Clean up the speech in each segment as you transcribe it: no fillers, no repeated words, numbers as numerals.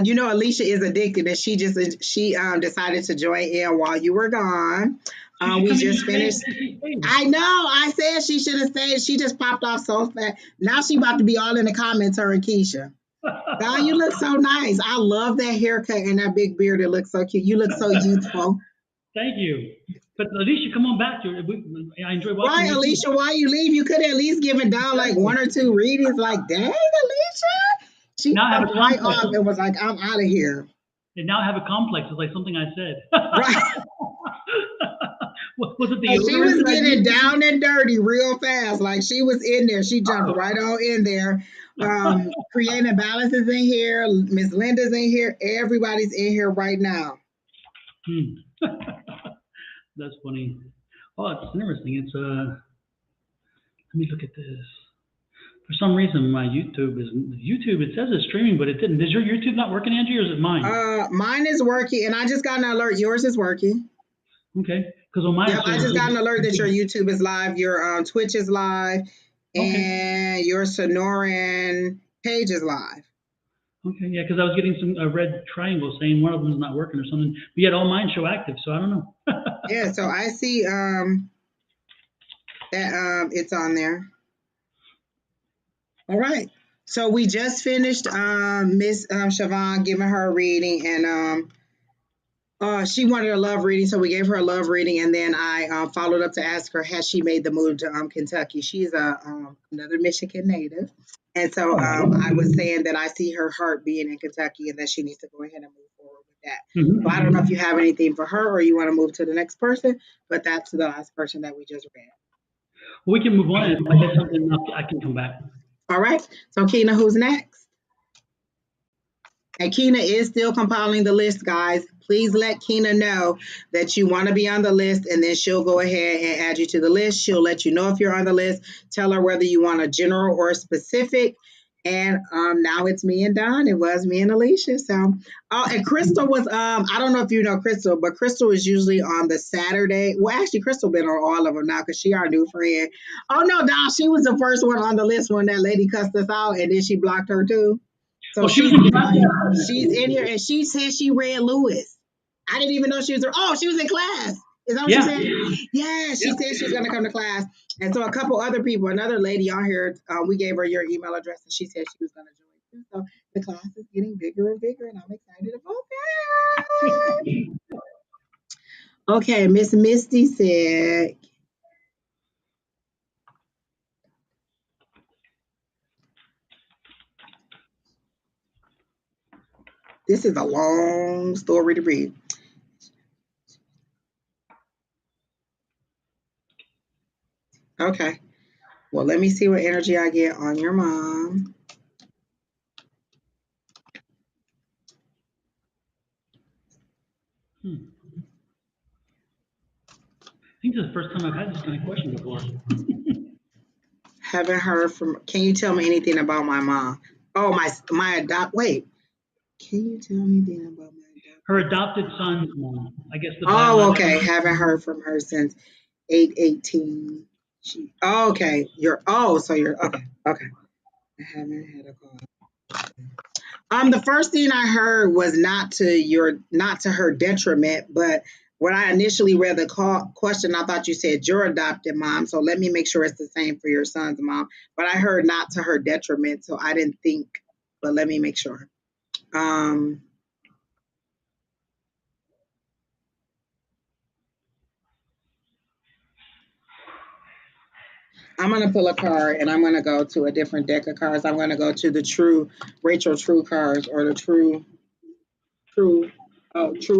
You know, Alicia is addicted, and she decided to join in while you were gone. She should We come in just and stay. finished. She stayed. I know. I said she should have stayed. She just popped off so fast. Now she about to be all in the comments, her and Keisha. God, you look so nice. I love that haircut and that big beard. It looks so cute. You look so youthful. Thank you. But Alicia, come on back. I enjoy watching Why, you too. Alicia? Why you leave? You could at least give it down like one or two readings. Like, dang, Alicia. She Now I have popped a right complex. off and was like, I'm out of here. And now I have a complex. It's like something I said. Right. Was it the Like, she deodorant was that I getting used? down and dirty real fast. Like she was in there. She jumped right on in there. Creating balances in here. Miss Linda's in here. Everybody's in here right now. Hmm. That's funny. Oh, it's interesting. Let me look at this. For some reason, my YouTube. It says it's streaming, but it didn't. Is your YouTube not working, Angie, or is it mine? Mine is working, and I just got an alert. Yours is working. Okay, because on mine Yep, it I just got an alert that your says. YouTube is live, your Twitch is live, Okay. and your Sonoran page is live. Okay, yeah, because I was getting some a red triangle saying one of them is not working or something, but yet all mine show active, so I don't know. Yeah, so I see that it's on there. All right. So we just finished Miss Siobhan giving her a reading, and she wanted a love reading, so we gave her a love reading, and then I followed up to ask her has she made the move to Kentucky. She's another Michigan native, and so Oh, I was saying that I see her heart being in Kentucky, and that she needs to go ahead and move forward with that. So I don't know if you have anything for her, or you want to move to the next person, but that's the last person that we just read. well, we can move on, and if I get something, I can come back. All right. So Keena, who's next? And Keena is still compiling the list, guys. Please let Keena know that you want to be on the list, and then she'll go ahead and add you to the list. She'll let you know if you're on the list. Tell her whether you want a general or a specific. And now it's me and Don. It was me and Alicia. So, oh, and Crystal was I don't know if you know Crystal, but Crystal is usually on the Saturday. Well, actually, Crystal been on all of them now because she our new friend. Oh no, Don, she was the first one on the list when that lady cussed us out, and then she blocked her too. So Oh, she was in class she's yesterday. in here, and she said she read Lewis. I didn't even know she was. Oh, she was in class. Is that what you Yeah, said? Yeah, she said she was going to come to class, and so a couple other people, another lady on here, we gave her your email address, and she said she was going to join too. So the class is getting bigger and bigger, and I'm excited about that. Okay, Miss Misty said, "This is a long story to read." Okay. Well, let me see what energy I get on your mom. I think this is the first time I've had this kind of question before. Haven't heard from. Can you tell me anything about my mom? Oh, my adopt. Wait. Can you tell me anything about my Her adopted? adopted son's mom, I guess the Oh, biological. okay. Haven't heard from her since 8/18. She. Oh, okay. You're. Oh, so you're. Okay. Okay. I haven't had a call. The first thing I heard was not to her detriment, but when I initially read the question, I thought you said your adopted mom. So let me make sure it's the same for your son's mom. But I heard not to her detriment, so I didn't think. But let me make sure. Um, I'm gonna pull a card and I'm gonna go to a different deck of cards. I'm gonna go to the true Rachel True cards or the true true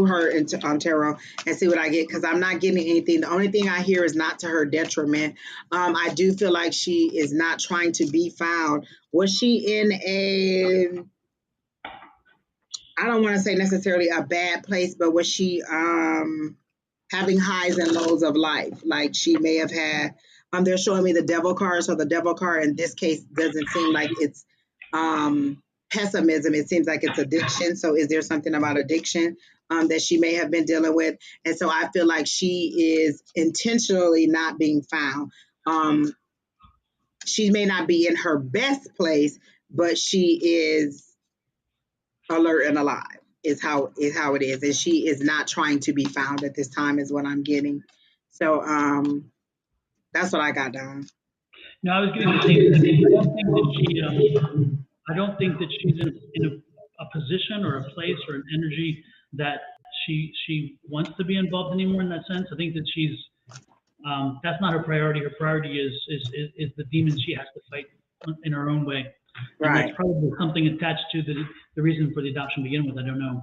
heart into tarot and see what I get because I'm not getting anything. The only thing I hear is not to her detriment. I do feel like she is not trying to be found. Was she in a I don't want to say necessarily a bad place, but was she having highs and lows of life? Like she may have had they're showing me the devil card. So the devil card in this case doesn't seem like it's pessimism. It seems like it's addiction. So is there something about addiction that she may have been dealing with? And so I feel like she is intentionally not being found. Um, she may not be in her best place, but she is alert and alive is how it is, and she is not trying to be found at this time is what I'm getting. So that's what I got down. No, I was getting the same thing. I don't think that she's in a position or a place or an energy that she wants to be involved anymore in that sense. I think that she's that's not her priority. Her priority is the demons she has to fight in her own way, and that's Right. probably something attached to the reason for the adoption to begin with. I don't know.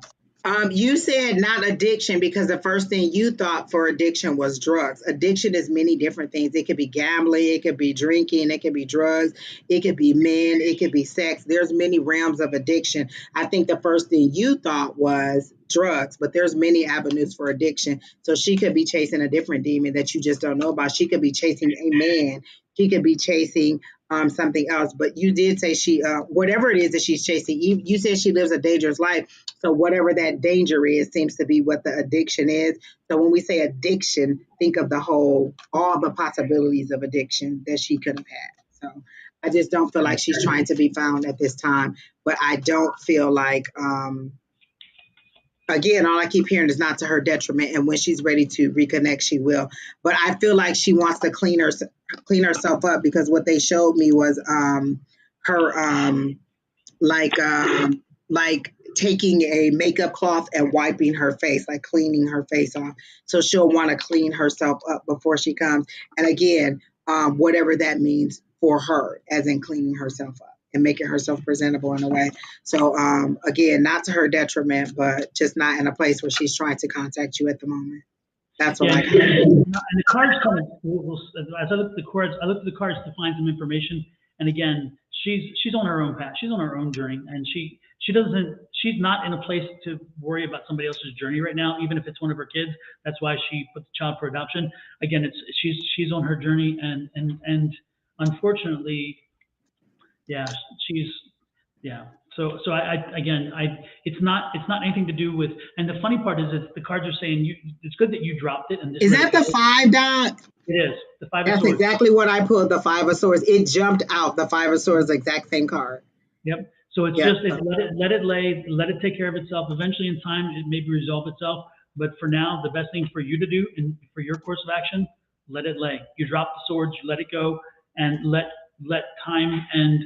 You said not addiction because the first thing you thought for addiction was drugs. Addiction is many different things. It could be gambling, it could be drinking, it could be drugs, it could be men, it could be sex. There's many realms of addiction. I think the first thing you thought was drugs, but there's many avenues for addiction. So she could be chasing a different demon that you just don't know about. She could be chasing a man. She could be chasing something else. But you did say she, whatever it is that she's chasing, you said she lives a dangerous life. So whatever that danger is seems to be what the addiction is. So when we say addiction, think of the whole, all the possibilities of addiction that she could have had. So I just don't feel like she's trying to be found at this time. But I don't feel like, again, all I keep hearing is not to her detriment. And when she's ready to reconnect, she will. But I feel like she wants to clean herself up because what they showed me was her like like taking a makeup cloth and wiping her face, like cleaning her face off. So she'll want to clean herself up before she comes. And again, whatever that means for her, as in cleaning herself up and making herself presentable in a way. So again, not to her detriment, but just not in a place where she's trying to contact you at the moment. That's what Yeah, I got. and the cards kind of as I look at the cards, I look at the cards to find some information. And again, she's on her own path. She's on her own journey, and she's not in a place to worry about somebody else's journey right now, even if it's one of her kids. That's why she put the child for adoption. Again, it's she's on her journey, and unfortunately, yeah, she's yeah. So I again it's not anything to do with. And the funny part is that the cards are saying it's good that you dropped it and just Is let it that the go. five dot? It is the Five of That's Swords. exactly what I pulled. The five of swords. It jumped out. The five of swords, exact same card. Yep. So it's Yep. just let it lay, let it take care of itself. Eventually, in time, it maybe resolve itself. But for now, the best thing for you to do and for your course of action, let it lay. You drop the swords, you let it go, and let time and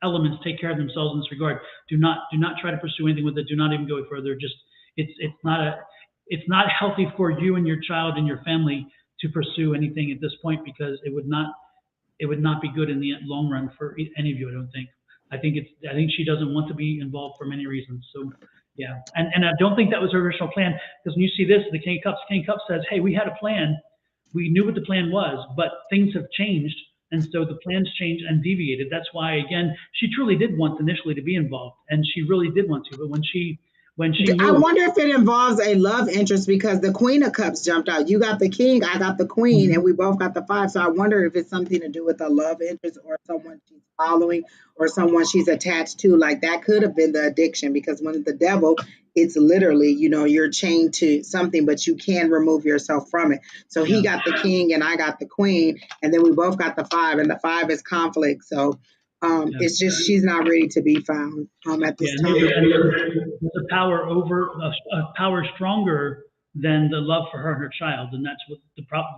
elements take care of themselves in this regard. Do not try to pursue anything with it. Do not even go further. Just it's not healthy for you and your child and your family to pursue anything at this point because it would not be good in the long run for any of you. I don't think. I think she doesn't want to be involved for many reasons. So yeah, and I don't think that was her original plan because when you see this, the King of Cups says, hey, we had a plan, we knew what the plan was, but things have changed, and so the plans changed and deviated. That's why again, she truly did want initially to be involved, and she really did want to, but when she I knew. wonder if it involves a love interest because the Queen of Cups jumped out. You got the King, I got the Queen, and we both got the five. So I wonder if it's something to do with a love interest or someone she's following or someone she's attached to. Like that could have been the addiction because when the devil, it's literally, you're chained to something, but you can remove yourself from it. So he Yeah, got the King and I got the Queen, and then we both got the five, and the five is conflict. So yeah. it's just she's not ready to be found at Yeah, this and time. there's a power a power stronger than the love for her and her child, and that's what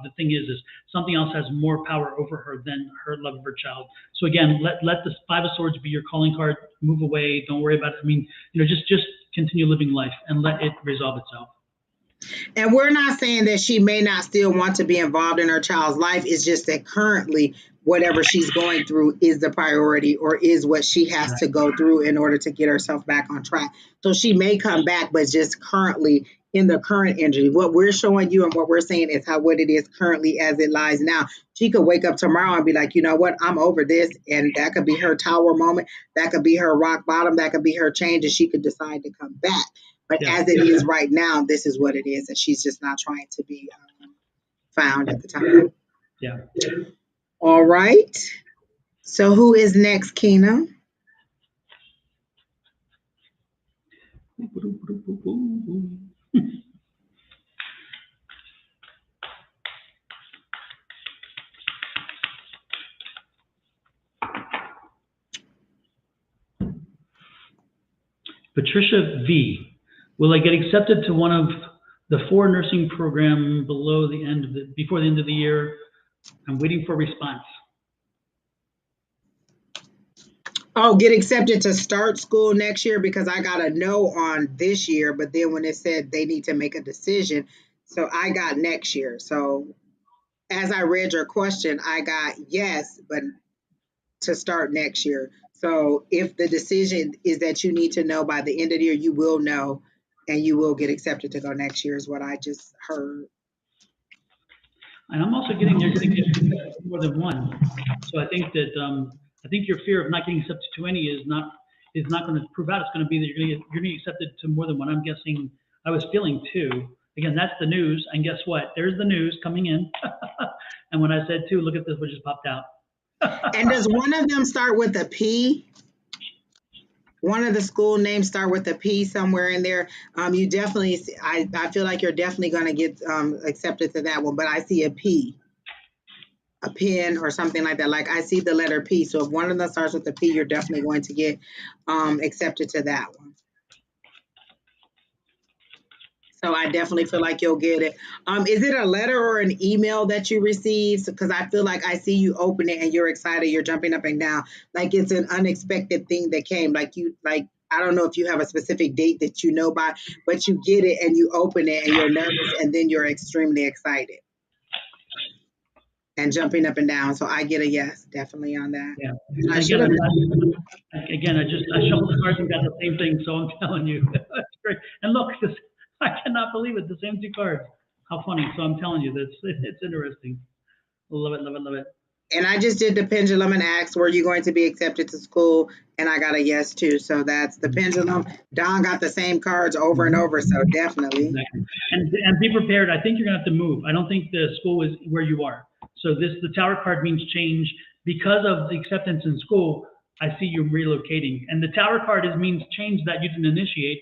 the thing is something else has more power over her than her love of her child. So again, let the Five of Swords be your calling card. Move away. Don't worry about it. I mean, just continue living life and let it resolve itself. And we're not saying that she may not still want to be involved in her child's life. It's just that currently, whatever she's going through is the priority or is what she has Right. to go through in order to get herself back on track. So she may come back, but just currently in the current energy. What we're showing you and what we're saying is how what it is currently as it lies now. She could wake up tomorrow and be like, you know what, I'm over this. And that could be her tower moment. That could be her rock bottom. That could be her change. And she could decide to come back. But Yeah. as it is right now, this is what it is, and she's just not trying to be found at the time. Yeah. All right. So who is next, Keena? Patricia V. Will I get accepted to one of the 4 nursing program before the end of the year? I'm waiting for a response. Oh, get accepted to start school next year, because I got a no on this year, but then when it said they need to make a decision, so I got next year. So as I read your question, I got yes, but to start next year. So if the decision is that you need to know by the end of the year, you will know, and you will get accepted to go next year, is what I just heard. And I'm also getting you're going to get accepted to more than one. So I think your fear of not getting accepted to any is not going to prove out. It's going to be that you're going to get accepted to more than one. I'm guessing I was feeling 2. Again, that's the news. And guess what? There's the news coming in. And when I said 2, look at this, what just popped out. And does one of them start with a P? One of the school names start with a P somewhere in there. You definitely, I feel like you're definitely going to get accepted to that one, but I see a P, a pen or something like that. Like I see the letter P. So if one of them starts with a P, you're definitely going to get accepted to that one. So I definitely feel like you'll get it. Is it a letter or an email that you received? Because I feel like I see you open it and you're excited. You're jumping up and down. Like it's an unexpected thing that came. Like I don't know if you have a specific date that you know by, but you get it and you open it and you're nervous and then you're extremely excited and jumping up and down. So I get a yes, definitely on that. Yeah. I should have. Again, I shuffled the cards and got the same thing. So I'm telling you, that's great. And look, I cannot believe it. The same 2 cards. How funny. So I'm telling you, it's interesting. Love it, love it, love it. And I just did the pendulum and asked, were you going to be accepted to school? And I got a yes too. So that's the pendulum. Don got the same cards over and over. So definitely. Exactly. And be prepared. I think you're gonna have to move. I don't think the school is where you are. So the Tower card means change. Because of the acceptance in school, I see you relocating. And the Tower card means change that you didn't initiate.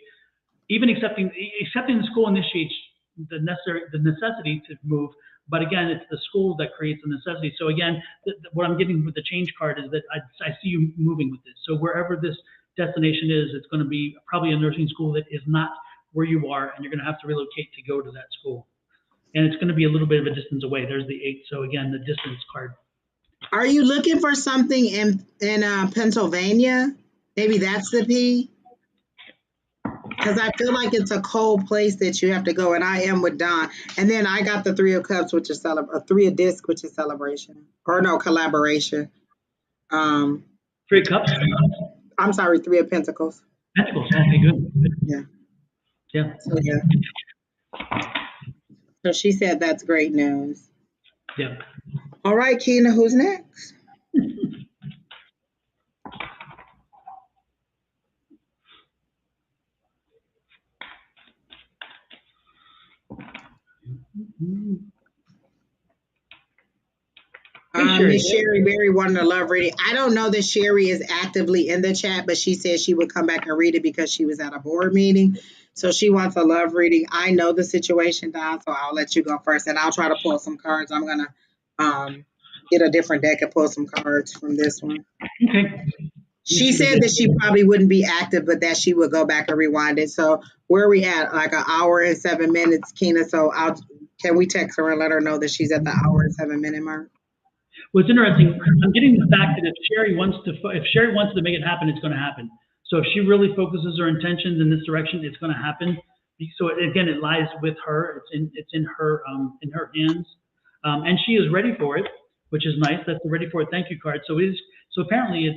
Even accepting the school initiates the necessity to move, but again, it's the school that creates the necessity. So again, what I'm getting with the change card is that I see you moving with this. So wherever this destination is, it's going to be probably a nursing school that is not where you are, and you're going to have to relocate to go to that school. And it's going to be a little bit of a distance away. There's the 8. So again, the distance card. Are you looking for something in Pennsylvania? Maybe that's the P. Because I feel like it's a cold place that you have to go, and I am with Don. And then I got the 3 of Cups, which is 3 of Discs, which is celebration, or no, collaboration. 3 of Cups. I'm sorry, 3 of Pentacles. Pentacles. Okay, good. Yeah. Yeah. So yeah. So she said that's great news. Yeah. All right, Keena, who's next? Miss Sherry Berry wanted a love reading. I don't know that Sherry is actively in the chat, but she said she would come back and read it because she was at a board meeting. So she wants a love reading. I know the situation, Don, so I'll let you go first, and I'll try to pull some cards. I'm gonna get a different deck and pull some cards from this one. Okay. She said that she probably wouldn't be active, but that she would go back and rewind it. So where are we at? Like an hour and 7 minutes, Keena. So can we text her and let her know that she's at the hour and 7 minute mark? Well, it's interesting. I'm getting the fact that if Sherry wants to make it happen, it's going to happen. So if she really focuses her intentions in this direction, it's going to happen. So again, it lies with her. It's in her hands, and she is ready for it, which is nice. That's the ready for it thank you card. So apparently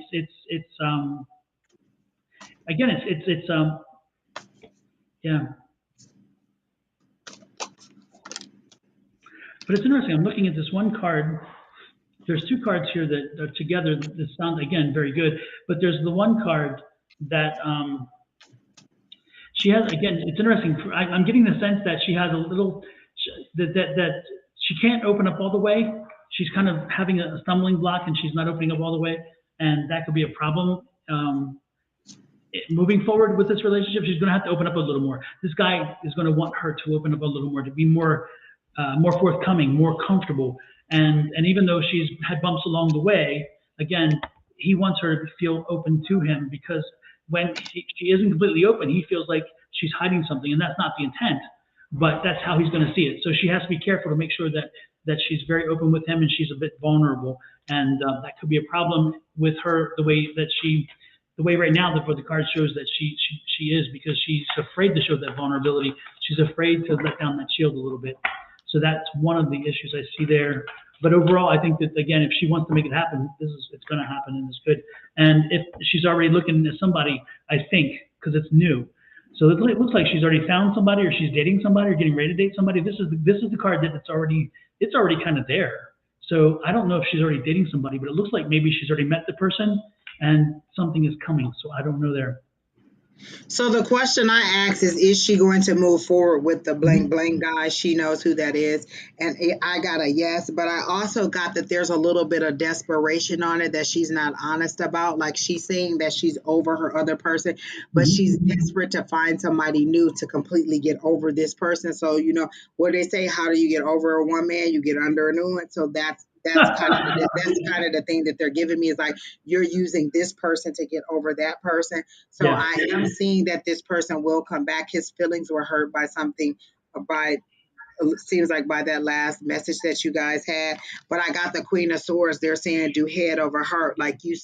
yeah. But it's interesting. I'm looking at this one card. There's 2 cards here that are together. This sounds, again, very good. But there's the one card that she has. Again, it's interesting. I'm getting the sense that she has a little, that she can't open up all the way. She's kind of having a stumbling block, and she's not opening up all the way. And that could be a problem. Moving forward with this relationship, she's going to have to open up a little more. This guy is going to want her to open up a little more, to be more forthcoming, more comfortable. And even though she's had bumps along the way, again, he wants her to feel open to him, because when she isn't completely open, he feels like she's hiding something, and that's not the intent. But that's how he's going to see it. So she has to be careful to make sure that she's very open with him and she's a bit vulnerable, and that could be a problem with her the way right now the card shows that she is, because she's afraid to show that vulnerability. She's afraid to let down that shield a little bit. So that's one of the issues I see there. But overall, I think that, again, if she wants to make it happen, it's going to happen, and it's good. And if she's already looking at somebody, I think, because it's new. So it looks like she's already found somebody, or she's dating somebody, or getting ready to date somebody. This is the card that it's already kind of there. So I don't know if she's already dating somebody, but it looks like maybe she's already met the person, and something is coming. So I don't know there. So the question I ask is she going to move forward with the blank Mhm. blank guy? She knows who that is. And I got a yes, but I also got that there's a little bit of desperation on it that she's not honest about. Like she's saying that she's over her other person, but she's Mhm. desperate to find somebody new to completely get over this person. So, what they say, how do you get over one man? You get under a new one. So that's kind of the thing that they're giving me, is like you're using this person to get over that person. So Yeah. I am seeing that this person will come back. His feelings were hurt by something, by seems like by that last message that you guys had. But I got the Queen of Swords. They're saying do head over heart. Like you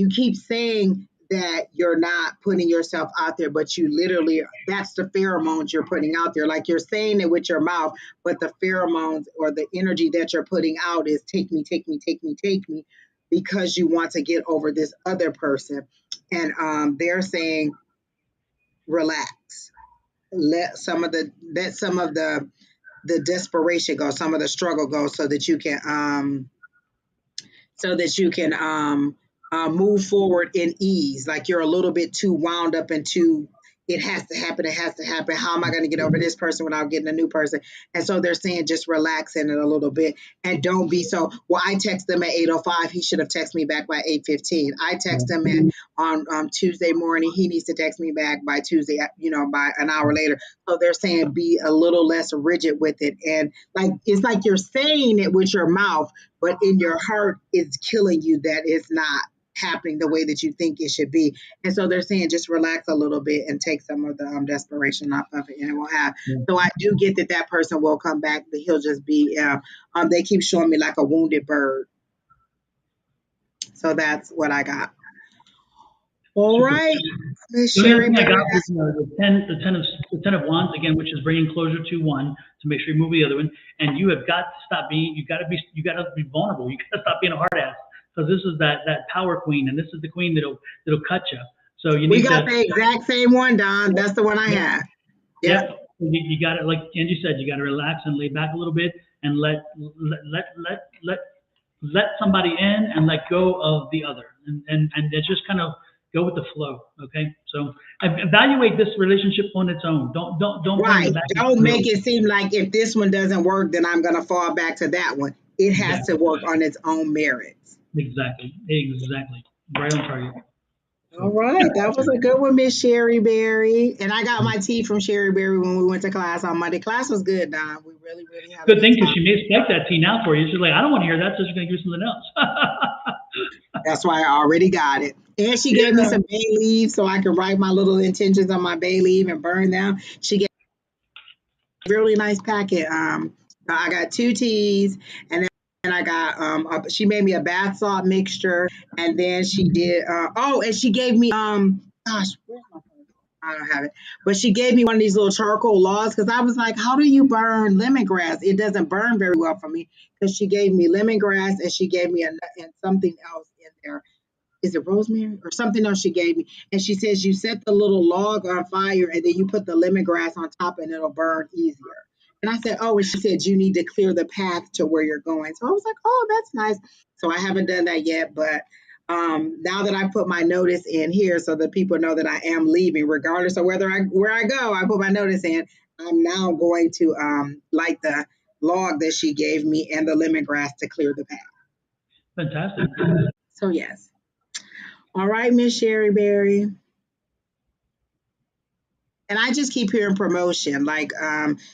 keep saying that you're not putting yourself out there, but you literally, that's the pheromones you're putting out there. Like you're saying it with your mouth, but the pheromones or the energy that you're putting out is take me, take me, take me, take me, because you want to get over this other person. And they're saying relax, let some of the desperation go, some of the struggle go, so that you can move forward in ease. Like you're a little bit too wound up into it has to happen. It has to happen. How am I going to get over this person without getting a new person? And so they're saying just relax in it a little bit and don't be so. Well, I text him at 8:05. He should have texted me back by 8:15. I text him on Tuesday morning. He needs to text me back by Tuesday. By an hour later. So they're saying be a little less rigid with it, and like it's like you're saying it with your mouth, but in your heart it's killing you that it's not happening the way that you think it should be. And so they're saying just relax a little bit and take some of the desperation off of it, and it will have. Yeah. So I do get that person will come back, but he'll just be. They keep showing me like a wounded bird. So that's what I got. All Super. right, Miss The only other Sherry thing I Berry. got was the ten of wands again, which is bringing closure to one to make sure you move the other one. And you have got to stop being. You got to be vulnerable. You got to stop being a hard ass, because this is that power queen, and this is the queen that'll cut you. So you We need got to. the exact same one, Don. Yep. That's the one I Yep. had. Yep. Yep. You got to, like Angie said, you got to relax and lay back a little bit, and let somebody in and let go of the other, and just kind of go with the flow. Okay, so evaluate this relationship on its own. Don't bring Right. it back Don't into it. make it seem like if this one doesn't work, then I'm going to fall back to that one. It has to Exactly, work on its own merits. exactly, right on target. All So right. That was a good one, Miss Sherry Berry. And I got my tea from Sherry Berry when we went to class on Monday. Class was good, Don. We really, really had a good good thing, because time. she may spike that tea now for you. She's like, I don't want to hear that, so she's gonna give you something else. That's why I already got it. And she gave me Yeah, some bay leaves so I can write my little intentions on my bay leaf and burn them. She gave me a really nice packet. I got two teas, and then I got she made me a bath salt mixture, and then she did and she gave me gosh, where's my phone? I don't have it. But she gave me one of these little charcoal logs, because I was like, how do you burn lemongrass? It doesn't burn very well for me. Because she gave me lemongrass and she gave me and something else in there. Is it rosemary or something else she gave me? And she says you set the little log on fire and then you put the lemongrass on top and it'll burn easier. And I said, oh, and she said you need to clear the path to where you're going. So I was like, oh, that's nice. So I haven't done that yet, but now that I put my notice in here so that people know that I am leaving, regardless of where I go, I put my notice in. I'm now going to light the log that she gave me and the lemongrass to clear the path. fantastic. So yes. All right, Miss Sherry Berry. And I just keep hearing promotion, like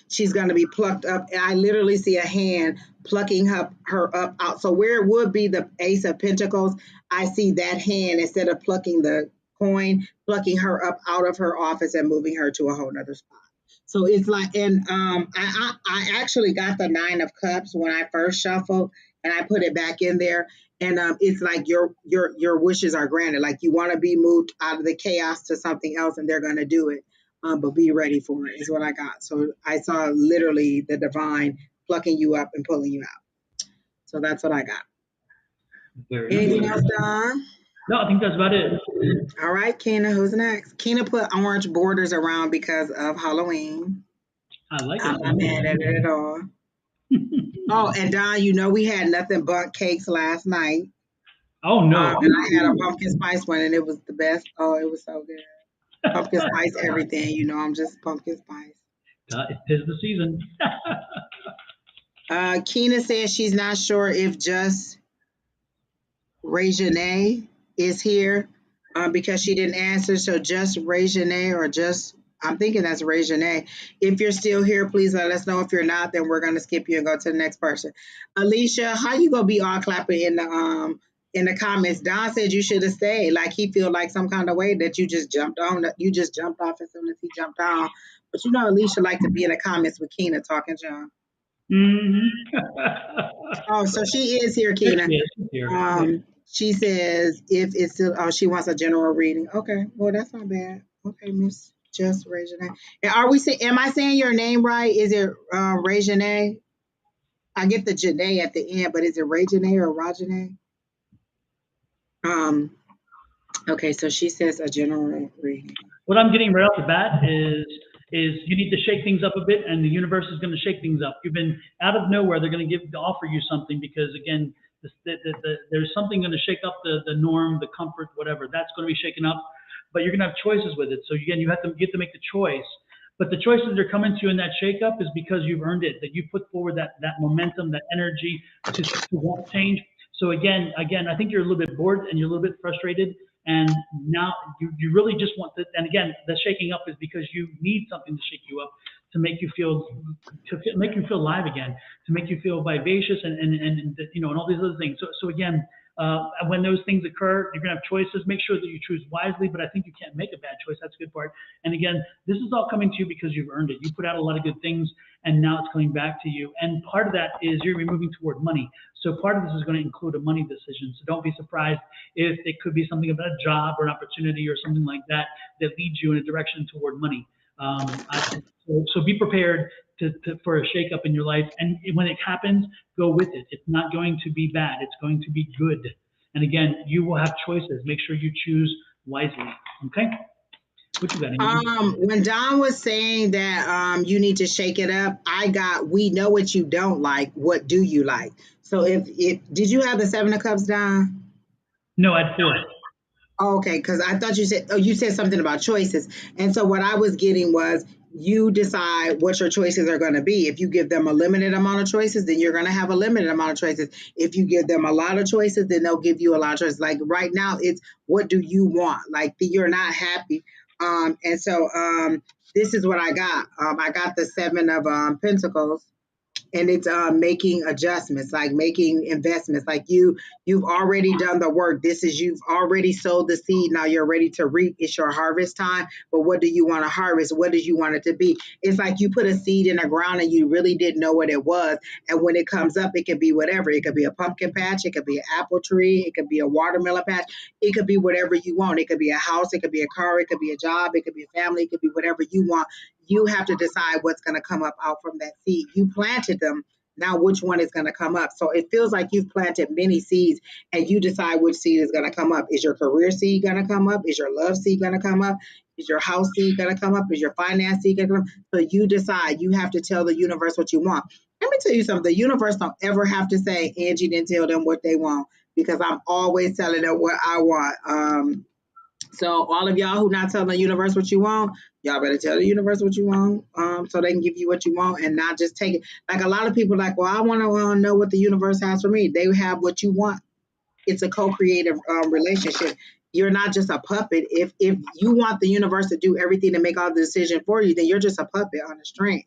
she's going to be plucked up. And I literally see a hand plucking her up out. So where it would be the Ace of Pentacles, I see that hand instead of plucking the coin, plucking her up out of her office and moving her to a whole nother spot. So it's like, and I actually got the 9 of Cups when I first shuffled, and I put it back in there. And it's like your wishes are granted. Like you want to be moved out of the chaos to something else, and they're gonna do it. But be ready for it is what I got. So I saw literally the divine plucking you up and pulling you out. So that's what I got. Very Anything nice. else, Don? No, I think that's about it. All right, Keena, who's next? Keena put orange borders around because of Halloween. I like I'm it. not mad at it at all. Oh, and Don, we had nothing but cakes last night. Oh no. And I had a pumpkin spice one, and it was the best. Oh, it was so good. Pumpkin spice everything. I'm just pumpkin spice. It is the season. Keena says she's not sure if just Regine is here because she didn't answer. So just Regine or just, I'm thinking that's Regine. If you're still here, please let us know. If you're not, then we're going to skip you and go to the next person. Alicia, how you going to be all clapping in the comments? Don said you should have stayed. Like he feel like some kind of way that you just jumped on. That you just jumped off as soon as he jumped on. But Alicia like to be in the comments with Keena talking John. Oh, so she is here, Keena. Yes, here. She says if it's still, oh, she wants a general reading. Okay, well, that's not bad. Okay, Miss Just Regine. And am I saying your name right? Is it Regine? I get the Janae at the end, but is it Regine or Rajane? Okay, so she says a general reading. What I'm getting right off the bat is you need to shake things up a bit, and the universe is going to shake things up. You've been out of nowhere. They're going to offer you something because again, there's something going to shake up the norm, the comfort, whatever. That's going to be shaken up, but you're going to have choices with it. So again, you have to make the choice. But the choices that are coming to you in that shakeup is because you've earned it. That you put forward that momentum, that energy to want change. So again, I think you're a little bit bored and you're a little bit frustrated. And now you really just want to, and again, the shaking up is because you need something to shake you up to make you feel alive again, to make you feel vivacious and all these other things. So again, when those things occur, you're gonna have choices. Make sure that you choose wisely, but I think you can't make a bad choice. That's a good part. And again, this is all coming to you because you've earned it. You put out a lot of good things, and now it's coming back to you. And part of that is you're moving toward money. So part of this is going to include a money decision. So don't be surprised if it could be something about a job or an opportunity or something like that that leads you in a direction toward money. So be prepared for a shakeup in your life. And when it happens, go with it. It's not going to be bad. It's going to be good. And again, you will have choices. Make sure you choose wisely. Okay? What you got, Angie? When Don was saying that you need to shake it up, we know what you don't like. What do you like? So if did you have the 7 of Cups, Don? No, I had 4. Oh, okay, because I thought you said something about choices. And so what I was getting was you decide what your choices are going to be. If you give them a limited amount of choices, then you're going to have a limited amount of choices. If you give them a lot of choices, then they'll give you a lot of choices. Like right now, it's what do you want? Like you're not happy. And so this is what I got. I got the 7 of Pentacles. And it's making adjustments, like making investments. Like you've already done the work. You've already sowed the seed. Now you're ready to reap. It's your harvest time. But what do you want to harvest? What did you want it to be? It's like you put a seed in the ground and you really didn't know what it was. And when it comes up, it could be whatever. It could be a pumpkin patch. It could be an apple tree. It could be a watermelon patch. It could be whatever you want. It could be a house. It could be a car. It could be a job. It could be a family. It could be whatever you want. You have to decide what's going to come up out from that seed. You planted them. Now, which one is going to come up? So it feels like you've planted many seeds and you decide which seed is going to come up. Is your career seed going to come up? Is your love seed going to come up? Is your house seed going to come up? Is your finance seed going to come up? So you decide. You have to tell the universe what you want. Let me tell you something. The universe don't ever have to say, Angie didn't tell them what they want, because I'm always telling them what I want. So all of y'all who not telling the universe what you want, y'all better tell the universe what you want, so they can give you what you want and not just take it. Like a lot of people like, well, I want to know what the universe has for me. They have what you want. It's a co-creative relationship. You're not just a puppet. If you want the universe to do everything to make all the decision for you, then you're just a puppet on a string.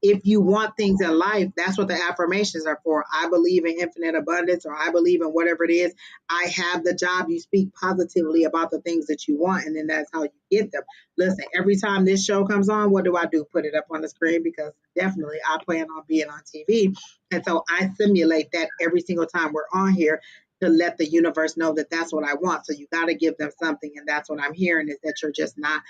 if you want things in life, that's what the affirmations are for. I believe in infinite abundance, or I believe in whatever it is. I have the job. You speak positively about the things that you want, and then that's how you get them. Listen, every time this show comes on, what do? Put it up on the screen, because definitely I plan on being on TV. And so I simulate that every single time we're on here to let the universe know that that's what I want. So you got to give them something. And that's what I'm hearing, is that you're just not,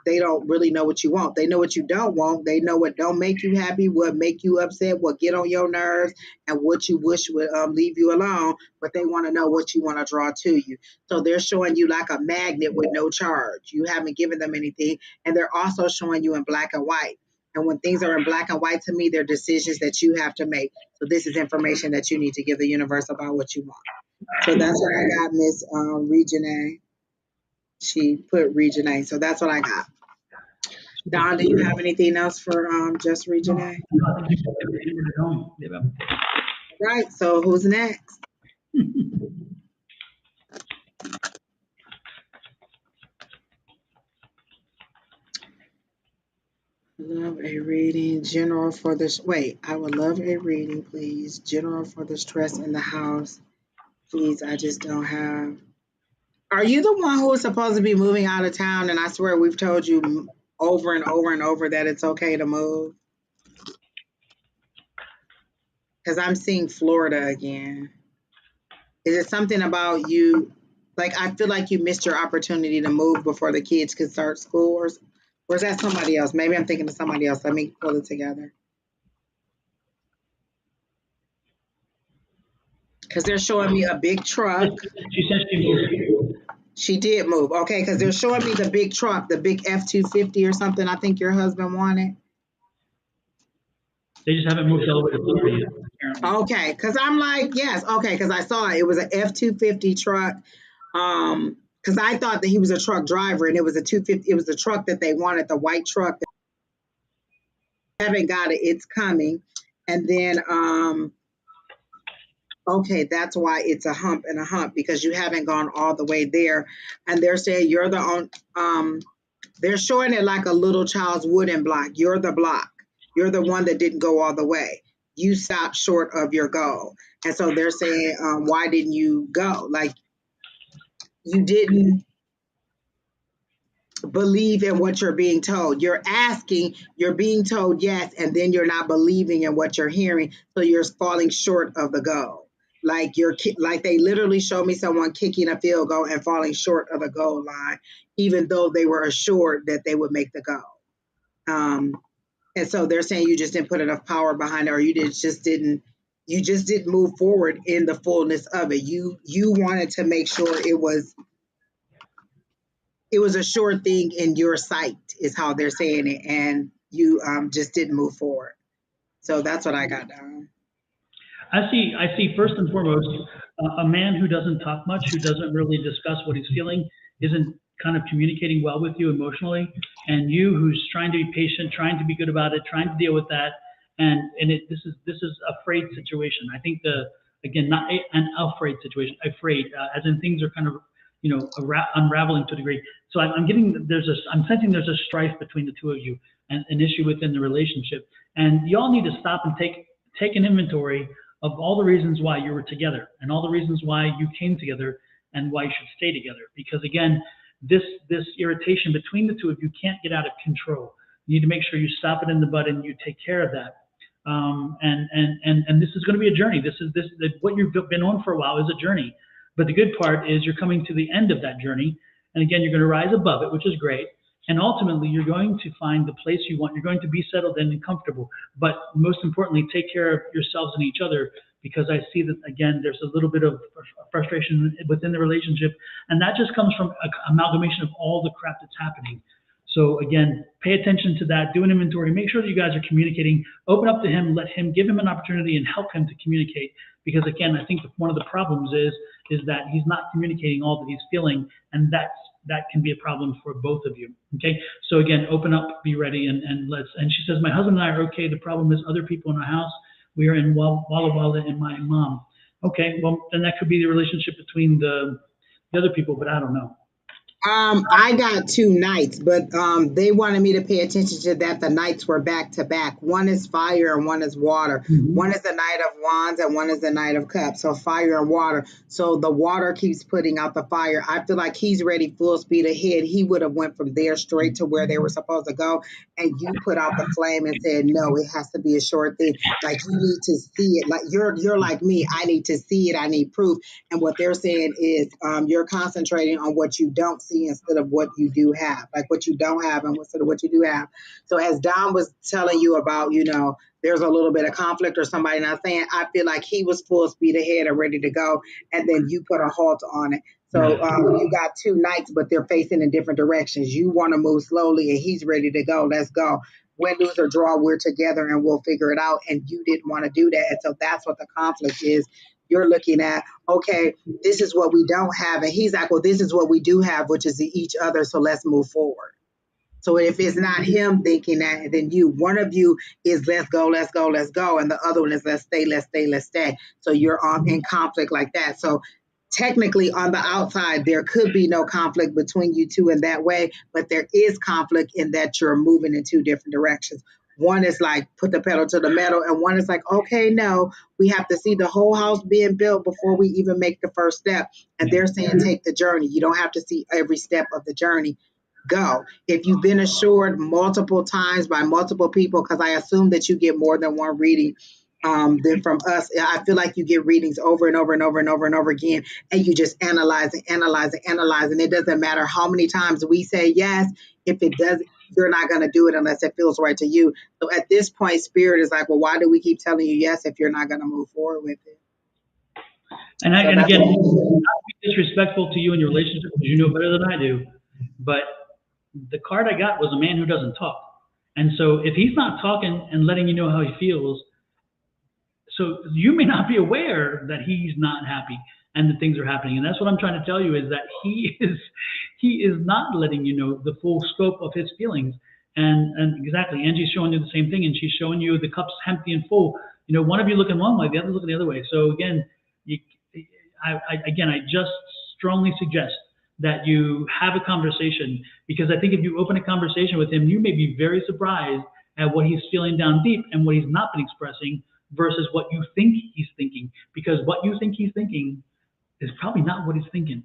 they don't really know what you want. They know what you don't want. They know what don't make you happy, what make you upset, what get on your nerves, and what you wish would leave you alone. But they want to know what you want to draw to you. So they're showing you like a magnet with no charge. You haven't given them anything. And they're also showing you in black and white. And when things are in black and white, to me, they're decisions that you have to make. So this is information that you need to give the universe about what you want. So that's what I got, Miss Regina. She put Region A. So that's what I got. Don, do you have anything else for just Region No, A? no, I think you hammered it home. Right. So who's next? Love a reading, general for this. Wait, I would love a reading, please. General for the stress in the house. Please, I just don't have. Are you the one who is supposed to be moving out of town? And I swear we've told you over and over and over that it's okay to move. Because I'm seeing Florida again. Is it something about you? Like, I feel like you missed your opportunity to move before the kids could start school, or is that somebody else? Maybe I'm thinking of somebody else. Let me pull it together. Because they're showing me a big truck. She said she moved. She did move. Okay, because they're showing me the big truck, the big F-250 or something. I think your husband wanted. They just haven't moved all the way to Florida yet, apparently. Okay, because I'm like, yes, okay, because I saw it. It was an F-250 truck. Because I thought that he was a truck driver, and it was a 250. It was the truck that they wanted, the white truck. They haven't got it. It's coming. And then, okay, that's why it's a hump and a hump, because you haven't gone all the way there. And they're saying you're the on. They're showing it like a little child's wooden block. You're the block. You're the one that didn't go all the way. You stopped short of your goal. And so they're saying, why didn't you go? Like, you didn't believe in what you're being told. You're asking, you're being told yes, and then you're not believing in what you're hearing. So you're falling short of the goal. Like like they literally showed me someone kicking a field goal and falling short of the goal line, even though they were assured that they would make the goal. Um, and so they're saying you just didn't put enough power behind it, or you just didn't move forward in the fullness of it. You wanted to make sure it was a sure thing in your sight, is how they're saying it, and you just didn't move forward. So that's what I got down. I see first and foremost a man who doesn't talk much, who doesn't really discuss what he's feeling, isn't kind of communicating well with you emotionally, and you who's trying to be patient, trying to be good about it, trying to deal with that, this is a frayed situation. I think again, not an afraid situation, afraid, as in things are kind of unraveling to a degree. So I'm getting I'm sensing there's a strife between the two of you, and an issue within the relationship, and y'all need to stop and take an inventory of all the reasons why you were together and all the reasons why you came together and why you should stay together. Because again, this irritation between the two of you can't get out of control. You need to make sure you stop it in the bud and you take care of that. And this is going to be a journey. This what you've been on for a while is a journey. But the good part is you're coming to the end of that journey. And again, you're going to rise above it, which is great. And ultimately, you're going to find the place you want. You're going to be settled in and comfortable. But most importantly, take care of yourselves and each other, because I see that, again, there's a little bit of frustration within the relationship. And that just comes from an amalgamation of all the crap that's happening. So again, pay attention to that, do an inventory, make sure that you guys are communicating, open up to him, give him an opportunity and help him to communicate. Because again, I think one of the problems is that he's not communicating all that he's feeling, and that can be a problem for both of you. Okay, so again, open up, be ready, and she says, my husband and I are okay. The problem is other people in our house. We are in Walla Walla and my mom. Okay, well then that could be the relationship between the other people, but I don't know. I got two nights, but they wanted me to pay attention to that. The nights were back to back. One is fire and one is water. One Hmm. is the Knight of Wands and one is the Knight of Cups. So fire and water. So the water keeps putting out the fire. I feel like he's ready full speed ahead. He would have went from there straight to where they were supposed to go, and you put out the flame and said, "No, it has to be a short thing. Like you need to see it. Like you're like me. I need to see it. I need proof." And what they're saying is you're concentrating on what you don't see instead of what you do have, like what you don't have and instead of what you do have. So as Don was telling you about, there's a little bit of conflict or somebody not saying, I feel like he was full speed ahead and ready to go, and then you put a halt on it. So Right. you got two knights, but they're facing in different directions. You want to move slowly, and he's ready to go. Let's go. Win, lose, or draw, we're together and we'll figure it out. And you didn't want to do that. And so that's what the conflict is. You're looking at, okay, this is what we don't have. And he's like, well, this is what we do have, which is each other. So let's move forward. So if it's not him thinking that, then one of you is let's go, let's go, let's go. And the other one is let's stay, let's stay, let's stay. So you're in conflict like that. So technically on the outside, there could be no conflict between you two in that way, but there is conflict in that you're moving in two different directions. One is like put the pedal to the metal, and one is like, okay, no, we have to see the whole house being built before we even make the first step. And Yeah. they're saying take the journey. You don't have to see every step of the journey. Go. If you've been assured multiple times by multiple people, because I assume that you get more than one reading than from us, I feel like you get readings over and over and over and over and over again, and you just analyze and analyze and analyze, and it doesn't matter how many times we say yes. If it does, you're not going to do it unless it feels right to you. So at this point, spirit is like, well, why do we keep telling you yes if you're not going to move forward with it? So And that's again, what. not to be disrespectful to you and your relationship, because you know better than I do, but the card I got was a man who doesn't talk. And so if he's not talking and letting you know how he feels, so you may not be aware that he's not happy and that things are happening. And that's what I'm trying to tell you is that he is not letting you know the full scope of his feelings. And exactly, Angie's showing you the same thing, and she's showing you the cups empty and full. One of you looking one way, the other looking the other way. So again, you, I just strongly suggest that you have a conversation, because I think if you open a conversation with him, you may be very surprised at what he's feeling down deep and what he's not been expressing versus what you think he's thinking. Because what you think he's thinking is probably not what he's thinking.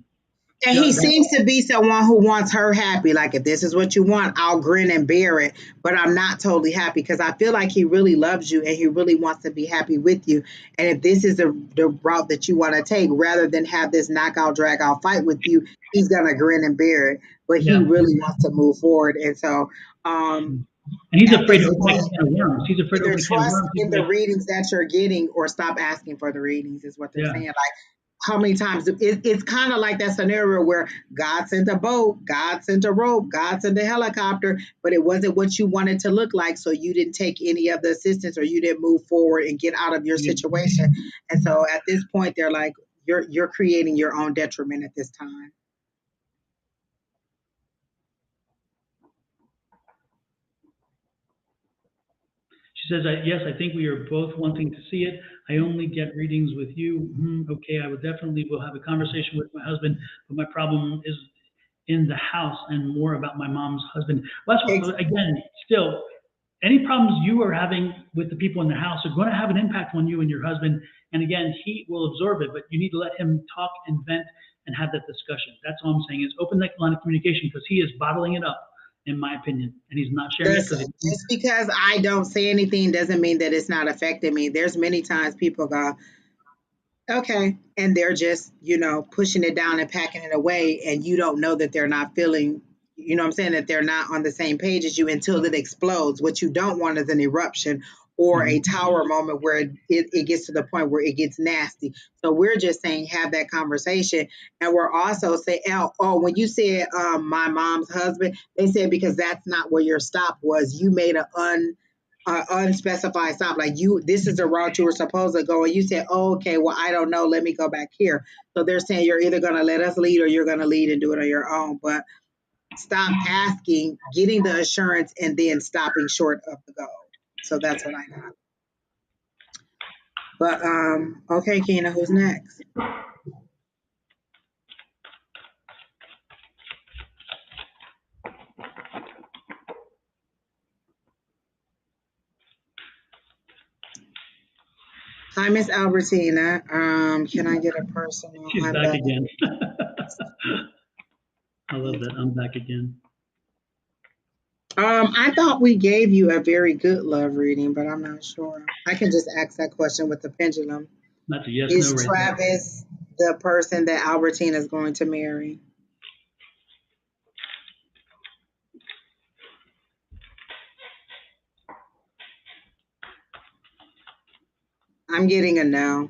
And he seems to be someone who wants her happy. Like, if this is what you want, I'll grin and bear it. But I'm not totally happy because I feel like he really loves you and he really wants to be happy with you. And if this is the route that you want to take, rather than have this knockout, drag out fight with you, he's going to grin and bear it. But he Yeah. really wants to move forward. And so, And he's at afraid this to open a point, can of worms. He's afraid to either open a can of trust worms. He's in the like, readings that you're getting or stop asking for the readings, is what they're yeah. saying. Like, how many times it's kind of like that scenario where God sent a boat, God sent a rope, God sent a helicopter, but it wasn't what you wanted to look like, so you didn't take any of the assistance or you didn't move forward and get out of your situation. And so at this point they're like, you're creating your own detriment at this time. She says, yes, I think we are both wanting to see it. I only get readings with you. Okay, I would definitely will have a conversation with my husband, but my problem is in the house and more about my mom's husband. Well, that's Ex- what, again, still, any problems you are having with the people in the house are going to have an impact on you and your husband. And again, he will absorb it, but you need to let him talk and vent and have that discussion. That's all I'm saying is open that line of communication, because he is bottling it up, in my opinion, and he's not sharing it Listen, because he. just because I don't say anything doesn't mean that it's not affecting me. There's many times people go, okay. And they're just, pushing it down and packing it away. And you don't know that they're not feeling, what I'm saying, that they're not on the same page as you until it explodes. What you don't want is an eruption or a Mhm. tower moment where it gets to the point where it gets nasty. So we're just saying, have that conversation. And we're also saying, when you said my mom's husband, they said because that's not where your stop was. You made unspecified stop. Like, this is the route you were supposed to go, and you said, oh, okay, well, I don't know, let me go back here. So they're saying you're either going to let us lead or you're going to lead and do it on your own. But stop asking, getting the assurance, and then stopping short of the goal. So that's what I got. But okay, Kina, who's next? Hi, Miss Albertina. Can I get a personal? She's I'm back back. again. I love that. I'm back again. I thought we gave you a very good love reading, but I'm not sure. I can just ask that question with the pendulum. That's a yes no Is right there. Travis the person that Albertina is going to marry? I'm getting a no.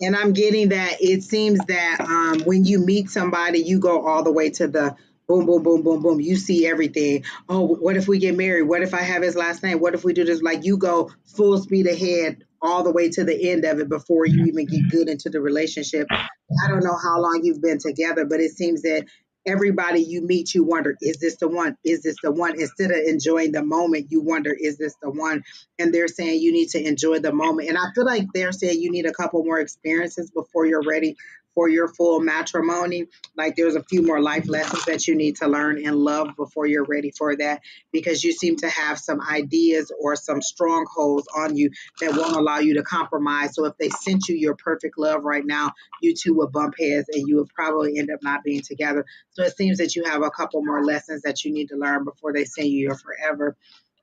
And I'm getting that it seems that when you meet somebody, you go all the way to the boom, boom, boom, boom, boom. You see everything. Oh, what if we get married? What if I have his last name? What if we do this? Like you go full speed ahead all the way to the end of it before you even get good into the relationship. I don't know how long you've been together, but it seems that everybody you meet, you wonder, is this the one? Is this the one? Instead of enjoying the moment, you wonder, is this the one? And they're saying you need to enjoy the moment. And I feel like they're saying you need a couple more experiences before you're ready for your full matrimony. Like there's a few more life lessons that you need to learn and love before you're ready for that, because you seem to have some ideas or some strongholds on you that won't allow you to compromise. So if they sent you your perfect love right now, you two would bump heads and you would probably end up not being together. So it seems that you have a couple more lessons that you need to learn before they send you your forever.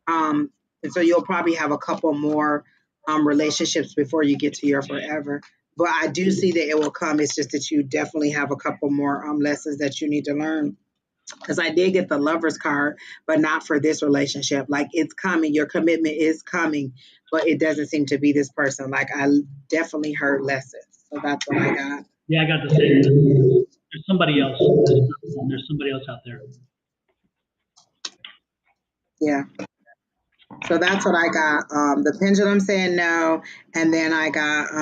Um, and so you'll probably have a couple more relationships before you get to your forever. But I do see that it will come. It's just that you definitely have a couple more lessons that you need to learn. Because I did get the lover's card, but not for this relationship. Like it's coming, your commitment is coming, but it doesn't seem to be this person. Like I definitely heard lessons. So that's what I got. Yeah, I got the same. There's somebody else. There's somebody else out there. Yeah. So that's what I got. The pendulum saying no, and then I got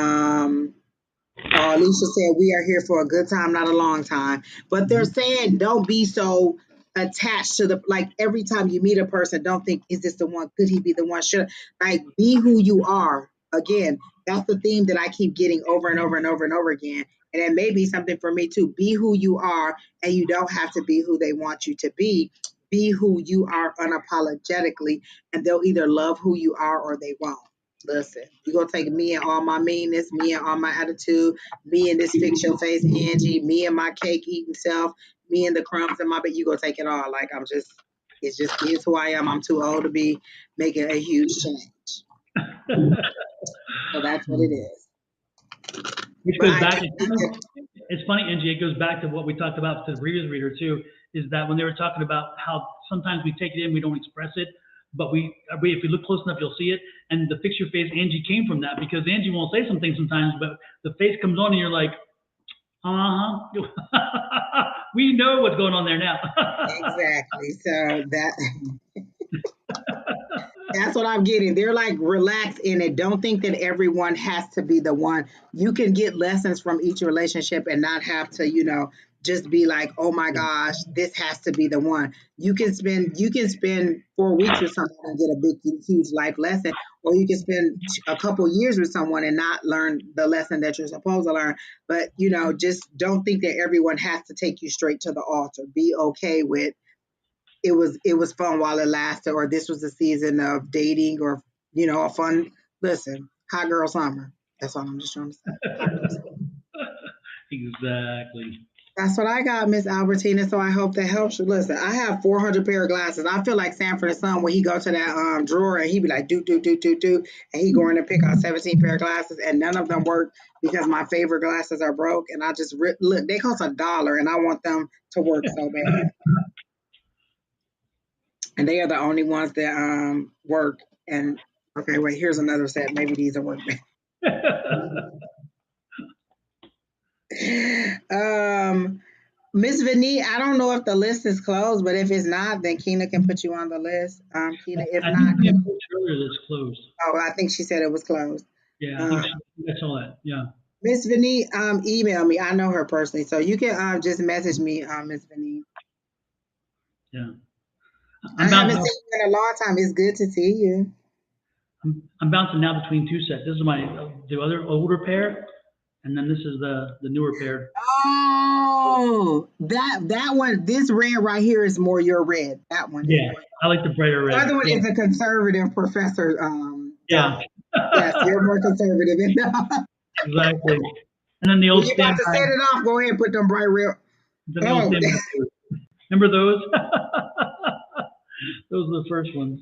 Alicia said, we are here for a good time, not a long time. But they're Mhm. saying, don't be so attached to the, like, every time you meet a person, don't think, is this the one? Could he be the one? Should, like, be who you are. Again, that's the theme that I keep getting over and over and over and over again. And it may be something for me too. Be who you are, and you don't have to be who they want you to be. Be who you are unapologetically, and they'll either love who you are or they won't. Listen, you gonna take me and all my meanness, me and all my attitude, me and this fix your face Angie, me and my cake eating self, me and the crumbs in my bed. You gonna take it all. Like I'm just, it's just is who I am. I'm too old to be making a huge change. So that's what it is. Which But goes I do back. think that It's funny, Angie. It goes back to what we talked about to the previous reader too. Is that when they were talking about how sometimes we take it in, we don't express it, but we if you look close enough, you'll see it. And the fix your face Angie came from that, because Angie won't say something sometimes, but the face comes on and you're like, we know what's going on there now. exactly. So that's what I'm getting. They're like, relax in it. Don't think that everyone has to be the one. You can get lessons from each relationship and not have to, just be like, oh my gosh, this has to be the one. You can spend 4 weeks with someone and get a big, huge life lesson, or you can spend a couple years with someone and not learn the lesson that you're supposed to learn. But just don't think that everyone has to take you straight to the altar. Be okay with it was fun while it lasted, or this was a season of dating, or a fun. Listen, hot girl summer. That's all I'm just trying to say. Hot girl summer. Exactly. That's what I got, Miss Albertina. So I hope that helps you. Listen, I have 400 pair of glasses. I feel like Sanford and Son when he go to that drawer and he be like, do do do do do, and he going to pick out 17 pair of glasses, and none of them work because my favorite glasses are broke. And I just look, they cost $1, and I want them to work so bad. And they are the only ones that work. And okay, wait, here's another set. Maybe these will work. um, Miss Vinny, I don't know if the list is closed, but if it's not, then Keena can put you on the list. Keena, if I not, think we approached earlier that's closed. oh, I think she said it was closed. Yeah, I think Uh, that's all that. Yeah, Miss Vinny, email me. I know her personally, so you can just message me, Miss Vinny. yeah. I I'm haven't bouncing. seen you in a long time. It's good to see you. I'm bouncing now between two sets. This is my the other older pair, and then this is the newer pair. Oh, that one. This red right here is more your red. That one is Yeah, more. I like the brighter The red. other one Yeah, is a conservative professor. Yeah. Don't. Yes, you're more conservative. Exactly. And then the When old you about to standby, set it off, go ahead and put them bright red. then the old Oh, standby too. Remember those? Those are the first ones.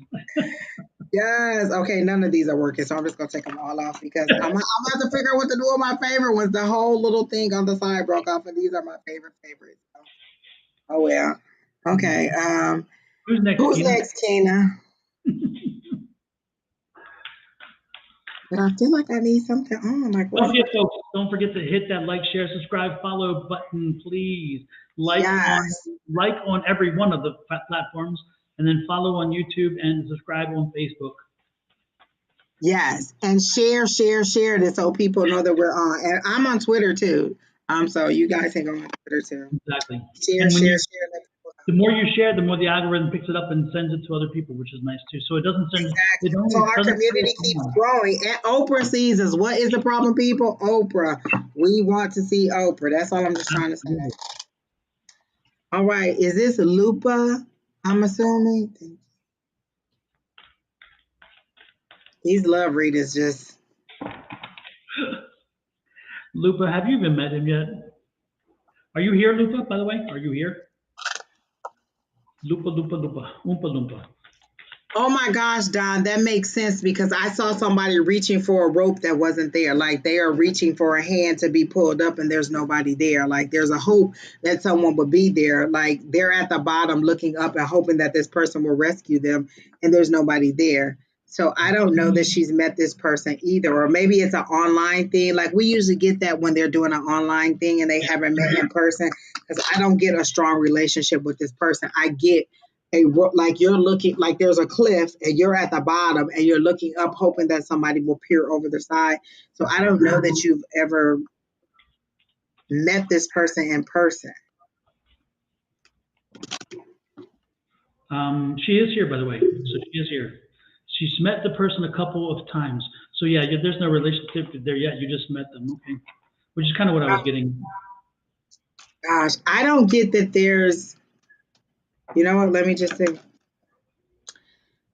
yes. Okay, none of these are working, so I'm just gonna take them all off because I'm about to figure out what to do with my favorite ones. The whole little thing on the side broke off, and these are my favorite favorites. So, oh well. Okay. Who's next, Who's Keena? next, Kena? But I feel like I need something on. Like, Don't what's the? forget, folks, don't forget to hit that like, share, subscribe, follow button, please. Like on Yes. like on every one of the platforms, and then follow on YouTube and subscribe on Facebook. Yes, and share this so people know that we're on. And I'm on Twitter too. So you guys can go on Twitter too. Exactly. Share, And when share, you, share. Let people the more you share, the more the algorithm picks it up and sends it to other people, which is nice too. So it doesn't know. send, Exactly. it So only our doesn't play it community to keeps one. growing. And Oprah sees us. What is the problem, people? Oprah. We want to see Oprah. That's all I'm just trying to say. Absolutely. All right. Is this Lupa? I'm assuming. These love readers just. Lupa, have you even met him yet? Are you here, Lupa, by the way? Are you here? Lupa, Lupa, Lupa, Oompa Loompa. Oh my gosh, Don, that makes sense because I saw somebody reaching for a rope that wasn't there. Like they are reaching for a hand to be pulled up and there's nobody there. Like there's a hope that someone would be there. Like they're at the bottom looking up and hoping that this person will rescue them and there's nobody there. So I don't know that she's met this person either. Or maybe it's an online thing. Like we usually get that when they're doing an online thing and they haven't met in person because I don't get a strong relationship with this person. I get like you're looking like there's a cliff and you're at the bottom and you're looking up hoping that somebody will peer over the side. So I don't know that you've ever met this person in person. She is here, by the way. So she is here. She's met the person a couple of times. So yeah, there's no relationship there yet. You just met them. Okay. Which is kind of what I was getting. Gosh, I don't get that there's, you know what, let me just say,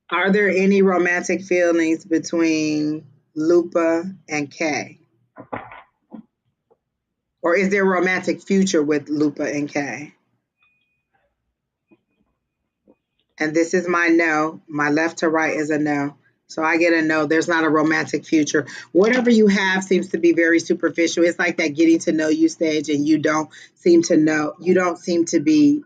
are there any romantic feelings between Lupa and Kay? Or is there a romantic future with Lupa and Kay? And this is my no. My left to right is a no. So I get a no. There's not a romantic future. Whatever you have seems to be very superficial. It's like that getting to know you stage, and you don't seem to know, you don't seem to be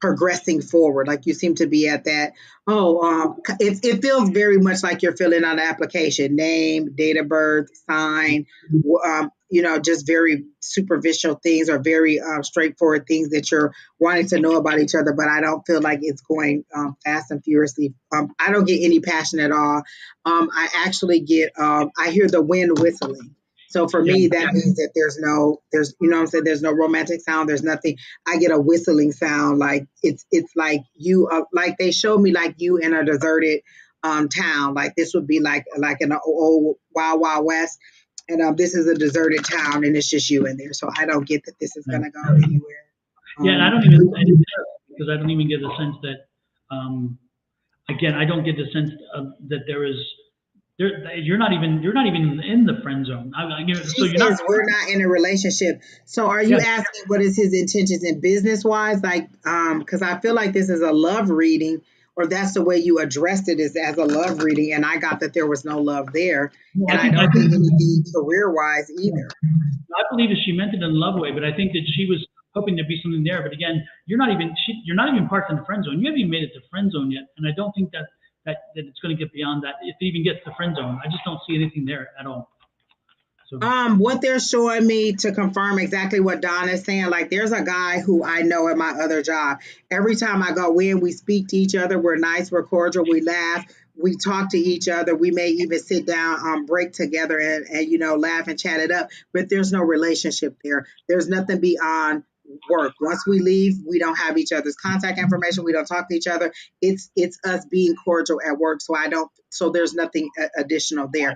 progressing forward. Like you seem to be at that. It feels very much like you're filling out an application, name, date of birth, sign. Just very superficial things or very straightforward things that you're wanting to know about each other. But I don't feel like it's going fast and furiously. I don't get any passion at all. I actually get. I hear the wind whistling. So for Yeah. me, that means that you know what I'm saying, there's no romantic sound, there's nothing. I get a whistling sound, like it's like you like they showed me like you in a deserted town. Like this would be like in an old Wild Wild West, and this is a deserted town, and it's just you in there. So I don't get that this is Yeah. gonna go anywhere. Yeah, and I Um, don't even because I don't even get the sense that again, I don't get the sense that there is there you're not even in the friend zone. So she you're not. says we're not in a relationship. So are you Yeah. asking what is his intentions in business wise? Like, because I feel like this is a love reading, or that's the way you addressed it is as a love reading, and I got that there was no love there, No, and I I think I don't think get anything career wise yeah. either. I believe that she meant it in a love way, but I think that she was hoping to be something there. But again, you're not even parked in the friend zone. You haven't even made it to friend zone yet, and I don't think that it's going to get beyond that. If it even gets to friend zone, I just don't see anything there at all. So What they're showing me to confirm exactly what Don is saying, like there's a guy who I know at my other job. Every time I go in, we speak to each other. We're nice, we're cordial, we laugh, we talk to each other. We may even sit down on break together and laugh and chat it up. But there's no relationship there. There's nothing beyond work. Once we leave, we don't have each other's contact information. We don't talk to each other. It's us being cordial at work. So I don't. So there's nothing additional there.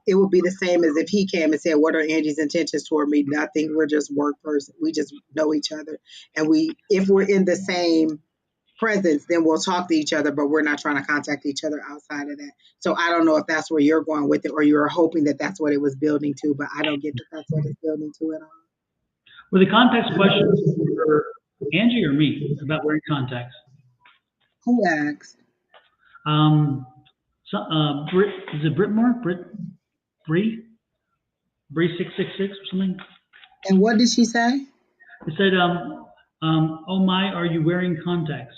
It would be the same as if he came and said, "What are Angie's intentions toward me?" Nothing. We're just work person. We just know each other, and if we're in the same presence, then we'll talk to each other, but we're not trying to contact each other outside of that. So I don't know if that's where you're going with it, or you're hoping that that's what it was building to, but I don't get that that's what it's building to at Were the context questions for Angie or me about wearing contacts? all. Who asked? Um, Brit, is it Britmore? Bree? Bree 666 or something? And what did she say? It said, oh my, are you wearing contacts?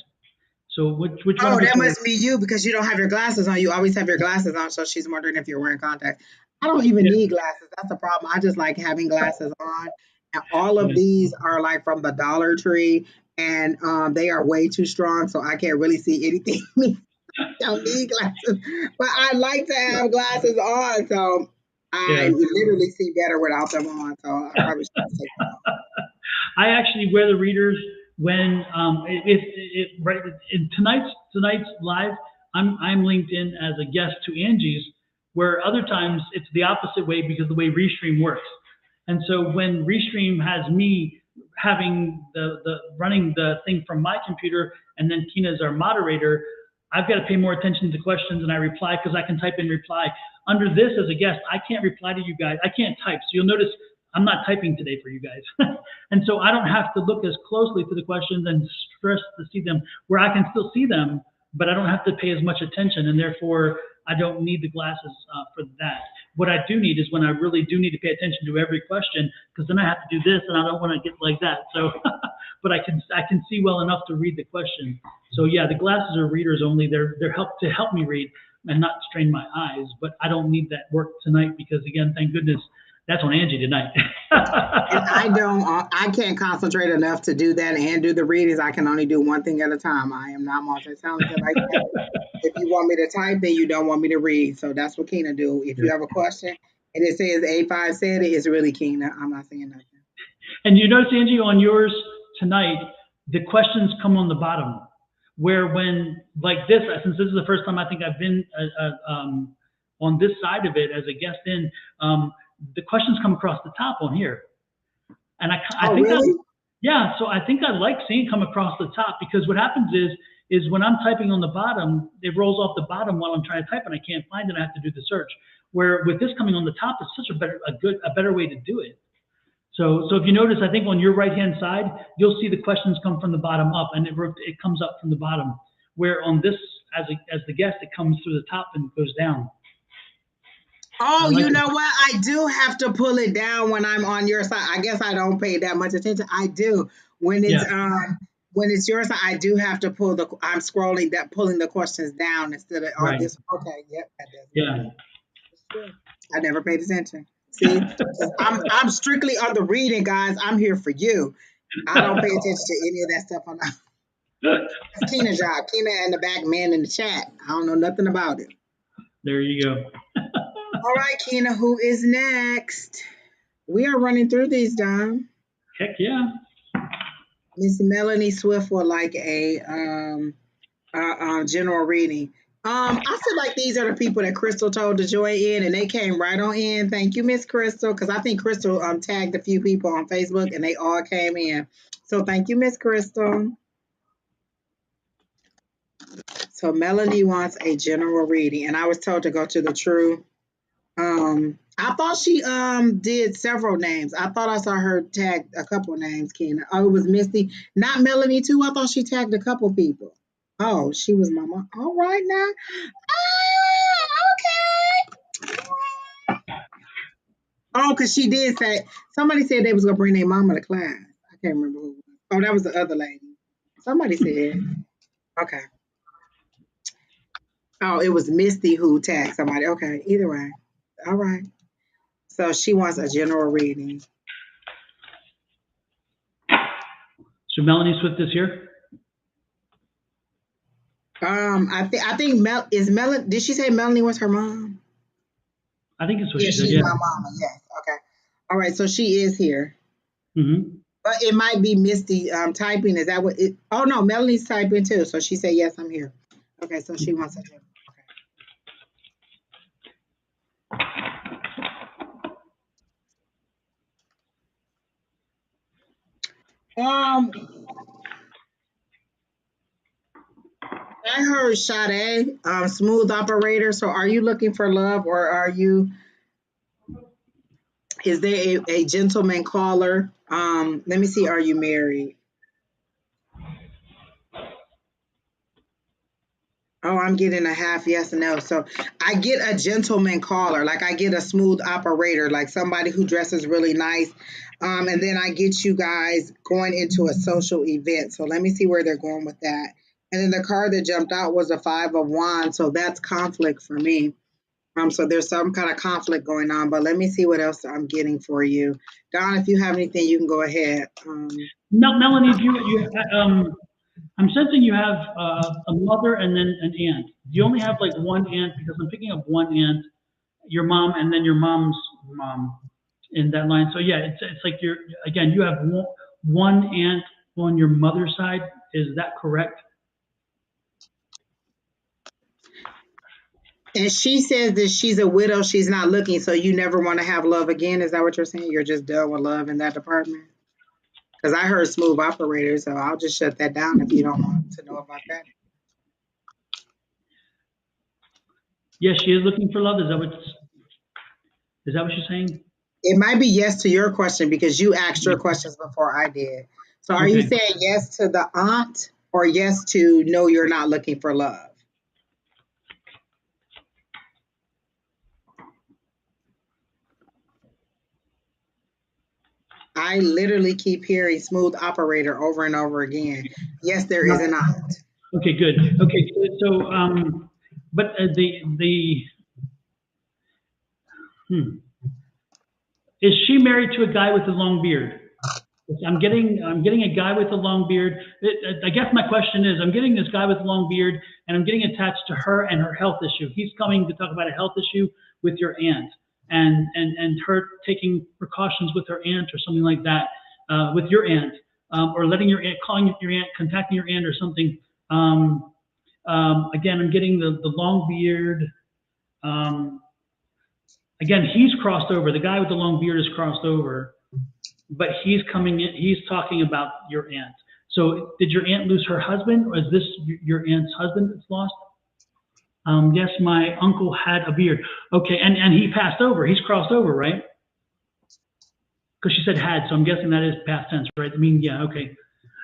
So which one Oh, of us that are? must be you because you don't have your glasses on. You always have your glasses on, so she's wondering if you're wearing contacts. I don't even Yeah, need glasses. That's the problem. I just like having glasses on. And all of yeah. these are like from the Dollar Tree, and they are way too strong, so I can't really see anything. I don't need glasses, but I like to have glasses on, so I Yeah. literally see better without them on. So I probably should take them off. I actually wear the readers when right in tonight's live. I'm linked in as a guest to Angie's, where other times it's the opposite way because the way Restream works. And so when Restream has me having the running the thing from my computer, and then Tina is our moderator, I've got to pay more attention to questions and I reply because I can type in reply. Under this as a guest, I can't reply to you guys. I can't type. So you'll notice I'm not typing today for you guys. And so I don't have to look as closely to the questions and stress to see them, where I can still see them, but I don't have to pay as much attention. And therefore, I don't need the glasses for that. What I do need is when I really do need to pay attention to every question, because then I have to do this and I don't want to get like that. So, but I can see well enough to read the question. So yeah, the glasses are readers only. They're help to help me read and not strain my eyes. But I don't need that work tonight because again, thank goodness that's on Angie tonight. And I can't concentrate enough to do that and do the readings. I can only do one thing at a time. I am not multi-talented like that. If you want me to type, then you don't want me to read. So that's what Keena do. If you have a question and it says A5 said it, it's really Keena. I'm not saying nothing. And you notice, Angie, on yours tonight, the questions come on the bottom. Where when like this, since this is the first time I think I've been on this side of it as a guest in, the questions come across the top on here. And I Oh, think really? yeah, so I think I like seeing it come across the top because what happens is when I'm typing on the bottom, it rolls off the bottom while I'm trying to type and I can't find it. I have to do the search. Where with this coming on the top, it's such a better way to do it. So if you notice, I think on your right hand side, you'll see the questions come from the bottom up, and it comes up from the bottom. Where on this, as the guest, it comes through the top and goes down. I Oh, like you it. know what? I do have to pull it down when I'm on your side. I guess I don't pay that much attention. I do. When it's Yeah, when it's your side, I do have to I'm scrolling that pulling the questions down instead of on right. this. Okay, yep, that does make Yeah. sense. It's true. I never paid attention. See, 'cause I'm strictly on the reading, guys. I'm here for you. I don't pay attention to any of that stuff on that's Keena's job. Keena and the back man in the chat. I don't know nothing about it. There you go. All right, Keena, who is next? We are running through these, Dom. Heck yeah. Miss Melanie Swift would like a general reading. I feel like these are the people that Crystal told to join in, and they came right on in. Thank you, Miss Crystal, because I think Crystal tagged a few people on Facebook, and they all came in. So thank you, Miss Crystal. So Melanie wants a general reading, and I was told to go to the True. I thought she did several names. I thought I saw her tag a couple names, Keena. Oh, it was Misty, not Melanie too. I thought she tagged a couple people. Oh, she was my mom. All right now. Okay. Oh, because she did say somebody said they was gonna bring their mama to class. I can't remember who it was. Oh, that was the other lady. Somebody said. Okay. Oh, it was Misty who tagged somebody. Okay, either way. All right. So she wants a general reading. So Melanie Swift is here. I think Did she say Melanie was her mom? I think that's what Yeah, she said. she's Yeah. my mama. Yes. Okay. All right. So she is here, Hmm. but it might be Misty typing. Is that what it? Oh no, Melanie's typing too. So she said yes, I'm here. Okay. So she wants a general. Okay. I heard Sade, smooth operator. So are you looking for love, or is there a gentleman caller? Let me see, are you married? Oh, I'm getting a half yes and no. So I get a gentleman caller, like I get a smooth operator, like somebody who dresses really nice. And then I get you guys going into a social event. So let me see where they're going with that. And then the card that jumped out was a five of wands. So that's conflict for me. So there's some kind of conflict going on, but let me see what else I'm getting for you. Don, if you have anything, you can go ahead. Melanie, do I'm sensing you have a mother and then an aunt. Do you only have like one aunt? Because I'm picking up one aunt, your mom, and then your mom's mom in that line. So yeah, it's like you're again, you have one aunt on your mother's side. Is that correct? And she says that she's a widow, she's not looking, so you never want to have love again. Is that what you're saying? You're just done with love in that department? Because I heard smooth operator, so I'll just shut that down if you don't want to know about that. Yes, she is looking for love. Is that what she's saying? It might be yes to your question because you asked your questions before I did. So are you Okay. saying yes to the aunt or yes to no, you're not looking for love? I literally keep hearing smooth operator over and over again. Yes, there is an aunt. Okay, good. Okay, so but hmm. Is she married to a guy with a long beard? I'm getting a guy with a long beard. I guess my question is, I'm getting this guy with a long beard, and I'm getting attached to her and her health issue. He's coming to talk about a health issue with your aunt, and her taking precautions with her aunt or something like that, with your aunt, or letting your aunt, calling your aunt, contacting your aunt or something. Um, again, I'm getting the long beard. Um, again, he's crossed over. The guy with the long beard is crossed over, but he's coming in, he's talking about your aunt. So did your aunt lose her husband, or is this your aunt's husband that's lost? Yes, my uncle had a beard. Okay, and he passed over. He's crossed over, right? Because she said had, so I'm guessing that is past tense, right? I mean, yeah, okay.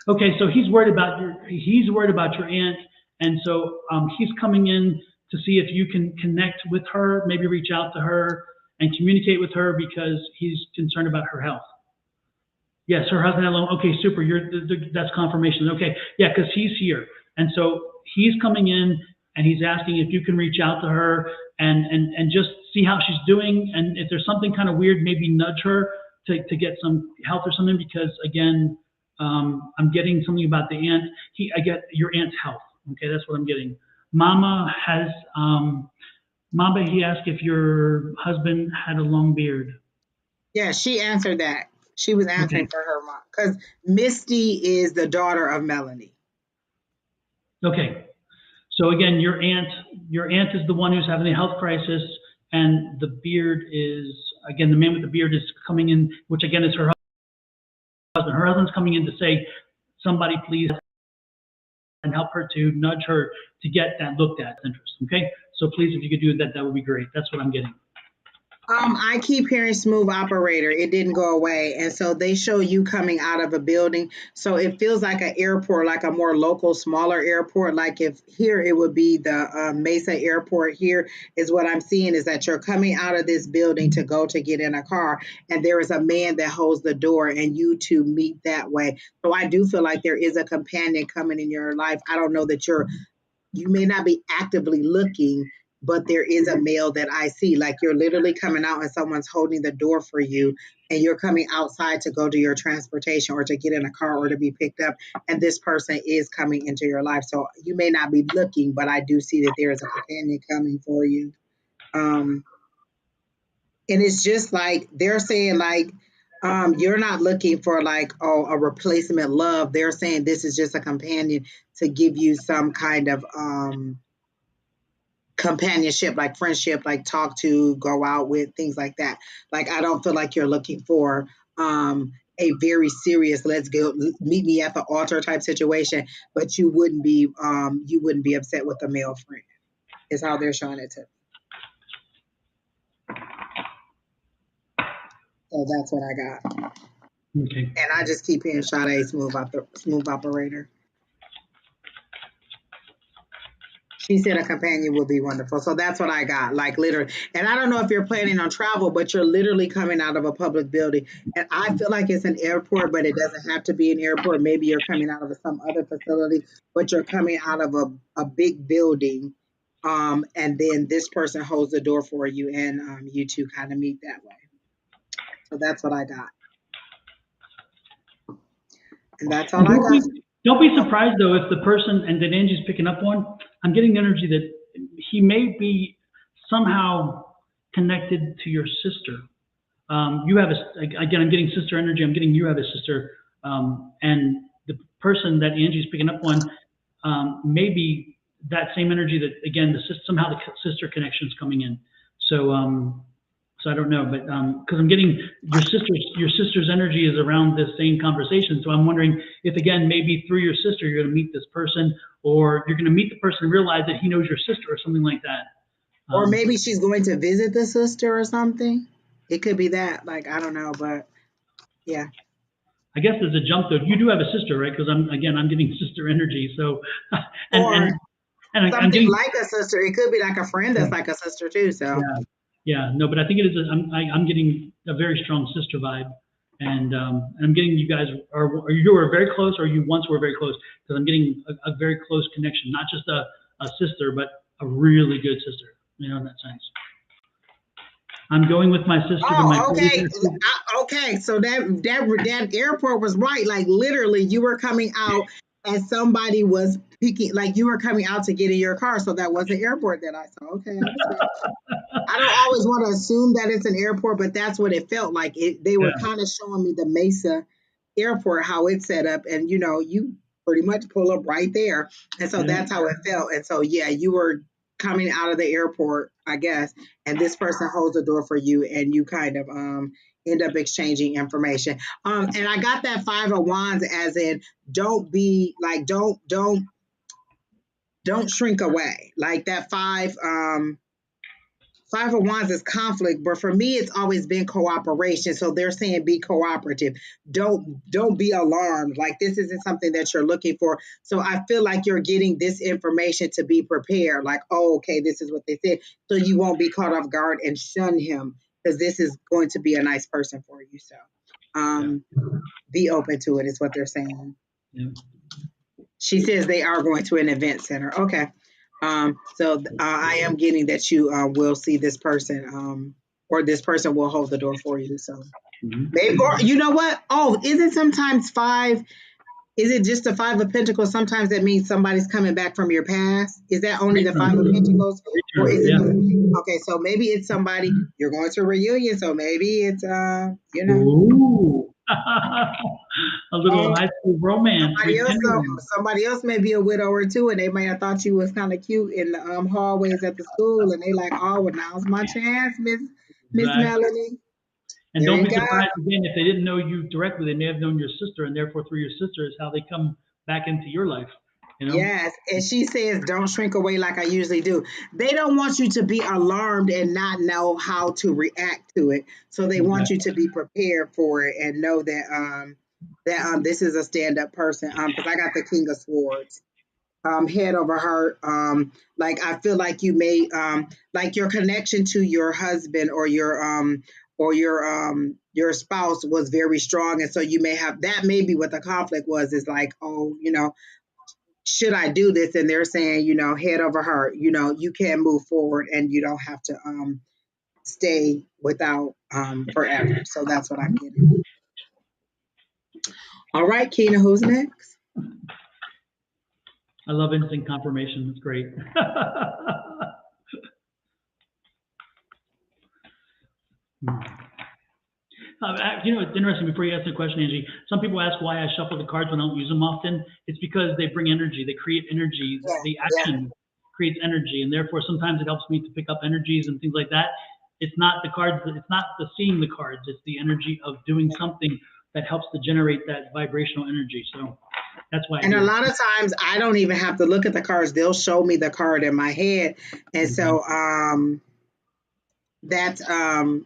Okay, so he's worried about your aunt, and so he's coming in to see if you can connect with her, maybe reach out to her and communicate with her because he's concerned about her health. Yes, her husband had a loan. Okay, super. That's confirmation. Okay, yeah, because he's here, and so he's coming in and he's asking if you can reach out to her and just see how she's doing, and if there's something kind of weird, maybe nudge her to get some help or something. Because again, I'm getting something about the aunt. I get your aunt's health. Okay, that's what I'm getting. Mama has Mama. He asked if your husband had a long beard. Yeah, she answered that. She was answering Okay. for her mom because Misty is the daughter of Melanie. Okay. So again, your aunt is the one who's having a health crisis, and the beard is again the man with the beard is coming in, which again is her husband. Her husband's coming in to say, somebody please and help her to nudge her to get that looked at interest. Okay. So please, if you could do that, that would be great. That's what I'm getting. I keep hearing smooth operator. It didn't go away. And so they show you coming out of a building. So it feels like an airport, like a more local, smaller airport. Like if here it would be the Mesa airport. Here is what I'm seeing is that you're coming out of this building to go to get in a car. And there is a man that holds the door and you two meet that way. So I do feel like there is a companion coming in your life. I don't know that you may not be actively looking, but there is a male that I see. Like you're literally coming out and someone's holding the door for you, and you're coming outside to go to your transportation or to get in a car or to be picked up. And this person is coming into your life. So you may not be looking, but I do see that there is a companion coming for you. Um, and it's just like they're saying, like, you're not looking for like a replacement love. They're saying this is just a companion to give you some kind of companionship, like friendship, like talk to, go out with, things like that. Like I don't feel like you're looking for a very serious let's go meet me at the altar type situation, but you wouldn't be upset with a male friend. Is how they're showing it to. So that's what I got. Okay. And I just keep hearing Sade smooth operator. She said a companion would be wonderful. So that's what I got, like literally. And I don't know if you're planning on travel, but you're literally coming out of a public building. And I feel like it's an airport, but it doesn't have to be an airport. Maybe you're coming out of some other facility, but you're coming out of a big building. And then this person holds the door for you, and you two kind of meet that way. So that's what I got. And that's all And I got. don't be surprised though if the person and that Angie's picking up on. I'm getting energy that he may be somehow connected to your sister. You have again. I'm getting sister energy. I'm getting you have a sister, and the person that Angie's picking up on maybe that same energy that again somehow the sister connection is coming in. So I don't know, but because I'm getting your sister's energy is around this same conversation. So I'm wondering if again maybe through your sister you're going to meet this person, or you're going to meet the person and realize that he knows your sister or something like that. Or maybe she's going to visit the sister or something. It could be that. Like I don't know, but yeah. I guess there's a jump though. You do have a sister, right? Because I'm getting sister energy. So and Or and and I'm something getting like a sister. It could be like a friend that's like a sister too. So yeah. Yeah, no, but I think it is. I'm getting a very strong sister vibe, and I'm getting you guys are you are very close, or you once were very close, because I'm getting a very close connection, not just a sister, but a really good sister. You know, in that sense. I'm going with my sister to my oh, okay, favorite. okay. So that airport was right. Like literally, you were coming out and somebody was picking. Like you were coming out to get in your car. So that was the airport that I saw. Okay, I understand. I don't always want to assume that it's an airport, but that's what it felt like. They were Yeah, kind of showing me the Mesa airport, how it's set up, and you pretty much pull up right there, and so yeah, that's how it felt. And so yeah, you were coming out of the airport, I guess, and this person holds the door for you, and you kind of end up exchanging information. And I got that 5 of Wands as in don't be like don't shrink away like that 5 of Wands is conflict, but for me, it's always been cooperation. So they're saying be cooperative. Don't be alarmed. Like this isn't something that you're looking for. So I feel like you're getting this information to be prepared. Like, oh, okay, this is what they said. So you won't be caught off guard and shun him because this is going to be a nice person for you. So yeah, be open to it is what they're saying. yeah. She says they are going to an event center. Okay. So I am getting that you will see this person, or this person will hold the door for you. So Mhm. maybe, or you know what? Oh, isn't sometimes five? Is it just the 5 of Pentacles? Sometimes that means somebody's coming back from your past. Is that only the 5 of Pentacles, or Return. is it Yeah. okay? So maybe it's somebody you're going to a reunion. So maybe it's Ooh. A little um, high school romance, rekindling. somebody else may be a widower too, and they may have thought you was kind of cute in the hallways at the school, and they like, oh, well, now's my chance, Miss Exactly. Melanie. And There don't you be go. surprised again if they didn't know you directly, they may have known your sister, and therefore through your sister is how they come back into your life. You know? Yes, and she says, don't shrink away like I usually do. They don't want you to be alarmed and not know how to react to it. So they want you Exactly. to be prepared for it and know that this is a stand up person. Because I got the King of Swords. Head over heart. Like I feel like you may like your connection to your husband or your spouse was very strong, and so you may have that. Maybe what the conflict was is like, oh, should I do this? And they're saying, head over heart. You can move forward, and you don't have to stay without forever. So that's what I'm getting. All right, Keena, who's next? I love instant confirmation. It's great. It's interesting. Before you ask the question, Angie, some people ask why I shuffle the cards when I don't use them often. It's because they bring energy. They create energy. Yeah, The yeah. action creates energy, and therefore sometimes it helps me to pick up energies and things like that. It's not the cards. It's not the seeing the cards. It's the energy of doing something that helps to generate that vibrational energy. So that's why I And do a it. lot of times I don't even have to look at the cards. They'll show me the card in my head. And Mhm. so that's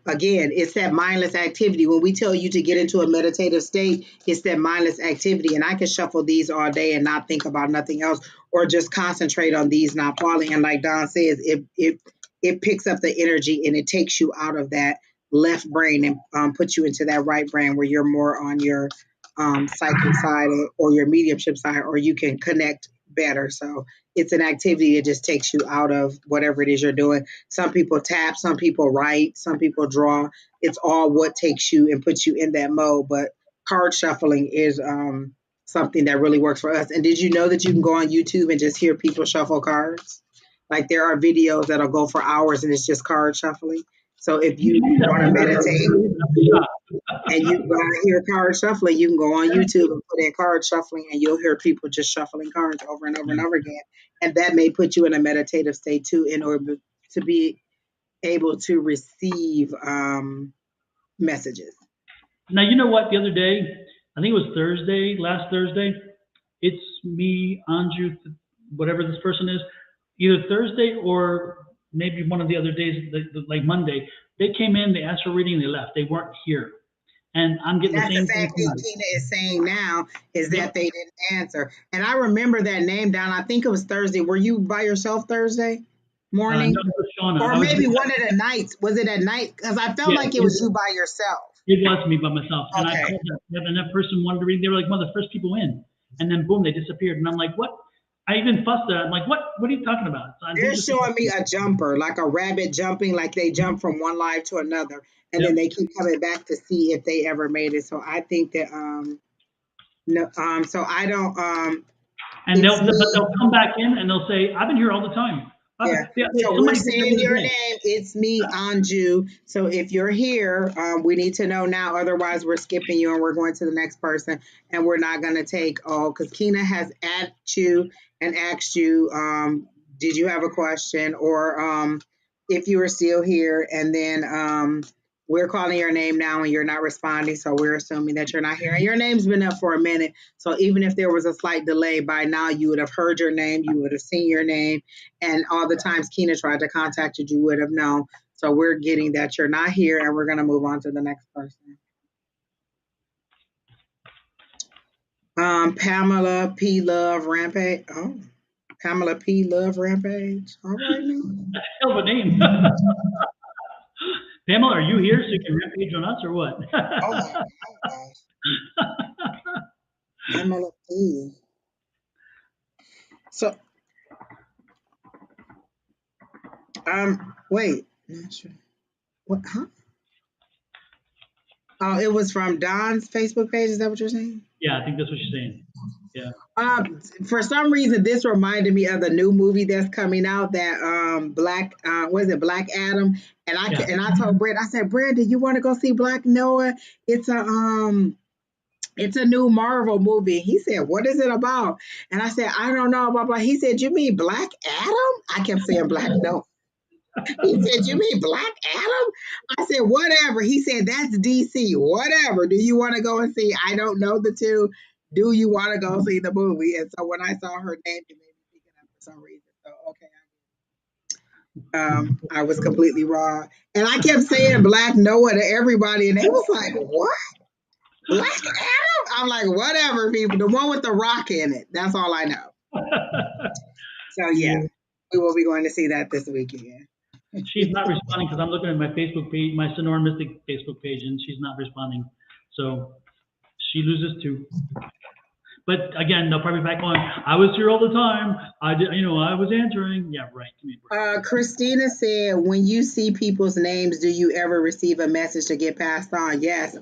again, it's that mindless activity. When we tell you to get into a meditative state, it's that mindless activity. And I can shuffle these all day and not think about nothing else, or just concentrate on these not falling. And like Don says, it picks up the energy and it takes you out of that left brain and puts you into that right brain where you're more on your psychic side, or your mediumship side, or you can connect better. So it's an activity that just takes you out of whatever it is you're doing. Some people tap, some people write, some people draw. It's all what takes you and puts you in that mode. But card shuffling is something that really works for us. And did you know that you can go on YouTube and just hear people shuffle cards? Like there are videos that'll go for hours and it's just card shuffling. So if You you changed that want for to me. meditate I'm shocked. and you want to hear card shuffling, you can go on YouTube and put in card shuffling and you'll hear people just shuffling cards over and over and Yeah. over again. And that may put you in a meditative state too, in order to be able to receive messages. Now you know what? The other day, I think it was Thursday, last Thursday. It's me, Anju, whatever this person is. Either Thursday or maybe one of the other days, like Monday. They came in, they asked for a reading, they left. They weren't here, and I'm And getting the that's the same thing same thing tonight. Tina is saying now, is Yep. that they didn't answer. And I remember that name down. I think it was Thursday. Were you by yourself Thursday No, morning? it was Shauna. Or I was maybe one of the nights. Was it at night? Because I felt yeah. like it was you by yourself. It was me by myself, and I Okay. called and that person wanted to read. They were like one of the first people in, and then boom, they disappeared. And I'm like, what? I even fussed at. I'm like, what? What are you talking about? So they They're just showing me a jumper, like a rabbit jumping, like they jump from one live to another, and then yep. they keep coming back to see if they ever made it. So I think that no so I don't And it's me. they'll come back in and they'll say, I've been here all the time. Yeah. So we're Somebody did the saying other your day. name. It's me, Anju. So if you're here, we need to know now. Otherwise, we're skipping you and we're going to the next person. And we're not going to take all because Kina has asked you and asked you, did you have a question? Or if you are still here. And then we're calling your name now and you're not responding. So we're assuming that you're not here. And your name's been up for a minute. So even if there was a slight delay, by now you would have heard your name, you would have seen your name, and all the times Keena tried to contact you, you would have known. So we're getting that you're not here, and we're going to move on to the next person. Pamela P. Love Rampage. Oh, Pamela P. Love Rampage. All right now. Hell of a name. Pamela, are you here so you can rampage on us or what? Oh my gosh. Pamela P. So, wait. Not sure. What? Huh? Oh, it was from Don's Facebook page. Is that what you're saying? Yeah, I think that's what she's saying. Yeah. For some reason, this reminded me of the new movie that's coming out. That Black, was it Black Adam? And Yeah. I told Brad, I said, Brandon, you want to go see Black Noah? It's a it's a new Marvel movie. He said, what is it about? And I said, I don't know. Blah blah. He said, you mean Black Adam? I kept saying Black Noah. He said, you mean Black Adam? I said, whatever. He said, that's DC. Whatever. Do you want to go and see? I don't know the two. Do you want to go see the movie? And so when I saw her name, it made me think of that for some reason. So, okay. I was completely wrong. And I kept saying Black Noah to everybody, and they was like, what? Black Adam? I'm like, whatever, people. The one with the rock in it. That's all I know. So, yeah, Yeah. we will be going to see that this weekend. She's not responding because I'm looking at my Facebook page, my Sonora Mystic Facebook page, and she's not responding. So she loses too. But again, they'll probably back on. I was here all the time. I did, I was answering. Yeah, right. Give me a break. Christina said, when you see people's names, do you ever receive a message to get passed on? Yes.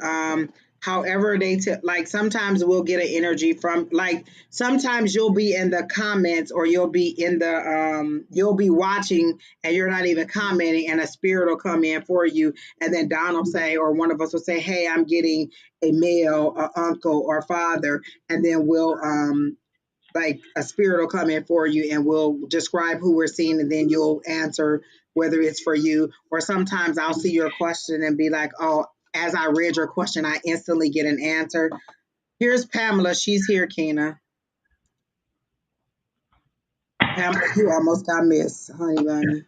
However, like sometimes we'll get an energy from, like sometimes you'll be in the comments or you'll be in the you'll be watching and you're not even commenting, and a spirit will come in for you, and then Don will say, or one of us will say, hey, I'm getting a male, a uncle or father, and then we'll like a spirit will come in for you and we'll describe who we're seeing, and then you'll answer whether it's for you. Or sometimes I'll see your question and be like, oh, as I read your question, I instantly get an answer. Here's Pamela. She's here, Kina. Pamela, you almost got missed, honey bunny.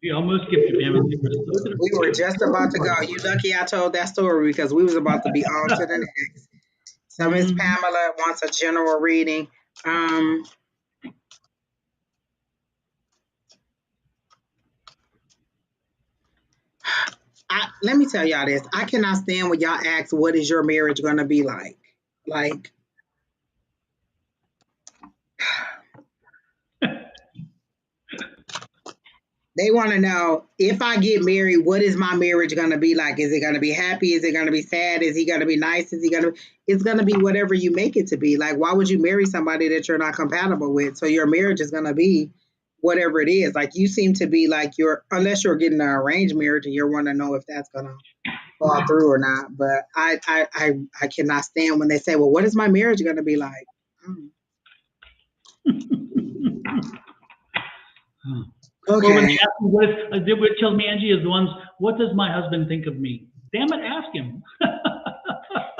We almost skipped you, Pam. We were so to the We were just about to go. You lucky I told that story because we was about to be on to the next. So Miss Mhm. Pamela wants a general reading. Um, let me tell y'all this. I cannot stand when y'all ask, "What is your marriage gonna be like?" Like they want to know if I get married, what is my marriage gonna be like? Is it gonna be happy? Is it gonna be sad? Is he gonna be nice? Is he gonna? It's gonna be whatever you make it to be. Like, why would you marry somebody that you're not compatible with? So your marriage is gonna be whatever it is. Like you seem to be like you're, unless you're getting an arranged marriage and you want to know if that's gonna fall through or not. But I cannot stand when they say, "Well, what is my marriage gonna be like?" Mm. Or when they Okay. ask me what tells me Angie is the ones, what does my husband think of me? Damn it, ask him.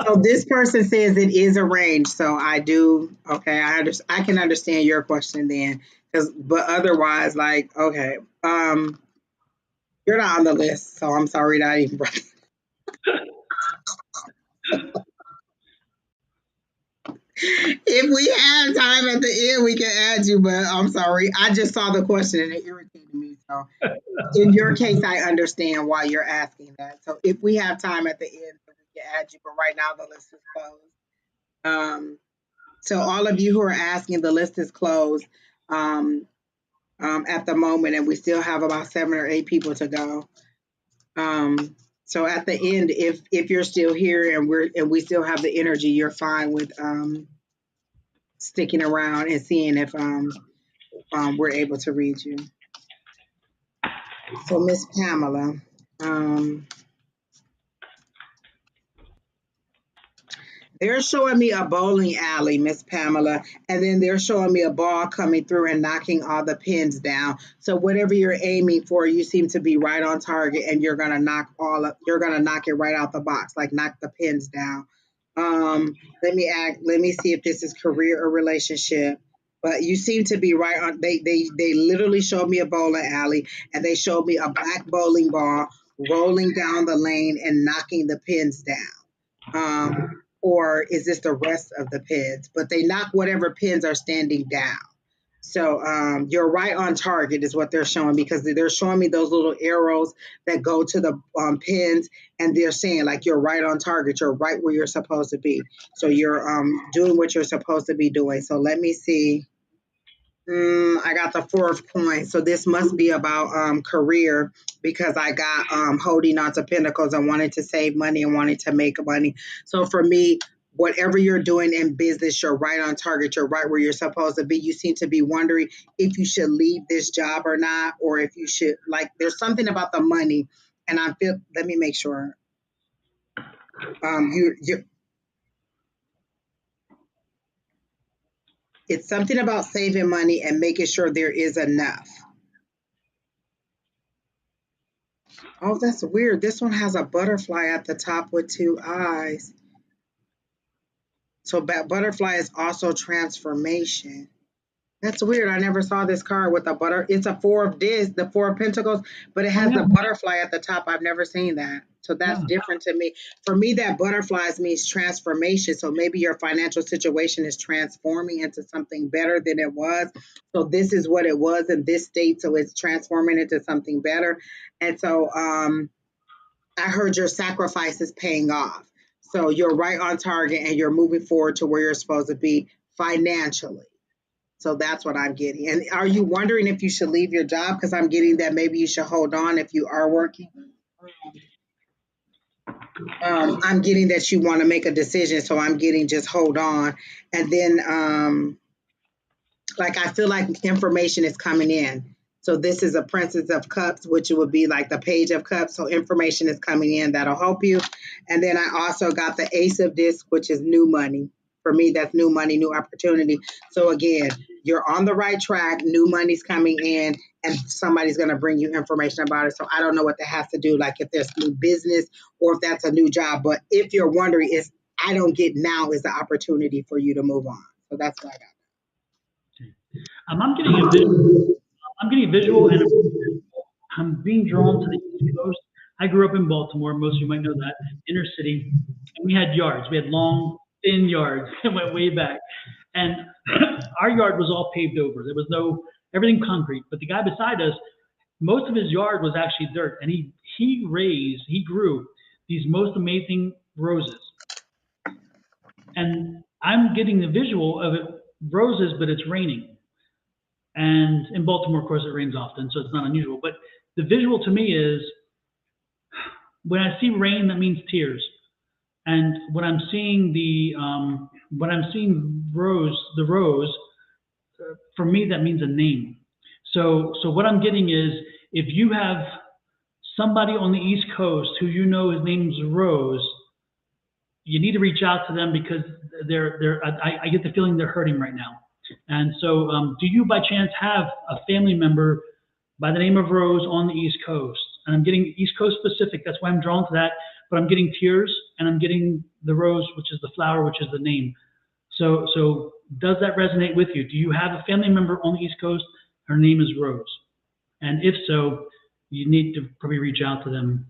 So this person says it is arranged. So I do. Okay, I can understand your question then, because but otherwise, like, okay, you're not on the list, so I'm sorry that I even brought. If we have time at the end, we can add you, but I'm sorry. I just saw the question and it irritated me. So in your case, I understand why you're asking that. So if we have time at the end, then we can add you. But right now, the list is closed. Um, so all of you who are asking, the list is closed. Um, at the moment, and we still have about 7 or 8 people to go. So at the end, if you're still here and we still have the energy, you're fine with sticking around and seeing if we're able to read you. So Miss Pamela, um, they're showing me a bowling alley, Miss Pamela, and then they're showing me a ball coming through and knocking all the pins down. So whatever you're aiming for, you seem to be right on target, and you're gonna knock it right out the box, like knock the pins down. Let me see if this is career or relationship. But you seem to be right on. They literally showed me a bowling alley, and they showed me a black bowling ball rolling down the lane and knocking the pins down. Or is this the rest of the pins? But they knock whatever pins are standing down. So you're right on target is what they're showing, because they're showing me those little arrows that go to the pins, and they're saying like you're right on target. You're right where you're supposed to be. So you're doing what you're supposed to be doing. So let me see. I got the fourth point. So this must be about career, because I got holding on to pentacles and wanting to save money and wanting to make money. So for me, whatever you're doing in business, you're right on target. You're right where you're supposed to be. You seem to be wondering if you should leave this job or not, or if you should, like, there's something about the money. And I feel, let me make sure. You It's something about saving money and making sure there is enough. Oh, that's weird. This one has a butterfly at the top with 2 eyes. So butterfly is also transformation. That's weird. I never saw this card with a butter. It's a four of this, the 4 of Pentacles, but it Oh has yeah, the butterfly at the top. I've never seen that. So that's yeah. different to me. For me, that butterflies means transformation. So maybe your financial situation is transforming into something better than it was. So this is what it was in this state. So it's transforming into something better. And so I heard your sacrifice is paying off. So you're right on target and you're moving forward to where you're supposed to be financially. So that's what I'm getting. And are you wondering if you should leave your job? Because I'm getting that maybe you should hold on if you are working. I'm getting that you want to make a decision. So I'm getting just hold on. And then like I feel like information is coming in. So this is a Princess of Cups, which would be like the Page of Cups. So information is coming in that'll help you. And then I also got the Ace of Discs, which is new money. For me, that's new money, new opportunity. So again, you're on the right track. New money's coming in, and somebody's going to bring you information about it. So I don't know what that has to do, like if there's new business or if that's a new job. But if you're wondering, is I don't get now is the opportunity for you to move on. So that's what I I'm getting a visual. I'm getting a visual, and I'm being drawn to the East Coast. I grew up in Baltimore. Most of you might know that inner city, and we had yards. We had long, thin yards that went way back, and our yard was all paved over. There was no everything concrete. But the guy beside us, most of his yard was actually dirt, and he grew these most amazing roses. And I'm getting the visual of it roses, but it's raining. And in Baltimore, of course, it rains often, so it's not unusual. But the visual to me is when I see rain, that means tears. And when I'm seeing the rose, for me, that means a name. So what I'm getting is if you have somebody on the East Coast who you know his name's Rose, you need to reach out to them because I get the feeling they're hurting right now. And so, do you by chance have a family member by the name of Rose on the East Coast? And I'm getting East Coast specific. That's why I'm drawn to that. But I'm getting tears, and I'm getting the rose, which is the flower, which is the name. So does that resonate with you? Do you have a family member on the East Coast? Her name is Rose. And if so, you need to probably reach out to them.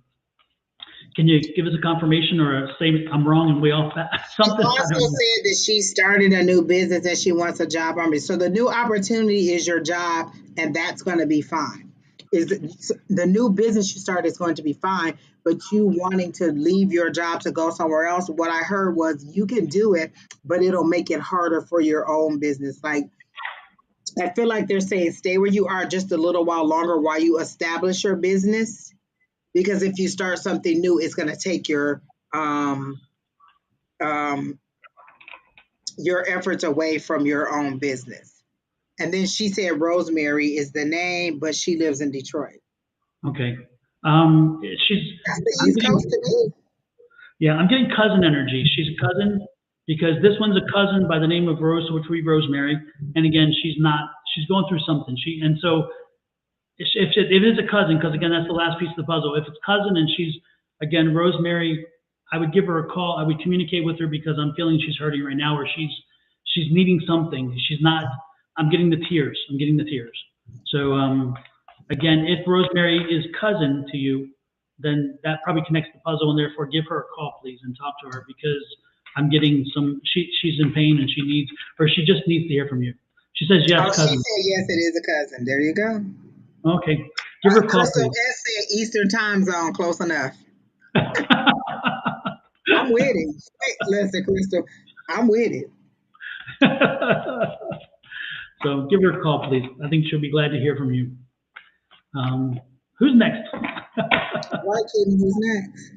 Can you give us a confirmation or a statement? I'm wrong and way off that something. also said that she started a new business and she wants a job on me. So the new opportunity is your job, and that's going to be fine. The new business you start is going to be fine, but you wanting to leave your job to go somewhere else, what I heard was you can do it, but it'll make it harder for your own business. Like I feel like they're saying stay where you are just a little while longer while you establish your business, because if you start something new, it's going to take um, um, your efforts away from your own business. And then she said Rosemary is the name, but she lives in Detroit. Okay. She's. That's the I'm East getting. Coast to me. Yeah, I'm getting cousin energy. She's a cousin because this one's a cousin by the name of Rose, which we Rosemary. And again, she's not. She's going through something. So if it is a cousin, because again, that's the last piece of the puzzle. If it's cousin and she's again Rosemary, I would give her a call. I would communicate with her because I'm feeling she's hurting right now, or she's needing something. She's not. I'm getting the tears. I'm getting the tears. So again, if Rosemary is cousin to you, then that probably connects the puzzle, and therefore give her a call, please, and talk to her because I'm getting she's in pain and she just needs to hear from you. She says yes, Oh, cousin. she said yes, it is a cousin. There you go. Okay, give her a call, Crystal please. S said Eastern time zone, close enough. I'm with it. Wait, listen, Crystal, I'm with it. So give her a call, please. I think she'll be glad to hear from you. Who's next? Right, Kitty, who's next?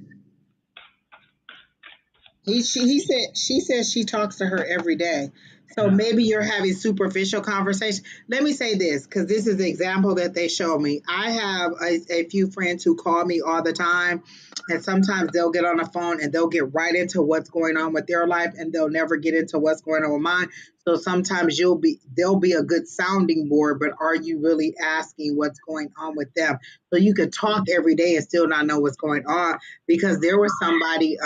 She says she talks to her every day. So Yeah. maybe you're having superficial conversation. Let me say this, because this is the example that they show me. I have a few friends who call me all the time, and sometimes they'll get on the phone and they'll get right into what's going on with their life, and they'll never get into what's going on with mine. So sometimes they'll be a good sounding board, but are you really asking what's going on with them? So you could talk every day and still not know what's going on, because there was somebody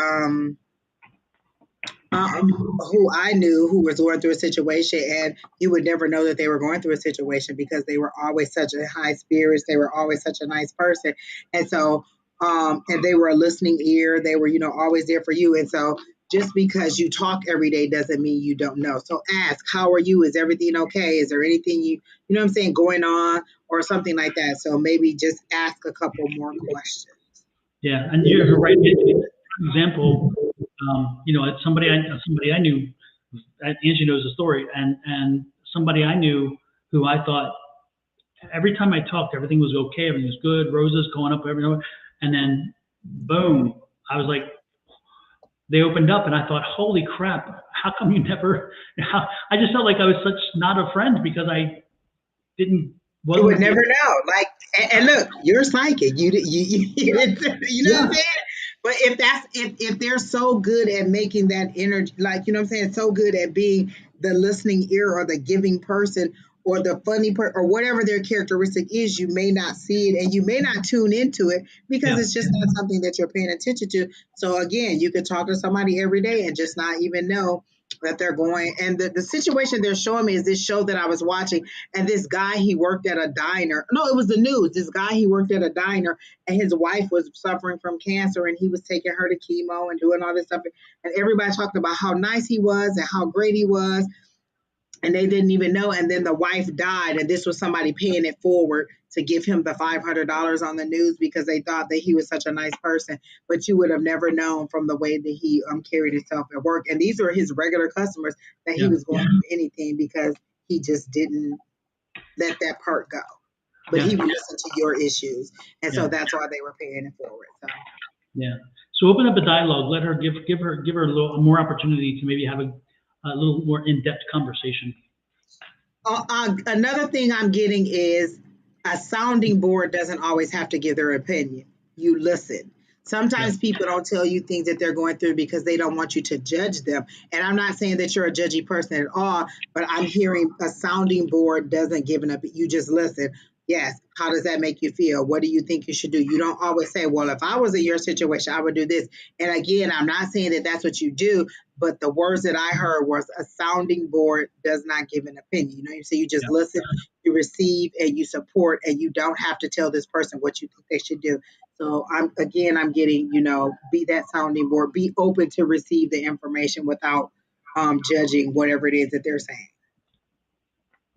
who I knew who was going through a situation, and you would never know that they were going through a situation because they were always such a high spirits. They were always such a nice person. And so, and they were a listening ear. They were, always there for you. And so just because you talk every day doesn't mean you don't know. So ask, how are you? Is everything okay? Is there anything you know what I'm saying, going on or something like that? So maybe just ask a couple more questions. Yeah, and you're right. Example, it's somebody I knew. Angie knows the story, and somebody I knew who I thought every time I talked, everything was okay, everything was good, roses going up, everything, and then boom, I was like, they opened up, and I thought, holy crap, how come you never? I just felt like I was such not a friend because I didn't. You would never know. Like, and look, you're psychic. You didn't, you know what I'm saying? But if they're so good at making that energy, like, you know what I'm saying, so good at being the listening ear or the giving person or the funny or whatever their characteristic is, you may not see it and you may not tune into it because Yeah, it's just not something that you're paying attention to. So again, you could talk to somebody every day and just not even know that they're going. And the situation they're showing me is this show that I was watching, and this guy, he worked at a diner. No, it was the news. This guy, he worked at a diner, and his wife was suffering from cancer, and he was taking her to chemo and doing all this stuff, and everybody talked about how nice he was and how great he was, and they didn't even know. And then the wife died, and this was somebody paying it forward to give him the $500 on the news because they thought that he was such a nice person. But you would have never known from the way that he carried himself at work. And these were his regular customers, that he yeah, was going through anything because he just didn't let that part go. But yeah, he would listen to your issues, and yeah, so that's why they were paying it forward. So. yeah. So open up a dialogue. Let her give her a little more opportunity to maybe have a little more in-depth conversation. Another thing I'm getting is a sounding board doesn't always have to give their opinion. You listen. Yeah, Sometimes people don't tell you things that they're going through because they don't want you to judge them. And I'm not saying that you're a judgy person at all, but I'm hearing a sounding board doesn't give an opinion. You just listen. Yes. How does that make you feel? What do you think you should do? You don't always say, well, if I was in your situation, I would do this. And again, I'm not saying that that's what you do, but the words that I heard was a sounding board does not give an opinion. You know, you say you just yeah, listen, you receive, and you support, and you don't have to tell this person what you think they should do. So I'm getting, be that sounding board, be open to receive the information without judging whatever it is that they're saying.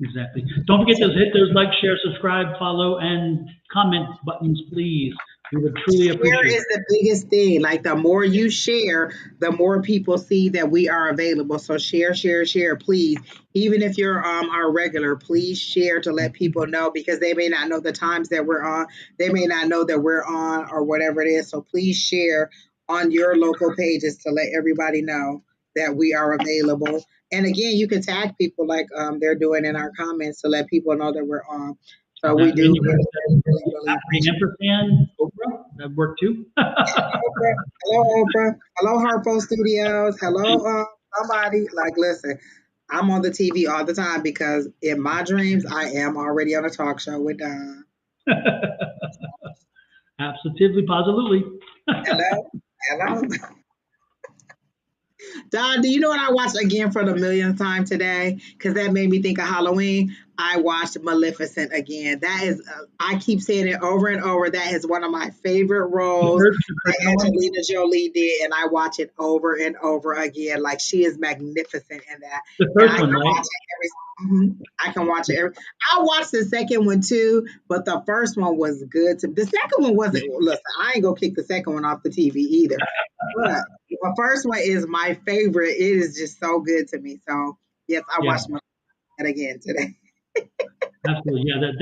exactly. Don't forget So to hit those like, share, subscribe, follow, and comment buttons, please. We would truly share appreciate is the biggest thing. Like the more you share, the more people see that we are available. So share, share, share, please. Even if you're our regular, please share to let people know because they may not know the times that we're on. They may not know that we're on or whatever it is. So please share on your local pages to let everybody know that we are available. And again, you can tag people like they're doing in our comments to let people know that we're on. So we that. do And you really, really, really, really the appreciate it. ampersand, Oprah, that worked too. Oprah. Hello, Oprah. Hello, Harpo Studios. Hello, somebody. Like, listen, I'm on the TV all the time because in my dreams, I am already on a talk show with Don. Absolutely, positively. Hello, hello. Don, do you know what I watched again for the millionth time today? Because that made me think of Halloween. I watched Maleficent again. That is, I keep saying it over and over. That is one of my favorite roles The that first one. Angelina Jolie did, and I watch it over and over again. Like she is magnificent in that, The and first I one, can right? watch it every. I can watch it every. I watched the second one too, but the first one was good. The second one wasn't. Listen, I ain't gonna kick the second one off the TV either, but the first one is my favorite. It is just so good to me. So yes, I Yeah, watched it again today. absolutely. Yeah,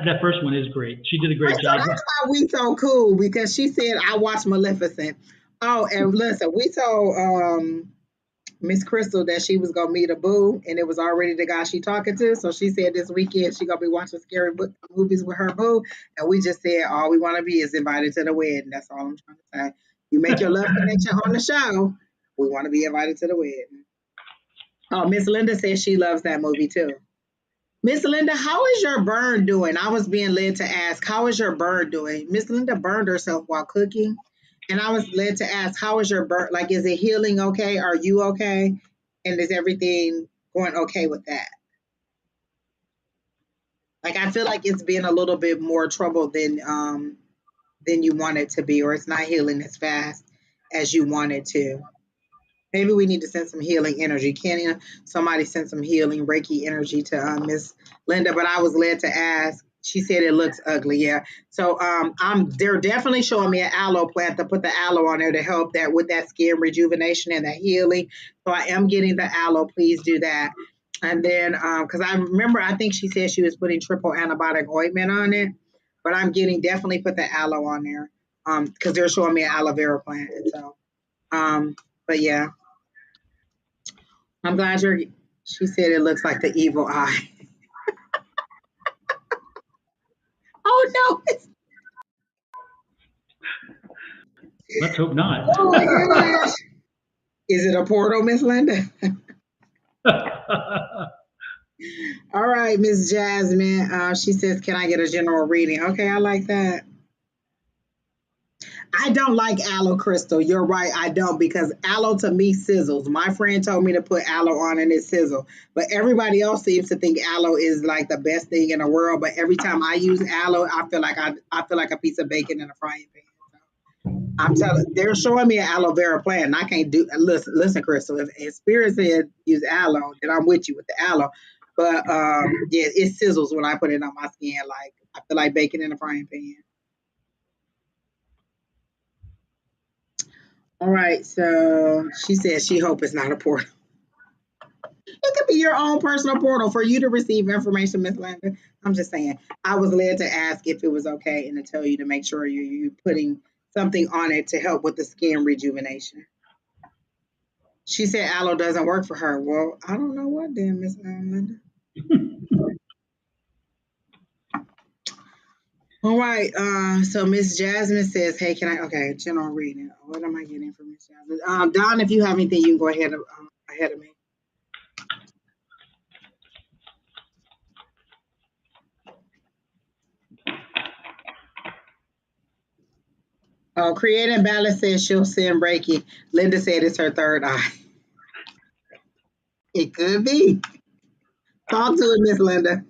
that first one is great. She did a So great job. that's why we so cool because she said I watched Maleficent. Oh, and listen, we told Miss Crystal that she was gonna meet a boo, and it was already the guy she talking to. So she said this weekend she gonna be watching scary movies with her boo, and we just said all we want to be is invited to the wedding. That's all I'm trying to say. You make your love connection on the show. We want to be invited to the wedding. Oh, Miss Linda says she loves that movie too. Miss Linda, how is your burn doing? I was being led to ask, how is your burn doing? Miss Linda burned herself while cooking, and I was led to ask, how is your burn? Like, is it healing okay? Are you okay? And is everything going okay with that? Like, I feel like it's been a little bit more trouble than you want it to be, or it's not healing as fast as you want it to. Maybe we need to send some healing energy. Can somebody send some healing Reiki energy to Miss Linda? But I was led to ask. She said it looks ugly. Yeah. So they're definitely showing me an aloe plant to put the aloe on there to help that with that skin rejuvenation and that healing. So I am getting the aloe. Please do that. And then because I remember, I think she said she was putting triple antibiotic ointment on it, but I'm getting definitely put the aloe on there because they're showing me an aloe vera plant. And so, but yeah. I'm glad you're. She said it looks like the evil eye. Oh no! Let's hope not. Oh my gosh. Is it a portal, Miss Linda? All right, Miss Jasmine. She says, "Can I get a general reading?" Okay, I like that. I don't like aloe crystal. You're right, I don't because aloe to me sizzles. My friend told me to put aloe on and it sizzle, but everybody else seems to think aloe is like the best thing in the world. But every time I use aloe, I feel like a piece of bacon in a frying pan. I'm telling, they're showing me an aloe vera plant, and I can't do. Listen, Crystal. If Spirit said use aloe, then I'm with you with the aloe. But yeah, it sizzles when I put it on my skin. Like I feel like bacon in a frying pan. All right, so she said she hope it's not a portal. It could be your own personal portal for you to receive information, Miss Linda. I'm just saying. I was led to ask if it was okay and to tell you to make sure you're putting something on it to help with the skin rejuvenation. She said aloe doesn't work for her. Well, I don't know what then, Miss Linda. All right. So Miss Jasmine says, "Hey, can I?" Okay, general reading. What am I getting from Miss Jasmine? Don, if you have anything, you can go ahead of me. Oh, creating balance says she'll send Reiki. Linda said it's her third eye. It could be. Talk to it, Miss Linda.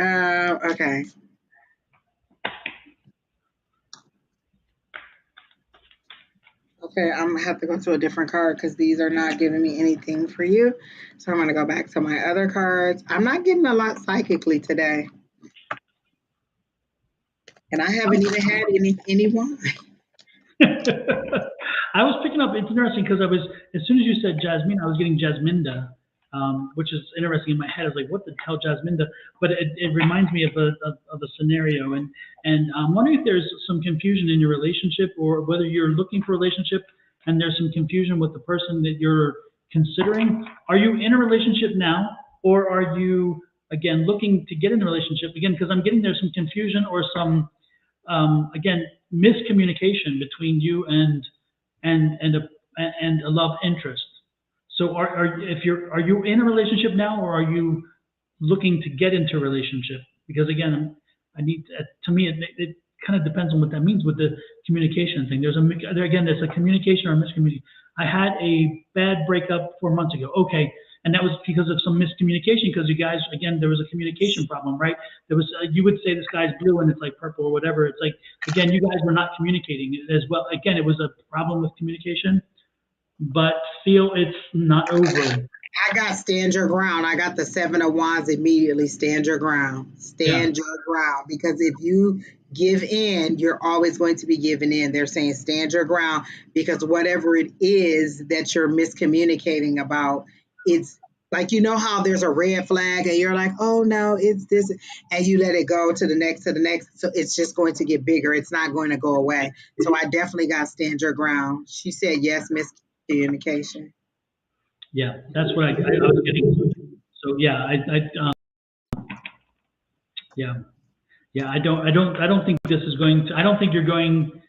Okay. Okay, I'm gonna have to go to a different card because these are not giving me anything for you. So I'm gonna go back to my other cards. I'm not getting a lot psychically today, and I haven't even had any wine. I was picking up. It's interesting because I was as soon as you said Jasmine, I was getting Jasminda, which is interesting in my head. I was like, "What the hell, Jasminda?" But it reminds me of a scenario, and I'm wondering if there's some confusion in your relationship, or whether you're looking for a relationship and there's some confusion with the person that you're considering. Are you in a relationship now, or are you again looking to get in a relationship again? Because I'm getting there's some confusion or some again miscommunication between you and a and a love interest. So are you in a relationship now, or are you looking to get into a relationship? Because again, I need to me it kind of depends on what that means with the communication thing. There's a communication or a miscommunication. I had a bad breakup 4 months ago. Okay, and that was because of some miscommunication. Because you guys, again, there was a communication problem, right? There was you would say the sky's blue and it's like purple or whatever. It's like again, you guys were not communicating as well. Again, it was a problem with communication, but feel it's not over. I got stand your ground. I got the seven of wands immediately. Stand your ground. Yeah, Stand your ground. Because if you give in, you're always going to be giving in. They're saying stand your ground because whatever it is that you're miscommunicating about, it's like you know how there's a red flag and you're like, oh no, it's this, and you let it go to the next. So it's just going to get bigger. It's not going to go away. So I definitely got stand your ground. She said yes, miscommunication. yeah, that's what I was getting. So yeah, yeah. Yeah, I don't think this is going to, I don't think you're going,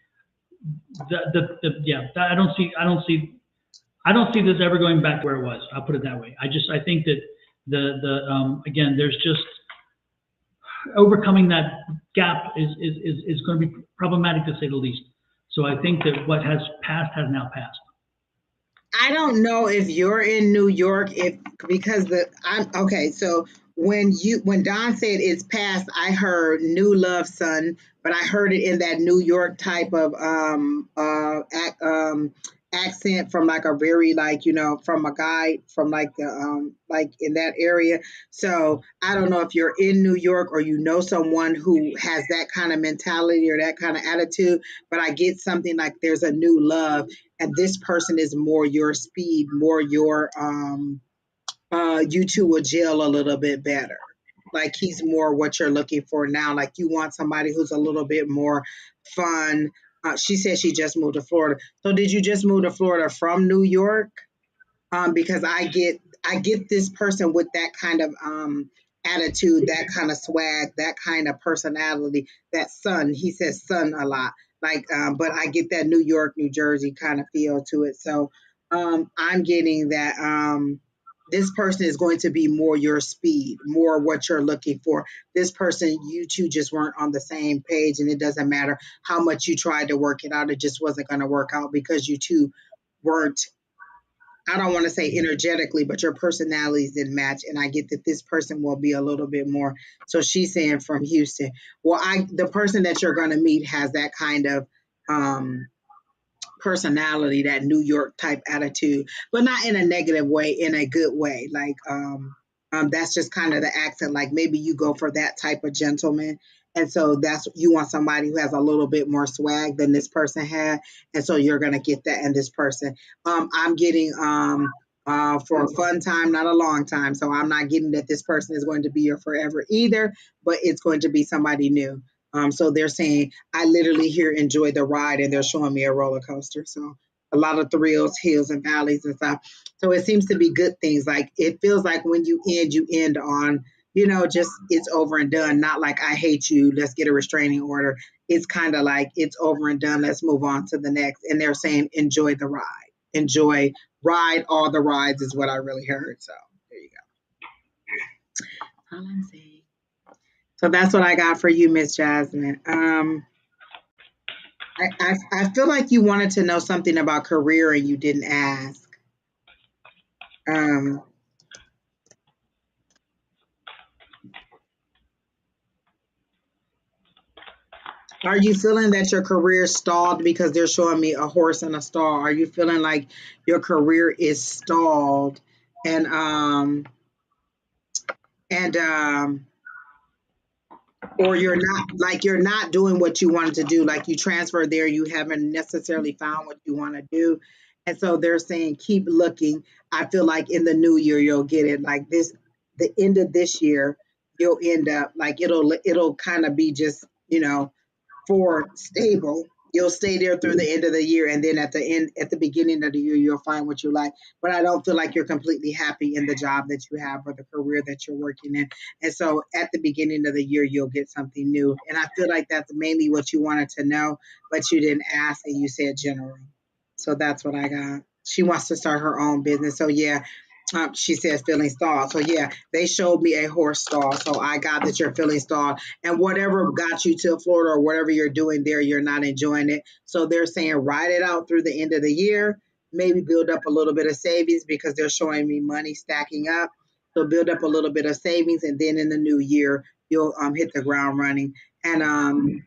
yeah, I don't see this ever going back to where it was. I'll put it that way. I think that again, there's just overcoming that gap is going to be problematic to say the least. So I think that what has passed has now passed. I don't know if you're in New York, if because the I'm okay. So when Don said it's past, I heard new love, son, but I heard it in that New York type of accent from like a very like from a guy from like in that area. So I don't know if you're in New York or you know someone who has that kind of mentality or that kind of attitude, but I get something like there's a new love and this person is more your speed, more your you two will gel a little bit better. Like he's more what you're looking for now. Like you want somebody who's a little bit more fun. She said she just moved to Florida. So did you just move to Florida from New York? Because I get this person with that kind of attitude, that kind of swag, that kind of personality, that sun. He says sun a lot. Like, but I get that New York, New Jersey kind of feel to it. So I'm getting that this person is going to be more your speed, more what you're looking for. This person, you two just weren't on the same page, and it doesn't matter how much you tried to work it out, it just wasn't going to work out because you two weren't, I don't want to say energetically, but your personalities didn't match. And I get that this person will be a little bit more. So she's saying from Houston. Well, the person that you're going to meet has that kind of um, personality, that New York type attitude, but not in a negative way, in a good way. Like, that's just kind of the accent. Like maybe you go for that type of gentleman. And so that's, you want somebody who has a little bit more swag than this person had. And so you're going to get that in this person. I'm getting, for a fun time, not a long time. So I'm not getting that this person is going to be here forever either, but it's going to be somebody new. So they're saying, I literally here enjoy the ride, and they're showing me a roller coaster. So a lot of thrills, hills, and valleys and stuff. So it seems to be good things. Like it feels like when you end on, just it's over and done. Not like I hate you, let's get a restraining order. It's kind of like it's over and done. Let's move on to the next. And they're saying, enjoy the ride. Enjoy, ride all the rides is what I really heard. So there you go. All I'm saying. So that's what I got for you, Miss Jasmine. I feel like you wanted to know something about career and you didn't ask. Um, are you feeling that your career stalled because they're showing me a horse and a stall? Are you feeling like your career is stalled and and or you're not doing what you wanted to do, like you transferred there, you haven't necessarily found what you want to do, and so they're saying keep looking. I feel like in the new year you'll get it, like this, the end of this year you'll end up like it'll kind of be just, for stable. You'll stay there through the end of the year, and then at the beginning of the year, you'll find what you like. But I don't feel like you're completely happy in the job that you have or the career that you're working in. And so, at the beginning of the year, you'll get something new. And I feel like that's mainly what you wanted to know, but you didn't ask, and you said general. So that's what I got. She wants to start her own business. So yeah, she says feeling stalled. So yeah, they showed me a horse stall. So I got that you're feeling stalled. And whatever got you to Florida or whatever you're doing there, you're not enjoying it. So they're saying ride it out through the end of the year. Maybe build up a little bit of savings because they're showing me money stacking up. So build up a little bit of savings, and then in the new year you'll hit the ground running. And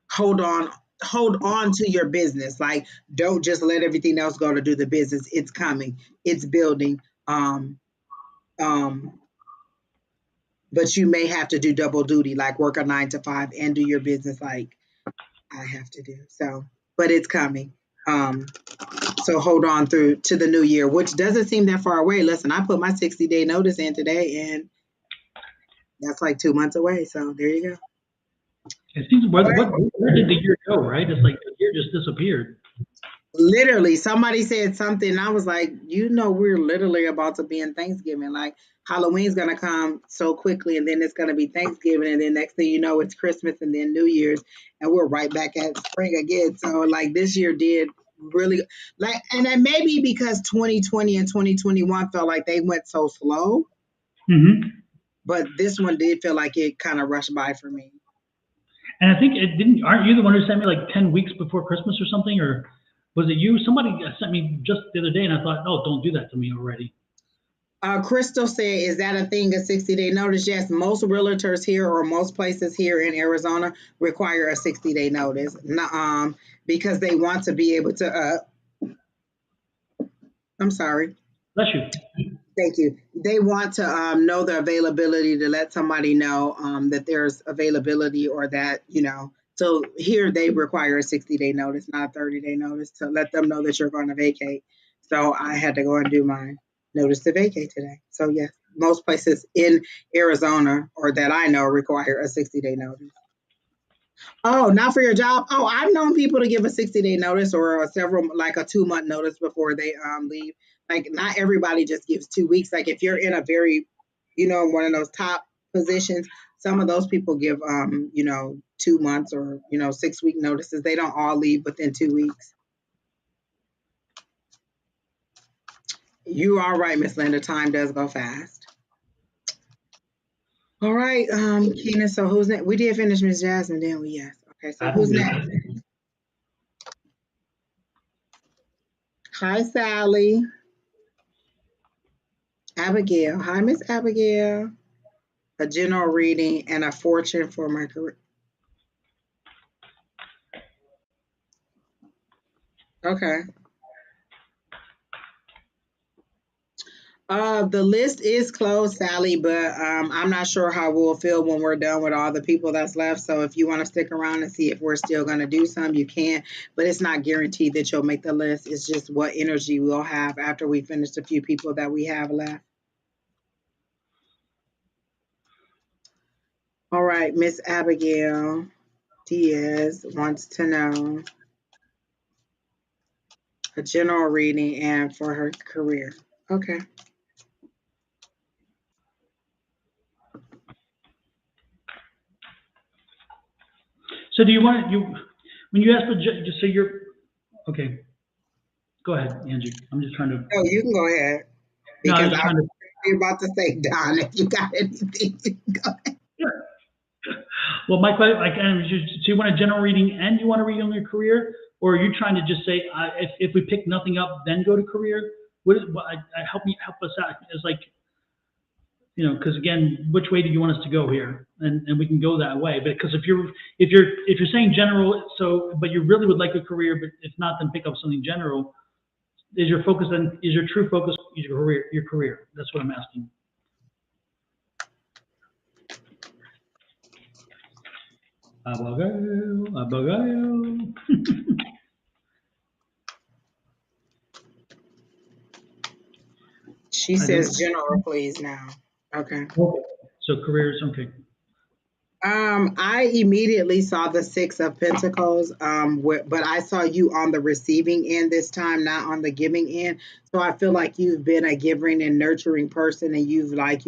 hold on hold on to your business. Like don't just let everything else go to do the business. It's coming, it's building. Um um but you may have to do double duty, like work a 9 to 5 and do your business like I have to do. So but it's coming. So hold on through to the new year, which doesn't seem that far away. Listen, I put my 60-day notice in today, and that's like 2 months away. So there you go. It seems where did the year go, right? It's like the year just disappeared. Literally, somebody said something, and I was like, we're literally about to be in Thanksgiving. Like Halloween's gonna come so quickly, and then it's gonna be Thanksgiving, and then next thing you know, it's Christmas, and then New Year's, and we're right back at spring again. So like this year did really like, and then maybe because 2020 and 2021 felt like they went so slow, Hmm. but this one did feel like it kind of rushed by for me. And I think it didn't. Aren't you the one who sent me like 10 weeks before Christmas or something, or was it you? Somebody sent me just the other day, and I thought, oh, don't do that to me already. Crystal said, is that a thing, a 60-day notice? Yes, most realtors here or most places here in Arizona require a 60-day notice, because they want to be able to, I'm sorry, Bless you. thank you. They want to know the availability to let somebody know that there's availability or that, so here they require a 60-day notice, not a 30-day notice to let them know that you're going to vacate. So I had to go and do my notice to vacate today. So yes, most places in Arizona or that I know require a 60-day notice. Oh, not for your job. Oh, I've known people to give a 60-day notice or like a 2 month notice before they leave. Like not everybody just gives 2 weeks. Like if you're in a very one of those top positions, some of those people give 2 months or 6 week notices. They don't all leave within 2 weeks. You are right, Miss Linda. Time does go fast. All right, Keena. So who's next? We did finish Miss Jasmine, didn't we? Yes. Okay. So I who's believe. next? Hi, Sally. Abigail. Hi, Miss Abigail. A general reading and a fortune for my career. Okay. The list is closed, Sally, but I'm not sure how we'll feel when we're done with all the people that's left. So if you want to stick around and see if we're still going to do some, you can. But it's not guaranteed that you'll make the list. It's just what energy we'll have after we finish the few people that we have left. All right, Miss Abigail Diaz wants to know a general reading and for her career. Okay. So do you want you when you ask for just say you're okay? Go ahead, Angie. I'm just trying to. Oh, you can go ahead No, I because was just I trying to. was about to say, Don, if you got anything, you can go ahead. Well, my question, like, so you want a general reading and you want to read on your career, or are you trying to just say, if we pick nothing up, then go to career? What is, help us out. It's like, because again, which way do you want us to go here? And we can go that way. But because if you're saying general, so but you really would like a career, but if not, then pick up something general. Is your focus then? Is your true focus your career? Your career? That's what I'm asking. Abagayo, abagayo. She I don't. says general, please now. Okay. Okay. So careers. Okay. I immediately saw the Six of Pentacles, but I saw you on the receiving end this time, not on the giving end. So I feel like you've been a giving and nurturing person, and you've like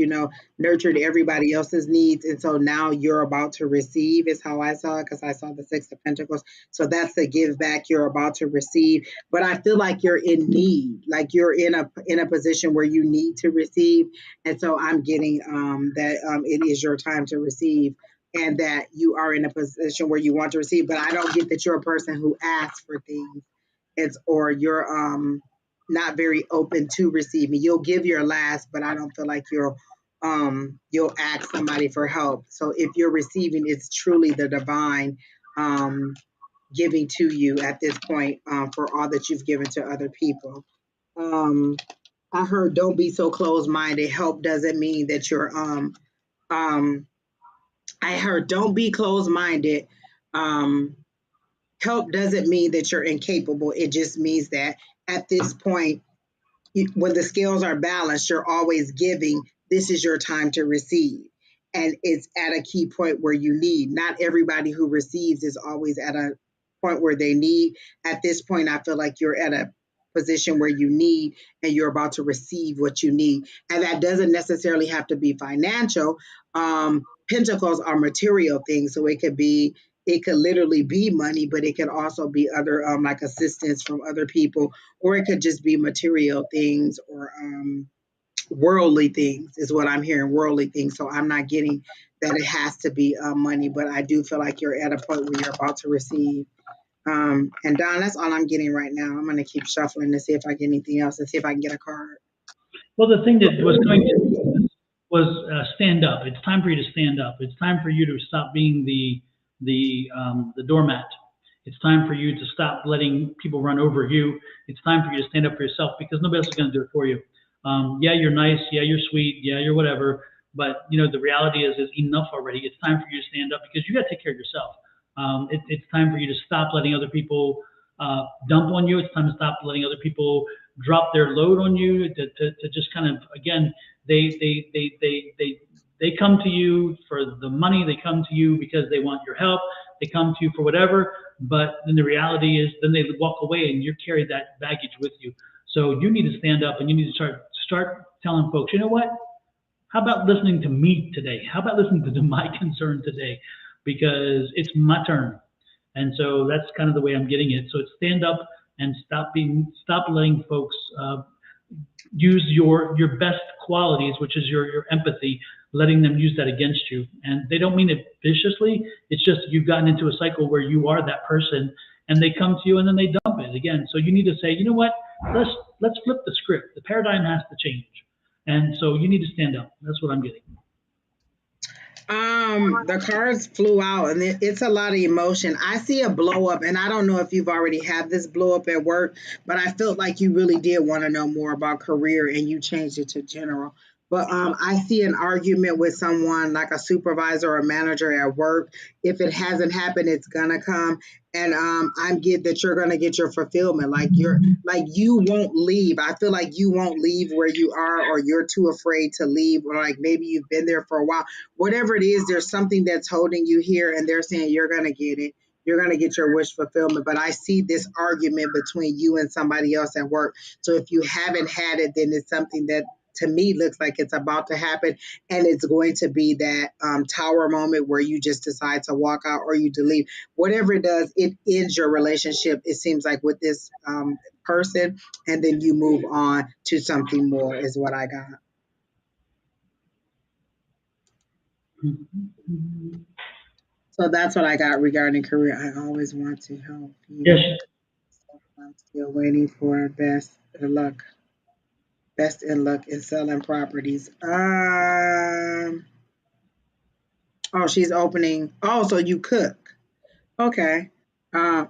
nurtured everybody else's needs, and so now you're about to receive. Is how I saw it because I saw the Six of Pentacles. So that's the give back you're about to receive. But I feel like you're in need, like you're in a position where you need to receive, and so I'm getting that it is your time to receive and that you are in a position where you want to receive. But I don't get that you're a person who asks for things. It's or you're not very open to receiving. You'll give your last, but I don't feel like you'll ask somebody for help. So if you're receiving, it's truly the divine um giving to you at this point for all that you've given to other people. Um I heard don't be so closed minded. Help doesn't mean that you're um I heard don't be closed minded. Um, help doesn't mean that you're incapable. It just means that at this point, when the scales are balanced, you're always giving. This is your time to receive. And it's at a key point where you need. Not everybody who receives is always at a point where they need. At this point, I feel like you're at a position where you need and you're about to receive what you need. And that doesn't necessarily have to be financial. Pentacles are material things. So it could literally be money, but it could also be other like assistance from other people, or it could just be material things or worldly things is what I'm hearing, worldly things. So I'm not getting that it has to be money, but I do feel like you're at a point where you're about to receive. And Don, that's all I'm getting right now. I'm going to keep shuffling to see if I get anything else and see if I can get a card. Well, the thing that was going to was stand up. It's time for you to stand up. It's time for you to stop being the doormat. It's time for you to stop letting people run over you. It's time for you to stand up for yourself because nobody else is going to do it for you. Yeah, you're nice. Yeah, you're sweet. Yeah, you're whatever. But the reality is enough already. It's time for you to stand up because you got to take care of yourself. It's time for you to stop letting other people dump on you. It's time to stop letting other people drop their load on you. To just kind of again, they come to you for the money. They come to you because they want your help. They come to you for whatever. But then the reality is, then they walk away, and you carry that baggage with you. So you need to stand up, and you need to start telling folks, you know what? how about listening to me today? How about listening to my concern today? Because it's my turn. And so that's kind of the way I'm getting it. So it's stand up and stop letting folks use your best qualities, which is your empathy, letting them use that against you. And they don't mean it viciously. It's just you've gotten into a cycle where you are that person, and they come to you and then they dump it again. So you need to say, you know what? Let's let's flip the script. The paradigm has to change. And so you need to stand up. That's what I'm getting. The cards flew out, and it's a lot of emotion. I see a blow up, and I don't know if you've already had this blow up at work, but I felt like you really did want to know more about career, and you changed it to general. But I see an argument with someone like a supervisor or a manager at work. If it hasn't happened, it's gonna come, and I'm get that you're gonna get your fulfillment. Like you won't leave. I feel like you won't leave where you are, or you're too afraid to leave, or like maybe you've been there for a while. Whatever it is, there's something that's holding you here, and they're saying you're going to get it. You're going to get your wish fulfillment. But I see this argument between you and somebody else at work. So if you haven't had it, then it's something that to me looks like it's about to happen. And it's going to be that tower moment where you just decide to walk out or you to leave. Whatever it does, it ends your relationship, it seems like, with this person. And then you move on to something more, is what I got. So that's what I got regarding career. I always want to help Yes. you. I'm still waiting for best in luck in selling properties. Oh, she's opening. Oh, so you cook. Okay. Uh,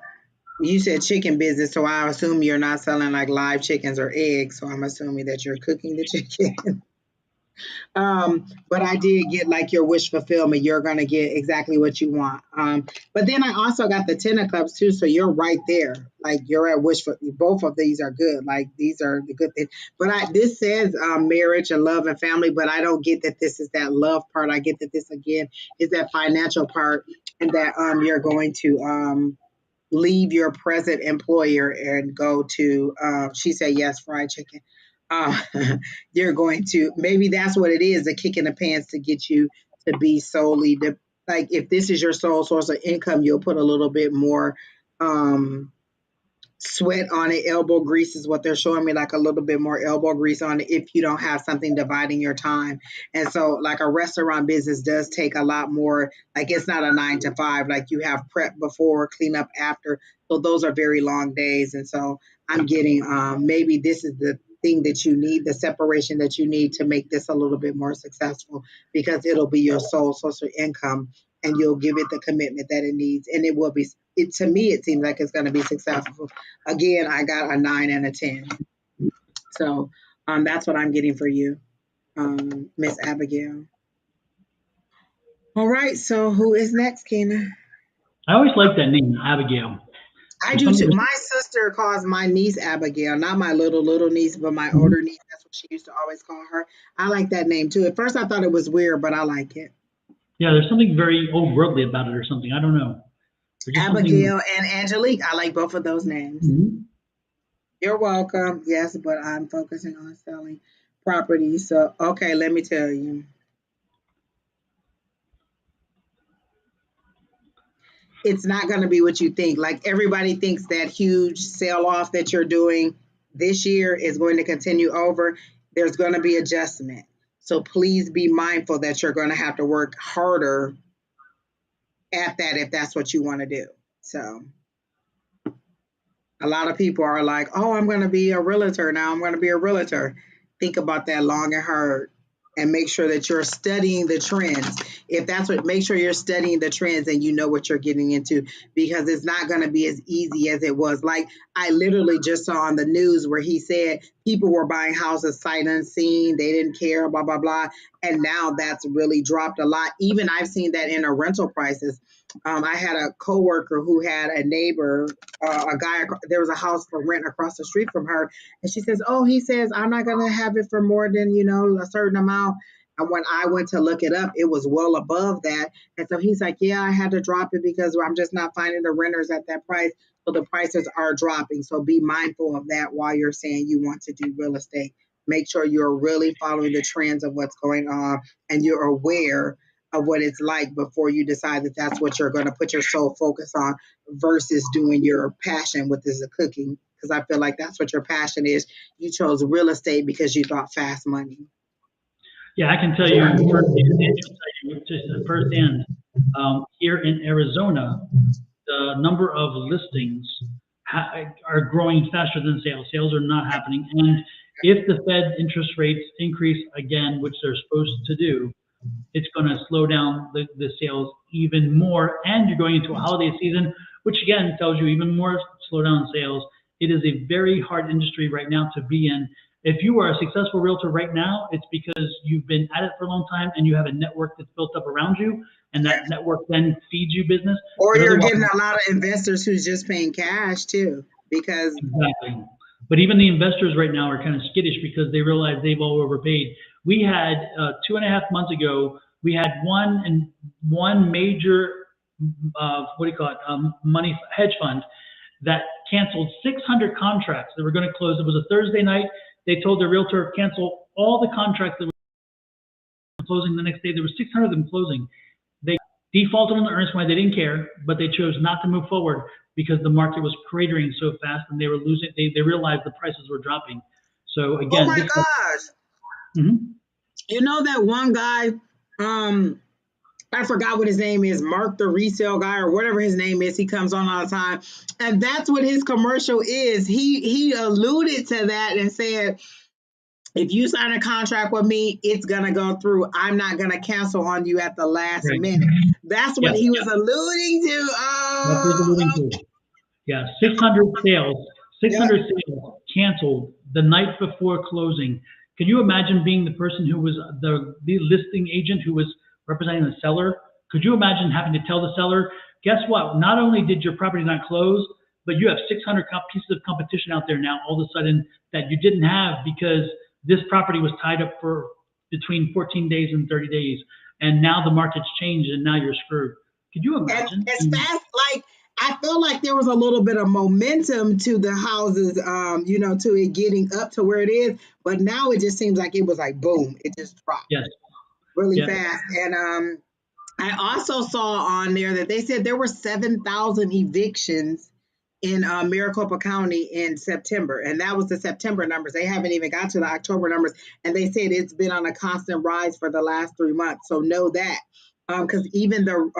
you said chicken business, so I assume you're not selling like live chickens or eggs. So I'm assuming that you're cooking the chicken. But I did get like your wish fulfillment. You're gonna get exactly what you want. But then I also got the 10 of cups too, so you're right there. Like you're at wish for both of these are good. Like these are the good things. But this says marriage and love and family, but I don't get that this is that love part. I get that this again is that financial part, and that you're going to leave your present employer and go to she said yes, fried chicken. uh, you're going to, maybe that's what it is, a kick in the pants to get you to be solely like if this is your sole source of income, you'll put a little bit more um sweat on it. Elbow grease is what they're showing me, like a little bit more elbow grease on it if you don't have something dividing your time. And so like a restaurant business does take a lot more, like it's not a 9 to 5, like you have prep before, clean up after. So those are very long days. And so I'm getting maybe this is the thing that you need, the separation that you need to make this a little bit more successful, because it'll be your sole source of income, and you'll give it the commitment that it needs, and it will be, it to me it seems like it's going to be successful. Again, I got a 9 and a 10. So that's what I'm getting for you, Miss Abigail. All right, so who is next, Keena? I always like that name, Abigail. I There's do too. something. My sister calls my niece Abigail, not my little niece, but my older niece. That's what she used to always call her. I like that name too. At first, I thought it was weird, but I like it. Yeah, there's something very old worldly about it or something. I don't know. There's just something. Abigail and Angelique. I like both of those names. Mhm. You're welcome. Yes, but I'm focusing on selling property. So, okay, let me tell you. It's not going to be what you think. Like everybody thinks that huge sell off that you're doing this year is going to continue over. There's going to be adjustment. So please be mindful that you're going to have to work harder at that if that's what you want to do. So a lot of people are like, oh, I'm going to be a realtor now. I'm going to be a realtor. Think about that long and hard, and make sure that you're studying the trends. If that's what, make sure you're studying the trends and you know what you're getting into, because it's not going to be as easy as it was. Like I literally just saw on the news where he said people were buying houses sight unseen. They didn't care, blah, blah, blah. And now that's really dropped a lot. Even I've seen that in a rental prices. I had a coworker who had a neighbor, a guy. There was a house for rent across the street from her, and she says, "Oh, he says I'm not going to have it for more than a certain amount." And when I went to look it up, it was well above that. And so he's like, "Yeah, I had to drop it because I'm just not finding the renters at that price." So the prices are dropping. So be mindful of that while you're saying you want to do real estate. make sure you're really following the trends of what's going on and you're aware of what it's like before you decide that that's what you're going to put your sole focus on versus doing your passion, which is the cooking. Because I feel like that's what your passion is. You chose real estate because you thought fast money. Yeah, I can tell you firsthand, just firsthand, here in Arizona, the number of listings are growing faster than sales. Sales are not happening. And if the Fed interest rates increase again, which they're supposed to do, it's going to slow down the sales even more. And you're going into a holiday season, which again tells you even more slowdown in sales. It is a very hard industry right now to be in. If you are a successful realtor right now, it's because you've been at it for a long time and you have a network that's built up around you, and that network then feeds you business. Or But you're otherwise, getting a lot of investors who's just paying cash too, because exactly. But even the investors right now are kind of skittish because they realize they've all overpaid. We had 2.5 months ago, we had one major what do you call it, money hedge fund that canceled 600 contracts that were going to close. It was a Thursday night. They told their realtor cancel all the contracts that were closing the next day. There were 600 of them closing. They defaulted on the earnest money. They didn't care, but they chose not to move forward because the market was cratering so fast and they were losing. They realized the prices were dropping. So oh again, my gosh, Mhm. you know that one guy, I forgot what his name is, Mark the resale guy or whatever his name is. He comes on all the time, and that's what his commercial is. He alluded to that and said, if you sign a contract with me, it's gonna go through. I'm not gonna cancel on you at the last Right. minute. That's what Yeah, he was alluding to. that's what they're alluding to. Yeah, 600 sales, Yep. 600 sales canceled the night before closing. Can you imagine being the person who was the listing agent who was representing the seller? Could you imagine having to tell the seller, guess what? Not only did your property not close, but you have 600 pieces of competition out there now all of a sudden that you didn't have because this property was tied up for between 14 days and 30 days. And now the market's changed and now you're screwed. Could you And imagine? as fast, like I feel like there was a little bit of momentum to the houses, to it getting up to where it is. But now it just seems like it was like boom, it just dropped Yes. really Yeah. fast. And I also saw on there that they said there were 7,000 evictions in Maricopa County in September, and that was the September numbers. They haven't even got to the October numbers, and they said it's been on a constant rise for the last 3 months. So know that, because even the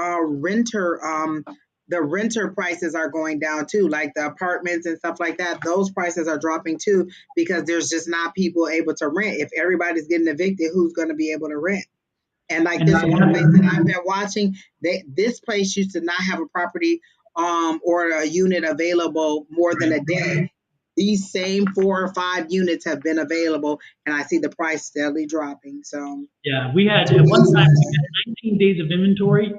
renter prices are going down too, like the apartments and stuff like that. Those prices are dropping too because there's just not people able to rent. If everybody's getting evicted, who's going to be able to rent? And like And this now you one have place that I've been watching, this place used to not have a property or a unit available more than a day. These same 4 or 5 units have been available, and I see the price steadily dropping. So Yeah, we had at one time we had 19 days of inventory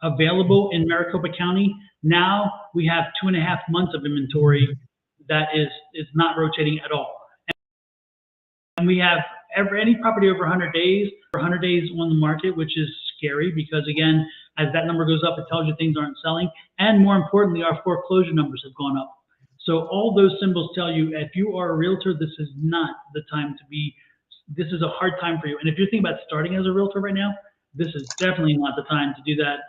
available in Maricopa County. Now we have 2.5 months of inventory that is not rotating at all. And we have any property over 100 days, or 100 days on the market, which is scary because again, as that number goes up, it tells you things aren't selling. And more importantly, our foreclosure numbers have gone up. So all those symbols tell you if you are a realtor, this is not the time to be. This is a hard time for you. And if you're thinking about starting as a realtor right now, this is definitely not the time to do that.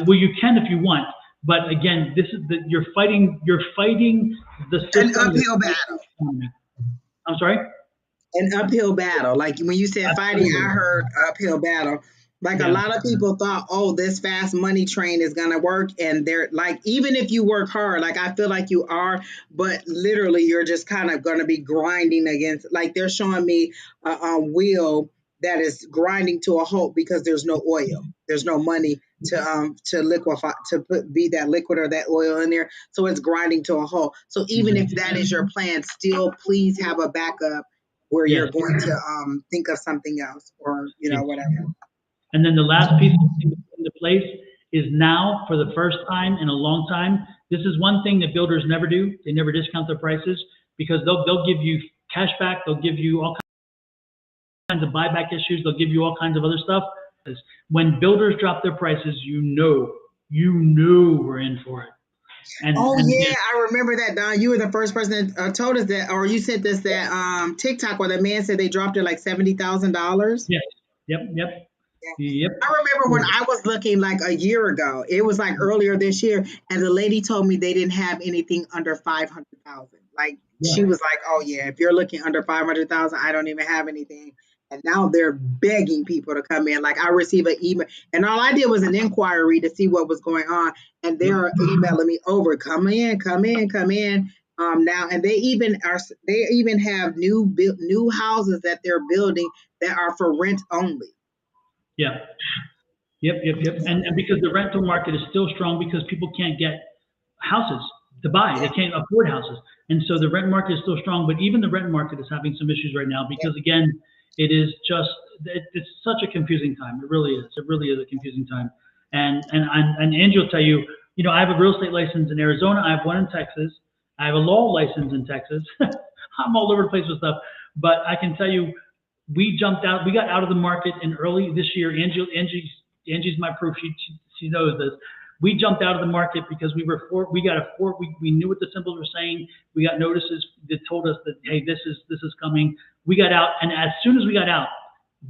Well, you can if you want, but again, this is you're fighting the an system. uphill battle. I'm sorry. An uphill battle. Like when you said fighting, I Absolutely. heard uphill battle. Like a Yeah. lot of people thought, oh, this fast money train is gonna work, and they're like, even if you work hard, like I feel like you are, but literally you're just kind of gonna be grinding against. Like they're showing me a wheel that is grinding to a halt because there's no oil, there's no money to liquefy be that liquid or that oil in there, so it's grinding to a halt. So even if that is your plan, still please have a backup where Yes. you're going to think of something else or Yes. whatever. And then the last piece into place is now, for the first time in a long time, this is one thing that builders never do. They never discount their prices because they'll give you cash back. They'll give you all kinds of buyback issues. They'll give you all kinds of other stuff. When builders drop their prices, you know we're in for it. Oh And yeah, again, I remember that, Don. You were the first person that told us that, or you sent us that TikTok where the man said they dropped it like $70,000. yes, yep, yep, yep. I remember when I was looking like a year ago. It was like earlier this year, and the lady told me they didn't have anything under 500,000. Like she Yeah, was like, "Oh yeah, if you're looking under 500,000, I don't even have anything." And now they're begging people to come in. Like I received an email, and all I did was an inquiry to see what was going on, and yep, they're emailing me over, "Come in, come in, come in." Now, and they even have new houses that they're building that are for rent only. yeah. Yep, yep, yep. And because the rental market is still strong because people can't get houses to buy. They can't afford houses. And so the rent market is still strong, but even the rent market is having some issues right now because again, it is just it's such a confusing time. It really is. It really is a confusing time. And Angie will tell you, I have a real estate license in Arizona. I have one in Texas. I have a law license in Texas. I'm all over the place with stuff. But I can tell you, we jumped out. We got out of the market in early this year. Angie's my proof. She knows this. We jumped out of the market because we got we knew what the symbols were saying. We got notices that told us that hey, this is coming. We got out, and as soon as we got out,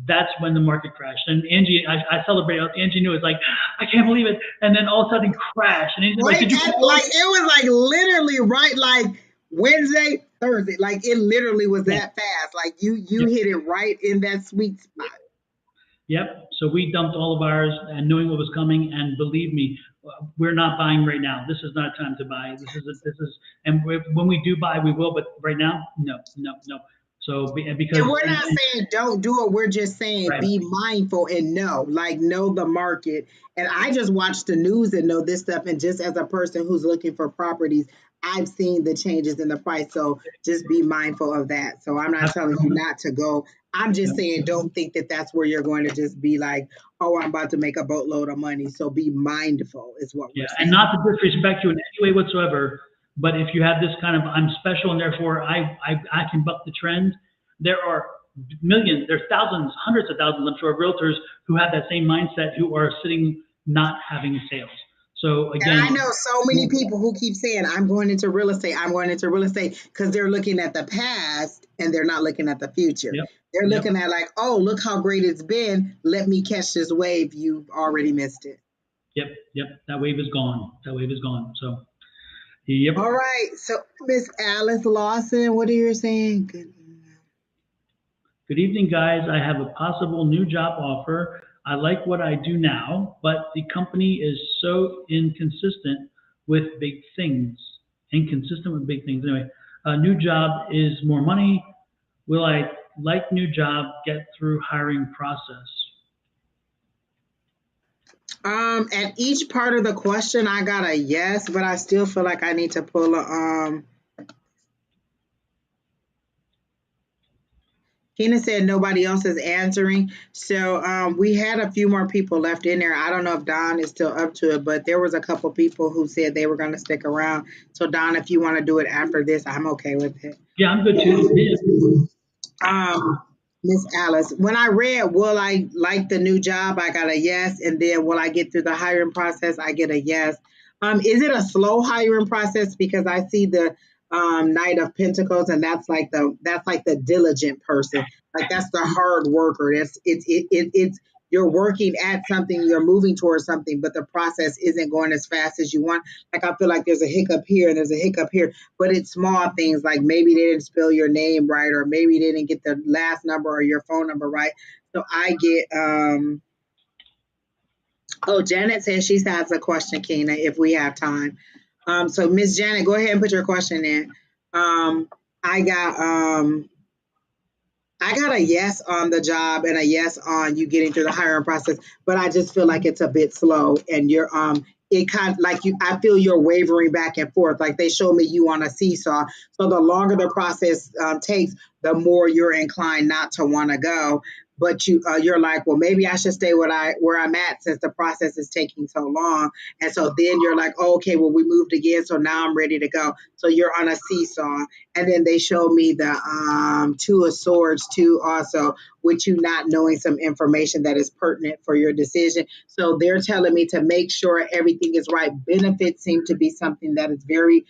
that's when the market crashed. And Angie, I celebrated. Angie knew it was like I can't believe it, and then all of a sudden crashed. And Angie's like, Right did you at call? like it was like literally right like Wednesday, Thursday. Like it literally was Yeah, that fast. Like you yeah. hit it right in that sweet spot. Yep. So we dumped all of ours and knowing what was coming. And believe me, we're not buying right now. This is not a time to buy. And when we do buy, we will. But right now, no, no, no. So And because we're not saying don't do it. We're just saying right, be mindful and know the market. And I just watch the news and know this stuff. And just as a person who's looking for properties, I've seen the changes in the price. So just be mindful of that. So I'm not telling you absolutely. not to go. I'm just Yep. saying don't think that that's where you're going to just be like, oh, I'm about to make a boatload of money. So be mindful is what we're Yeah, and saying. not to disrespect you in any way whatsoever, but if you have this kind of I'm special and therefore I can buck the trend, there are millions, there's thousands, hundreds of thousands, I'm sure, of realtors who have that same mindset who are sitting not having sales. So And I again, know so many people who keep saying, I'm going into real estate, I'm going into real estate, because they're looking at the past and they're not looking at the future. yep, They're yep, looking at like, oh, look how great it's been. Let me catch this wave. You've already missed it. yep, yep. That wave is gone. That wave is gone. So yep. All right. So Miss Alice Lawson, what are you saying? Good. Good evening, guys. I have a possible new job offer. I like what I do now, but the company is so inconsistent with big things. Inconsistent with big things. Anyway, a new job is more money. Will I like new job get through hiring process? At each part of the question, I got a yes, but I still feel like I need to pull a. Kena said nobody else is answering. So we had a few more people left in there. I don't know if Don is still up to it, but there was a couple people who said they were going to stick around. So Don, if you want to do it after this, I'm okay with it. Yeah, I'm good too. Yeah, Um, Miss Alice, when I read will I like the new job, I got a yes, and then will I get through the hiring process, I get a yes. Is it a slow hiring process? Because I see the Knight of Pentacles, and that's like the diligent person, like that's the hard worker. It's you're working at something, you're moving towards something, but the process isn't going as fast as you want. Like I feel like there's a hiccup here and there's a hiccup here, but it's small things like maybe they didn't spell your name right, or maybe they didn't get the last number or your phone number right. So I get oh, Janet says she has a question, Kena, if we have time. So Miss Janet, go ahead and put your question in. Um I got I got a yes on the job and a yes on you getting through the hiring process, but I just feel like it's a bit slow, and you're it kind of like you I feel you're wavering back and forth. Like they show me you on a seesaw. So the longer the process takes, the more you're inclined not to want to go. but you're like, well, maybe I should stay where I'm at since the process is taking so long. And so then you're like, oh, okay, well, we moved again, so now I'm ready to go. So you're on a seesaw. And then they show me the Two of Swords too, also, with you not knowing some information that is pertinent for your decision. So they're telling me to make sure everything is right. Benefits seem to be something that is very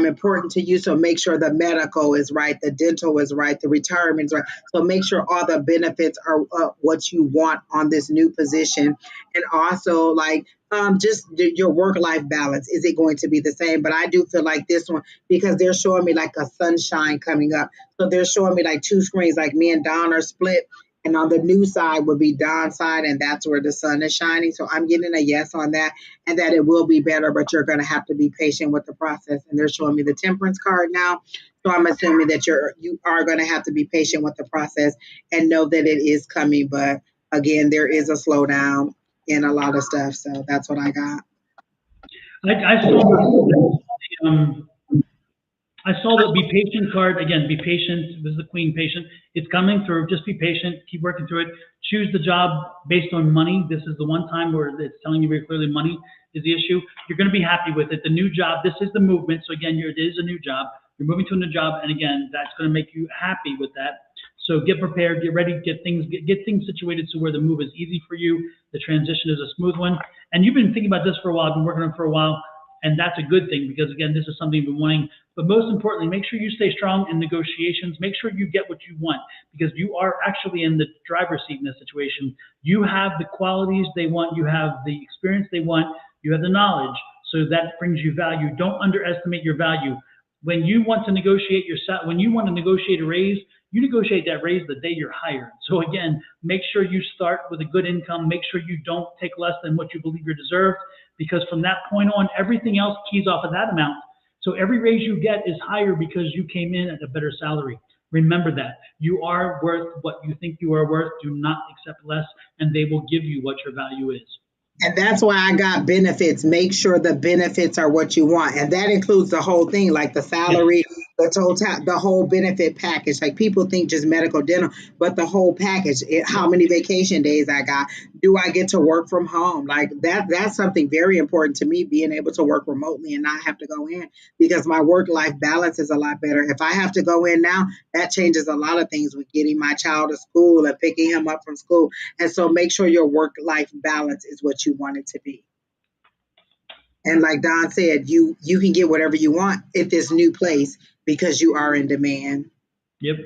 important to you. So make sure the medical is right, the dental is right, the retirement is right. So make sure all the benefits are what you want on this new position. And also, like, just your work life balance. Is it going to be the same? But I do feel like this one, because they're showing me like a sunshine coming up. So they're showing me like two screens, like me and Don are split. And on the new side would be Don's side, and that's where the sun is shining. So I'm getting a yes on that, and that it will be better, but you're going to have to be patient with the process. And they're showing me the temperance card now. So I'm assuming that you are going to have to be patient with the process and know that it is coming. But again, there is a slowdown in a lot of stuff. So that's what I got. I saw I saw the be patient card again. Be patient. This is the queen. Patient. It's coming through. Just be patient. Keep working through it. Choose the job based on money. This is the one time where it's telling you very clearly money is the issue. You're going to be happy with it. The new job. This is the movement. So again, it is a new job. You're moving to a new job, and again, that's going to make you happy with that. So get prepared, get ready, get things situated so where the move is easy for you. The transition is a smooth one. And you've been thinking about this for a while. I've been working on it for a while. And that's a good thing because, again, this is something you've been wanting. But most importantly, make sure you stay strong in negotiations. Make sure you get what you want because you are actually in the driver's seat in this situation. You have the qualities they want. You have the experience they want. You have the knowledge. So that brings you value. Don't underestimate your value. When you want to negotiate when you want to negotiate a raise, you negotiate that raise the day you're hired. So again, make sure you start with a good income. Make sure you don't take less than what you believe you're deserved, because from that point on, everything else keys off of that amount. So every raise you get is higher because you came in at a better salary. Remember that. You are worth what you think you are worth. Do not accept less, and they will give you what your value is. And that's why I got benefits. Make sure the benefits are what you want. And that includes the whole thing, like the Yes. salary, the total, the whole benefit package. Like people think just medical dental, but the whole package, how many vacation days I got. Do I get to work from home? Like that's something very important to me, being able to work remotely and not have to go in, because my work life balance is a lot better. If I have to go in now, that changes a lot of things with getting my child to school and picking him up from school. And so make sure your work life balance is what you want it to be. And like Don said, you can get whatever you want at this new place because you are in demand. Yep.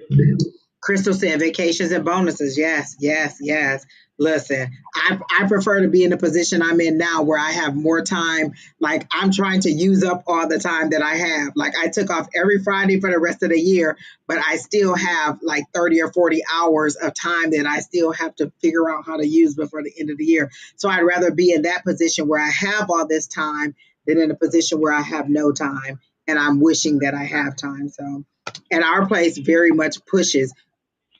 Crystal said vacations and bonuses. Yes, yes, yes. Listen, I prefer to be in the position I'm in now where I have more time. Like I'm trying to use up all the time that I have. Like I took off every Friday for the rest of the year, but I still have like 30 or 40 hours of time that I still have to figure out how to use before the end of the year. So I'd rather be in that position where I have all this time than in a position where I have no time and I'm wishing that I have time. So, and our place very much pushes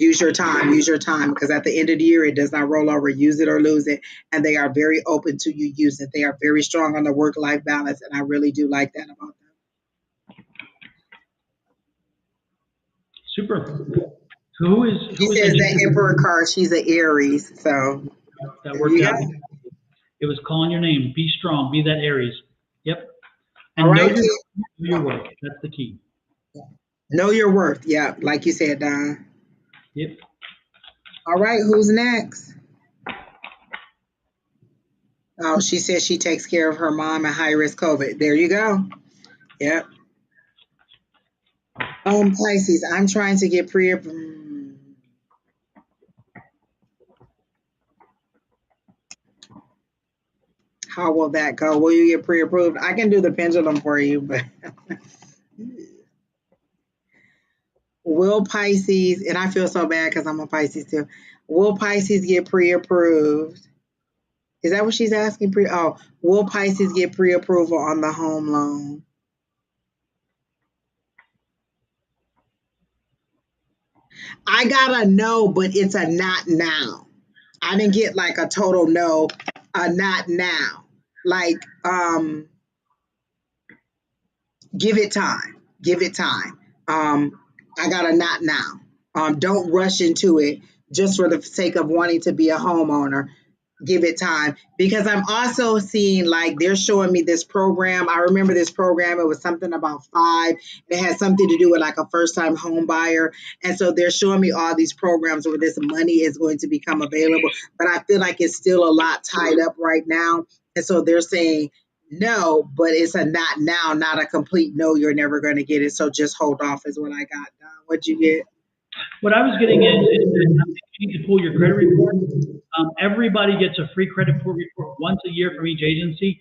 use your time, because at the end of the year, it does not roll over, use it or lose it. And they are very open to you use it. They are very strong on the work life balance. And I really do like that about them. Super. So who is She who is says Angie? that Emperor card, she's an Aries. So That there worked you out. go. It was calling your name. Be strong. Be that Aries. Yep. All And right, know your worth. That's the key. know your worth. Yeah, like you said, Don. Yep. All right, who's next? Oh, she says she takes care of her mom in high risk COVID. There you go. Yep. Pisces, I'm trying to get pre. How will that go? Will you get pre-approved? I can do the pendulum for you, but will Pisces, and I feel so bad because I'm a Pisces too. Will Pisces get pre-approved? Is that what she's asking? Will Pisces get pre-approval on the home loan? I got a no, but it's a not now. I didn't get like a total no, a not now. Like, give it time. Give it time. I got a not now. Don't rush into it just for the sake of wanting to be a homeowner. Give it time, because I'm also seeing like they're showing me this program. I remember this program. It was something about five. It had something to do with like a first time home buyer. And so they're showing me all these programs where this money is going to become available. But I feel like it's still a lot tied up right now. And so they're saying no, but it's a not now, not a complete no, you're never going to get it. So just hold off is what I got. What'd you get? What I was getting is that you need to pull your credit report. Everybody gets a free credit report once a year from each agency.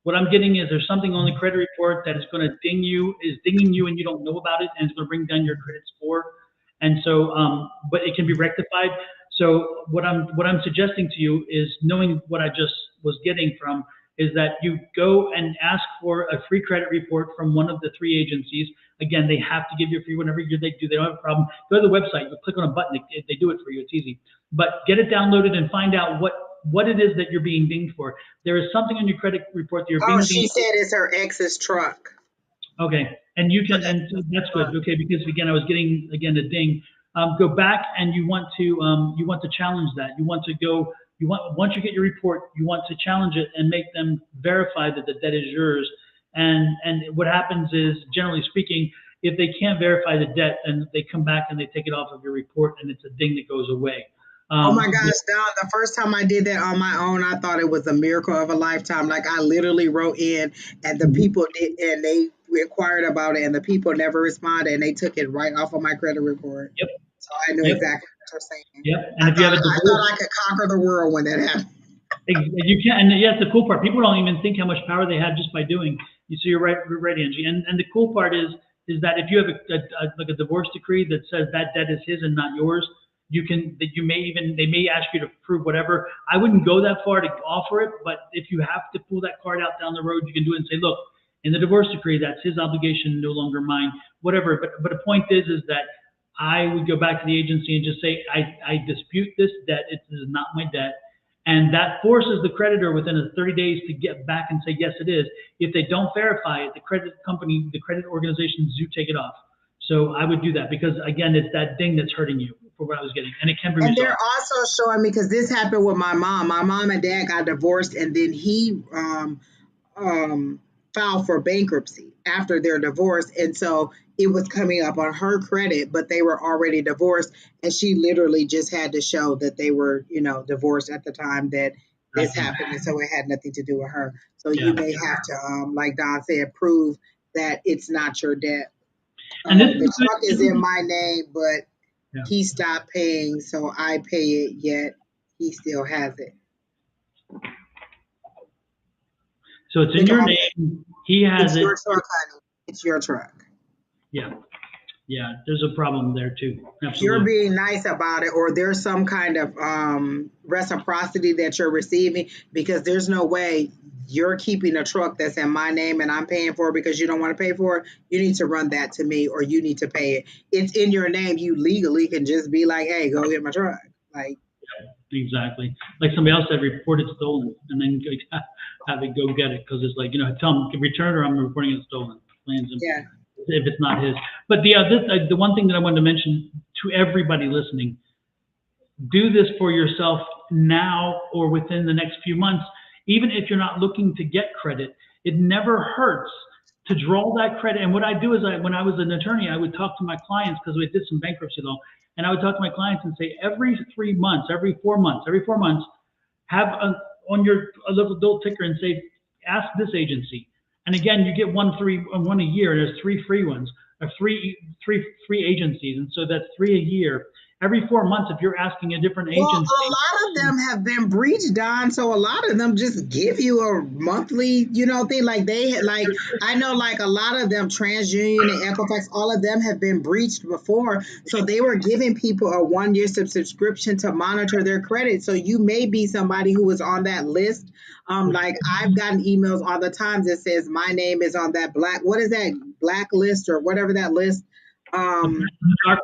What I'm getting is there's something on the credit report that is going to dinging you, and you don't know about it, and it's going to bring down your credit score. And so, but it can be rectified. So what I'm suggesting to you is knowing what I just was getting from is that you go and ask for a free credit report from one of the three agencies. Again, they have to give you a free whenever they do. They don't have a problem. Go to the website. You click on a button. They do it for you. It's easy. But get it downloaded and find out what it is that you're being dinged for. There is something on your credit report that you're Oh, being she dinged. said it's her ex's truck. Okay, and you can, and so that's good. Okay, because again, I was getting again a ding. Go back and you want to challenge that. You want to go. You want once you get your report, you want to challenge it and make them verify that the debt is yours. And what happens is, generally speaking, if they can't verify the debt, and they come back and they take it off of your report, and it's a ding that goes away. Oh my The, gosh, Don, the first time I did that on my own, I thought it was a miracle of a lifetime. Like I literally wrote in and the people did and they inquired about it and the people never responded and they took it right off of my credit report. yep, So I knew yep, exactly what you're saying. yep. And if you have a I divorce, thought I could conquer the world when that happened. You can, and yeah, that's the cool part. People don't even think how much power they have just by doing. You so you're right, Angie. And the cool part is that if you have like a divorce decree that says that debt is his and not yours, you can that you may even they may ask you to prove whatever. I wouldn't go that far to offer it, but if you have to pull that card out down the road, you can do it and say, look, in the divorce decree, that's his obligation, no longer mine. Whatever. But the point is that I would go back to the agency and just say, I dispute this debt. It is not my debt. And that forces the creditor within 30 days to get back and say, yes, it is. If they don't verify it, the credit company, the credit organizations do take it off. So I would do that because, again, it's that ding that's hurting you for what I was getting. And it can be And they're resolved. also showing me because this happened with my mom. My mom and dad got divorced and then he um, filed for bankruptcy after their divorce. And so it was coming up on her credit, but they were already divorced. And she literally just had to show that they were, divorced at the time that this Exactly. happened. And so it had nothing to do with her. So Yeah. you may have to, like Don said, prove that it's not your debt. And this The is good. truck is in my name, but Yeah. he stopped paying, so I pay it, yet he still has it. So it's in Click your on it. name. He has It's it. your truck, honey. It's your truck. Yeah. Yeah. There's a problem there too. You're Absolutely. being nice about it, or there's some kind of reciprocity that you're receiving because there's no way you're keeping a truck that's in my name and I'm paying for it because you don't want to pay for it. You need to run that to me or you need to pay it. It's in your name. You legally can just be like, hey, go get my truck. Like, Exactly. Like somebody else said, report it stolen, and then have it go get it because it's like tell them return or I'm reporting it stolen. Plain and simple. yeah. If it's not his. But the one thing that I wanted to mention to everybody listening, do this for yourself now or within the next few months. Even if you're not looking to get credit, it never hurts to draw that credit. And what I do is when I was an attorney, I would talk to my clients because we did some bankruptcy law, and I would talk to my clients and say every 3 months, every 4 months, have on your a little ticker and say, ask this agency. And again, you get one a year. There's three free ones, or three free agencies, and so that's three a year. Every 4 months, if you're asking a different Well, agency, a lot of them have been breached, Don. So a lot of them just give you a monthly, thing. Like I know, like a lot of them, TransUnion and Equifax, all of them have been breached before. So they were giving people a 1 year subscription to monitor their credit. So you may be somebody who is on that list. Like I've gotten emails all the time that says my name is on that what is that blacklist or whatever that list. the Um, dark,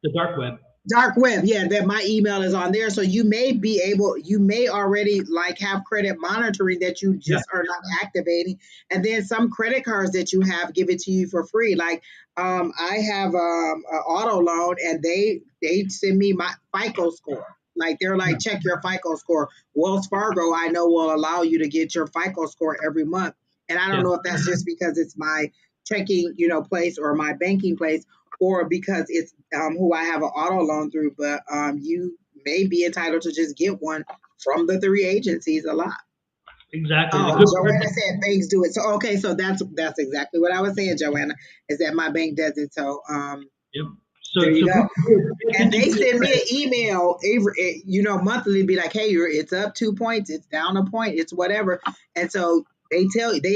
the dark web. Dark web, yeah, that my email is on there. So you may already like have credit monitoring that you Yeah, just are not activating. And then some credit cards that you have give it to you for free. Like I have an auto loan and they send me my FICO score. Like they're yeah, like, check your FICO score. Wells Fargo, I know will allow you to get your FICO score every month. And I don't yeah. know if that's just because it's my checking, place or my banking place or because it's who I have an auto loan through, but you may be entitled to just get one from the three agencies a lot. Exactly. The Oh, good part Joanna is, said banks do it. So okay, so that's exactly what I was saying, Joanna, is that my bank does it. So yep. there you So go. people pay And attention they to your send me an credit. email every, monthly, be like, hey, it's up 2 points, it's down a point, it's whatever. And so they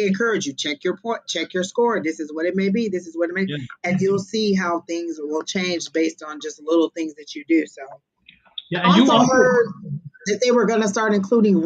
encourage you, check your point, check your score. This is what it may be. This is what it may be. Yeah, And you'll see how things will change based on just little things that you do. So yeah, I and you also also, heard that they were going to start including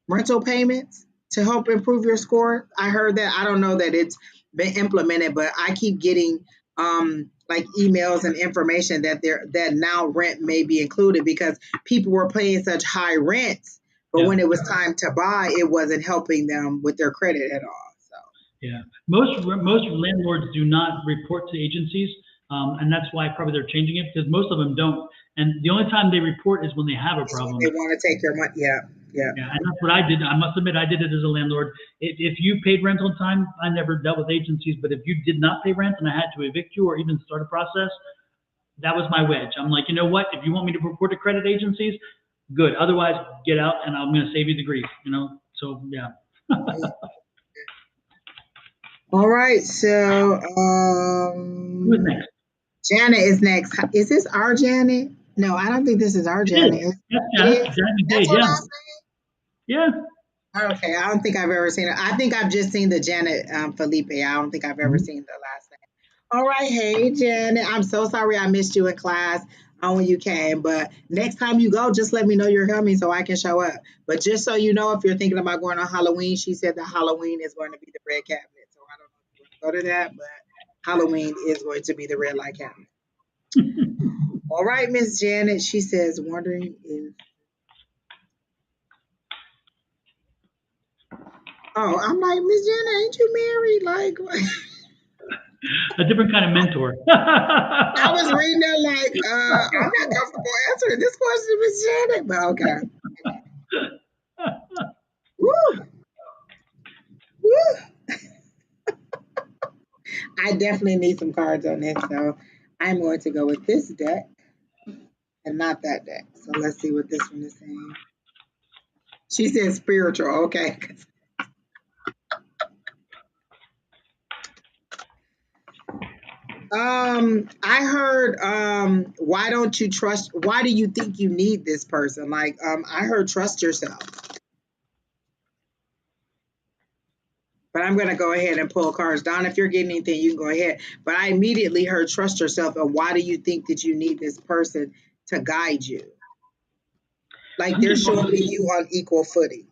rental payments to help improve your score. I heard that. I don't know that it's been implemented, but I keep getting like emails and information that now rent may be included because people were paying such high rents, but yeah. when it was time to buy, it wasn't helping them with their credit at all. So Yeah, most landlords do not report to agencies, and that's why probably they're changing it because most of them don't. And the only time they report is when they have a it's when problem. they want to take your money. Yeah, yeah. Yeah, and that's what I did. I must admit, I did it as a landlord. If you paid rent on time, I never dealt with agencies. But if you did not pay rent and I had to evict you or even start a process, that was my wedge. I'm like, you know what? If you want me to report to credit agencies, good. Otherwise, get out, and I'm going to save you the grief. So yeah. Right. All right. So Who is next? Janet is next. Is this our Janet? No, I don't think this is our It is. Janet. That's It Janet. is. Janet That's McDade. what Yeah. I Yeah. said. Okay, I don't think I've ever seen it. I think I've just seen the Janet Felipe. I don't think I've ever Mhm. seen the last name. All right, hey Janet. I'm so sorry I missed you in class when you came, but next time you go, just let me know you're coming so I can show up. But just so you know, if you're thinking about going on Halloween, she said that Halloween is going to be the red cabinet. So I don't know if you want to go to that, but Halloween is going to be the red light cabinet. All right, Miss Janet. She says, wondering if. Oh, I'm like, Miss Janet, ain't you married? Like, A different kind of mentor. I was reading that like, I'm not comfortable answering this question, Miss Janet, but okay. Woo, woo. I definitely need some cards on this, so I'm going to go with this deck and not that deck. So let's see what this one is saying. She says spiritual, okay. I heard why do you think you need this person? Like, I heard trust yourself. But I'm going to go ahead and pull cards. Don, if you're getting anything, you can go ahead. But I immediately heard trust yourself. And why do you think that you need this person to guide you? Like I'm they're getting all, showing me you on equal footing.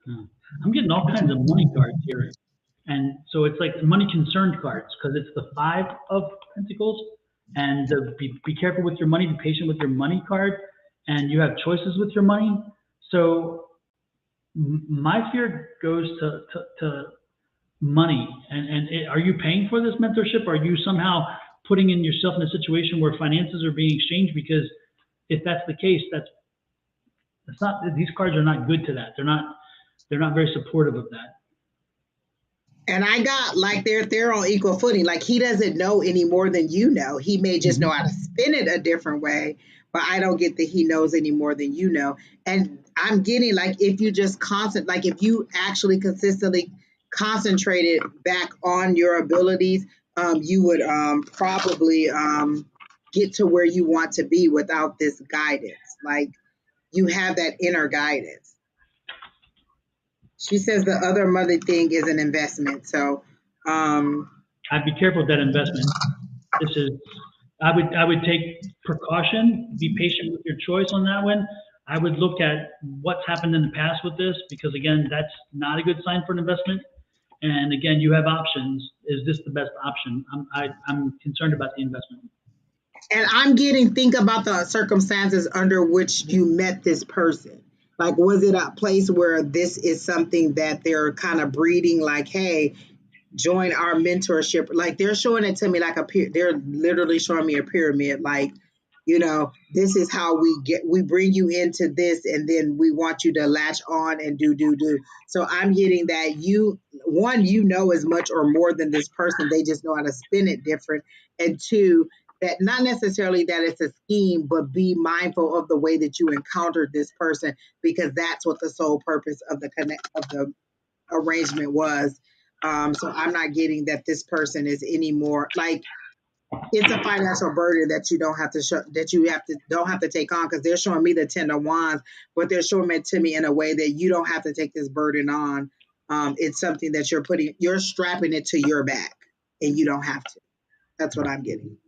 I'm getting all kinds of money cards here. And so it's like money concerned cards because it's the five of pentacles and the be careful with your money, be patient with your money card, and you have choices with your money. So my fear goes to money. And are you paying for this mentorship? Are you somehow putting in yourself in a situation where finances are being exchanged? Because if that's the case, that's not, these cards are not good to that. They're not very supportive of that. And I got like they're on equal footing. Like he doesn't know any more than you know. He may just know Mhm. how to spin it a different way, but I don't get that he knows any more than you know. And I'm getting like if you just like if you actually consistently concentrated back on your abilities, you would probably get to where you want to be without this guidance. Like you have that inner guidance. She says the other mother thing is an investment. So I'd be careful with that investment. This is, I would take precaution, be patient with your choice on that one. I would look at what's happened in the past with this because again, that's not a good sign for an investment. And again, you have options. Is this the best option? I'm concerned about the investment. And I'm getting, think about the circumstances under which you met this person. Like, was it a place where this is something that they're kind of breeding, like, hey, join our mentorship? Like, they're showing it to me like they're literally showing me a pyramid. Like, this is how we bring you into this, and then we want you to latch on and do. So I'm getting that one, as much or more than this person. They just know how to spin it different. And two, that not necessarily that it's a scheme, but be mindful of the way that you encountered this person, because that's what the sole purpose of the arrangement was. So I'm not getting that this person is any more like, it's a financial burden that you don't have to show, that you don't have to take on, because they're showing me the 10 of Wands, but they're showing it to me in a way that you don't have to take this burden on. It's something that you're strapping it to your back, and you don't have to. That's what I'm getting.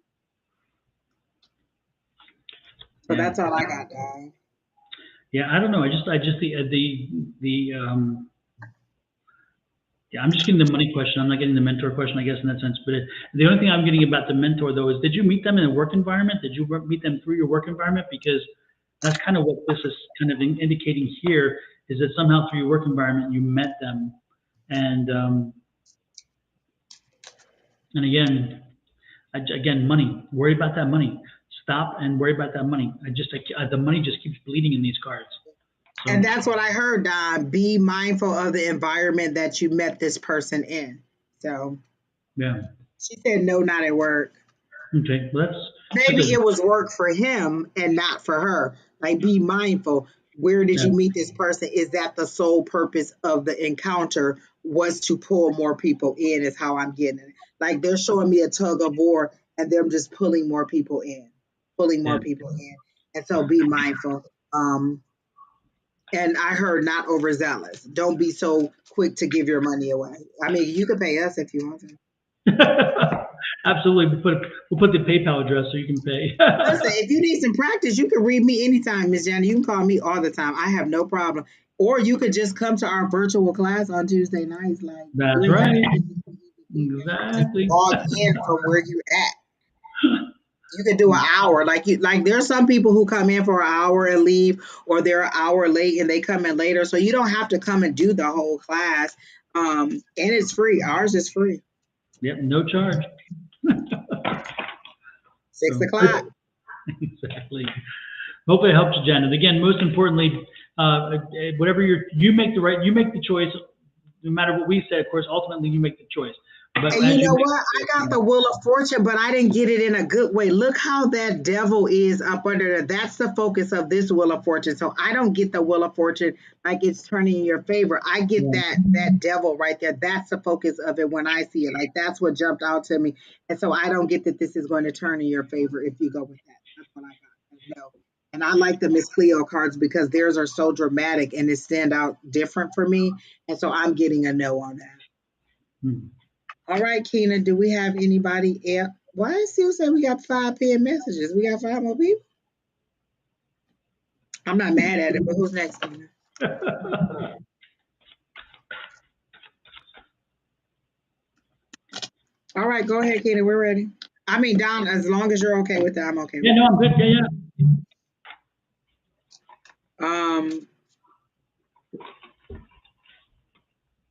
So Yeah. that's all I got, Dom. Yeah, I don't know. I just yeah, I'm just getting the money question. I'm not getting the mentor question, I guess, in that sense. But the only thing I'm getting about the mentor, though, is did you meet them in a work environment? Did you meet them through your work environment? Because that's kind of what this is kind of indicating here, is that somehow through your work environment you met them, and again, money. Worry about that money. Stop and worry about that money. The money just keeps bleeding in these cards. So, And that's what I heard, Don. Be mindful of the environment that you met this person in. So yeah. she said, no, not at work. Okay. Well, Maybe it was work for him and not for her. Like, be mindful. Where did yeah. you meet this person? Is that the sole purpose of the encounter, was to pull more people in, is how I'm getting it. Like, they're showing me a tug of war, and them just pulling more people in, pulling more Yeah. people in. And so be mindful. And I heard not overzealous. Don't be so quick to give your money away. I mean, you can pay us if you want to. Absolutely. We'll put the PayPal address so you can pay. Listen, if you need some practice, you can read me anytime, Miss Janet. You can call me all the time. I have no problem. Or you could just come to our virtual class on Tuesday nights. Like, That's we're right. here. Just Exactly. log in from where you at. You can do an hour. Like there's some people who come in for an hour and leave, or they're an hour late and they come in later. So you don't have to come and do the whole class. And it's free. Ours is free. Yep. No charge. 6 o'clock. Exactly. Hope it helps you, Janet. Again, most importantly, whatever you make the choice. No matter what we say, of course, ultimately you make the choice. But And as you you know make, what? I got the Wheel of Fortune, but I didn't get it in a good way. Look how that devil is up under there. That's the focus of this Wheel of Fortune. So I don't get the Wheel of Fortune like it's turning in your favor. I get yeah, that devil right there. That's the focus of it when I see it. Like, that's what jumped out to me. And so I don't get that this is going to turn in your favor if you go with that. That's what I got. No. And I like the Miss Cleo cards because theirs are so dramatic and they stand out different for me. And so I'm getting a no on that. hmm. All right, Keena, do we have anybody else? Why it still say we got 5 pen messages? We got 5 more people? I'm not mad at it, but who's next, Keena? All right, go ahead, Keena. We're ready. I mean, Don, as long as you're okay with that, I'm okay Yeah, with no, I'm good. Yeah, yeah.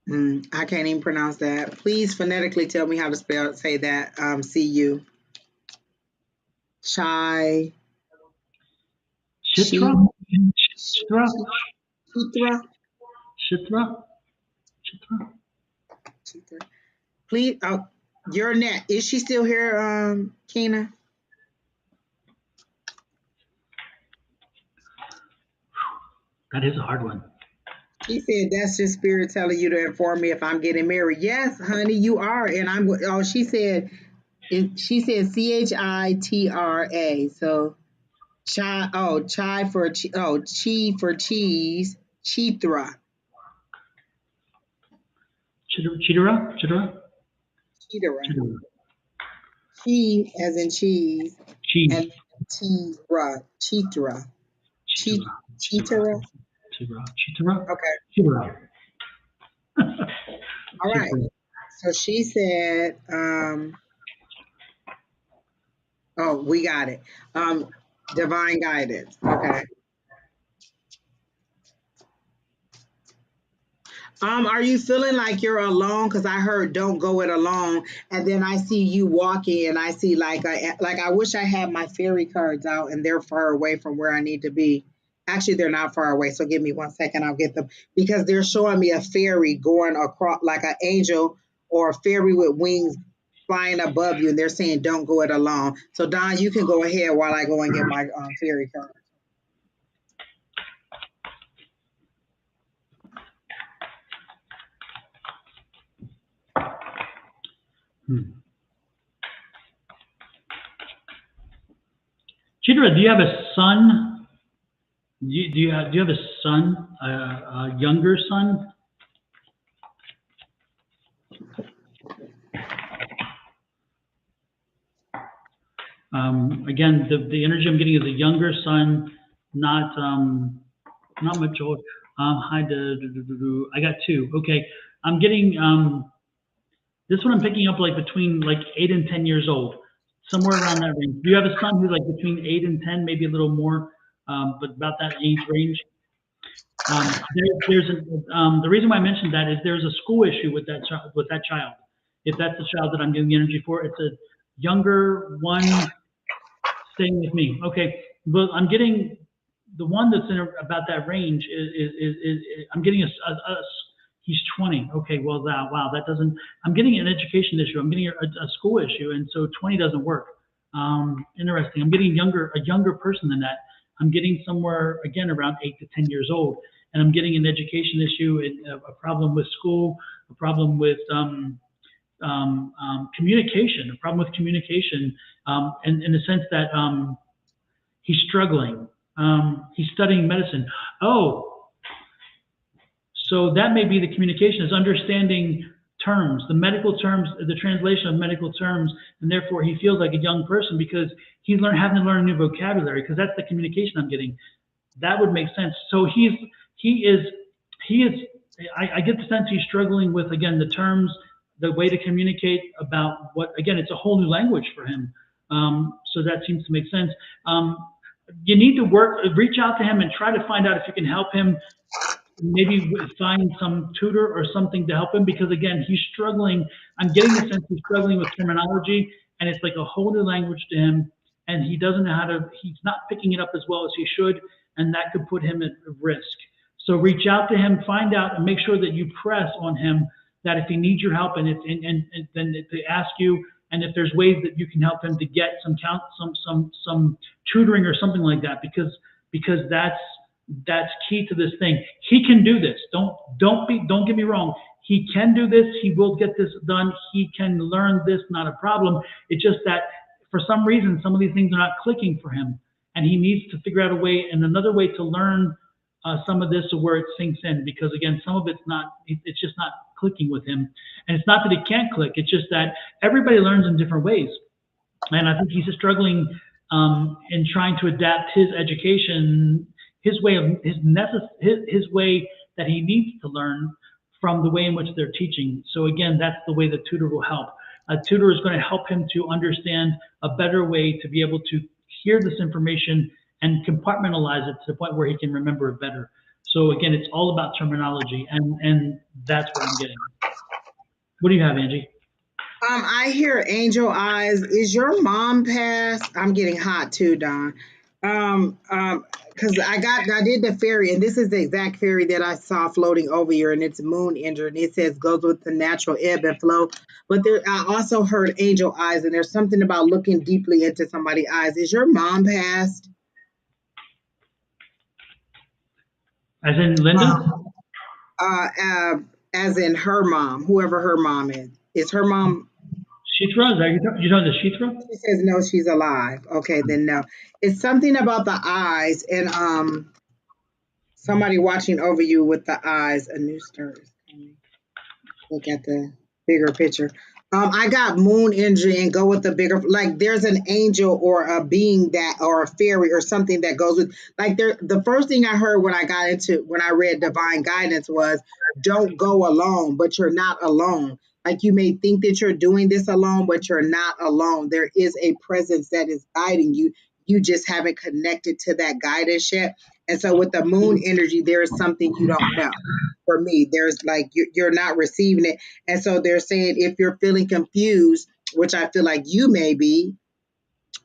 it. I can't even pronounce that. Please phonetically tell me how to say that. CU. Chai. Chitra, Chi. Chitra, Chitra. Chitra, Chitra. Chitra. Please. Oh, you're next. Is she still here, Keena? That is a hard one. She said that's just spirit telling you to inform me if I'm getting married. Yes, honey, you are. And I'm, oh, she said CHITRA. So chai for, chi for cheese, chitra, Chitara, Chitara, chitra, Chitara. chi as in cheese, Chi, and tira, chitra, chi, Chitara, Chitara, chitra. Chitara, Chitara, Okay. Chitara. All right. Chitara. So she said, Oh, we got it. Um, divine guidance. Okay. Are you feeling like you're alone? Because I heard "don't go it alone," and then I see you walking, and I see like I wish I had my fairy cards out, and they're far away from where I need to be. Actually, they're not far away. So give me 1 second, I'll get them because they're showing me a fairy going across, like an angel or a fairy with wings flying above you, and they're saying "don't go it alone." So Don, you can go ahead while I go and get my fairy card. Hmm. Chitra, do you have a son? Do you have a son, a younger son? Again, the energy I'm getting is a younger son, not much older. Hi, I got two. Okay, I'm getting this one. I'm picking up like between like 8 and 10 years old, somewhere around that range. Do you have a son who's like between 8 and 10, maybe a little more, but about that age range? The reason why I mentioned that is there's a school issue with that child. With that child, if that's the child that I'm giving the energy for, it's a younger one staying with me. Okay, but I'm getting the one that's in about that range I'm getting he's 20. Okay, well wow that doesn't. I'm getting an education issue. I'm getting a school issue, and so 20 doesn't work. Interesting. I'm getting a younger person than that. I'm getting somewhere again around 8 to 10 years old, and I'm getting an education issue, a problem with school, a problem with communication, a problem with communication, in the sense that he's struggling. He's studying medicine. Oh, so that may be the communication is understanding terms, the medical terms, the translation of medical terms, and therefore he feels like a young person because he's having to learn a new vocabulary because that's the communication I'm getting. That would make sense. So he is he is I get the sense he's struggling with again the terms, the way to communicate about what again it's a whole new language for him. So that seems to make sense. Um, you need to reach out to him and try to find out if you can help him maybe find some tutor or something to help him because again he's struggling. I'm getting the sense he's struggling with terminology and it's like a whole new language to him and he doesn't know how to he's not picking it up as well as he should and that could put him at risk. So reach out to him, find out and make sure that you press on him that if he needs your help and then to ask you and if there's ways that you can help him to get some tutoring or something like that because that's key to this thing. He can do this. Don't get me wrong. He can do this. He will get this done. He can learn this, not a problem. It's just that for some reason, some of these things are not clicking for him, and he needs to figure out a way and another way to learn some of this to where it sinks in. Because again, some of it's not. It's just not clicking with him, and it's not that he can't click. It's just that everybody learns in different ways, and I think he's struggling in trying to adapt his education his way of his way that he needs to learn from the way in which they're teaching. So again, that's the way the tutor will help. A tutor is going to help him to understand a better way to be able to hear this information and compartmentalize it to the point where he can remember it better. So again, it's all about terminology, and that's what I'm getting. What do you have, Angie? I hear angel eyes. Is your mom passed? I'm getting hot too, Don. Because I did the fairy, and this is the exact fairy that I saw floating over here, and it's moon injured, and it says goes with the natural ebb and flow. But there, I also heard angel eyes, and there's something about looking deeply into somebody's eyes. Is your mom passed? As in Linda? Um, uh, uh, as in her mom, whoever her mom is. Is her mom? Shitra? Is that you talking to Shitra? She says no, she's alive. Okay, then no. It's something about the eyes and somebody watching over you with the eyes. A new star is coming. Look at the bigger picture. I got moon energy and go with the bigger like there's an angel or a being that or a fairy or something that goes with like there the first thing I heard when I read divine guidance was don't go alone, but you're not alone. Like you may think that you're doing this alone, but you're not alone. There is a presence that is guiding you. You just haven't connected to that guidance yet. And so with the moon energy, there is something you don't know. For me, there's like you're not receiving it. And so they're saying if you're feeling confused, which I feel like you may be,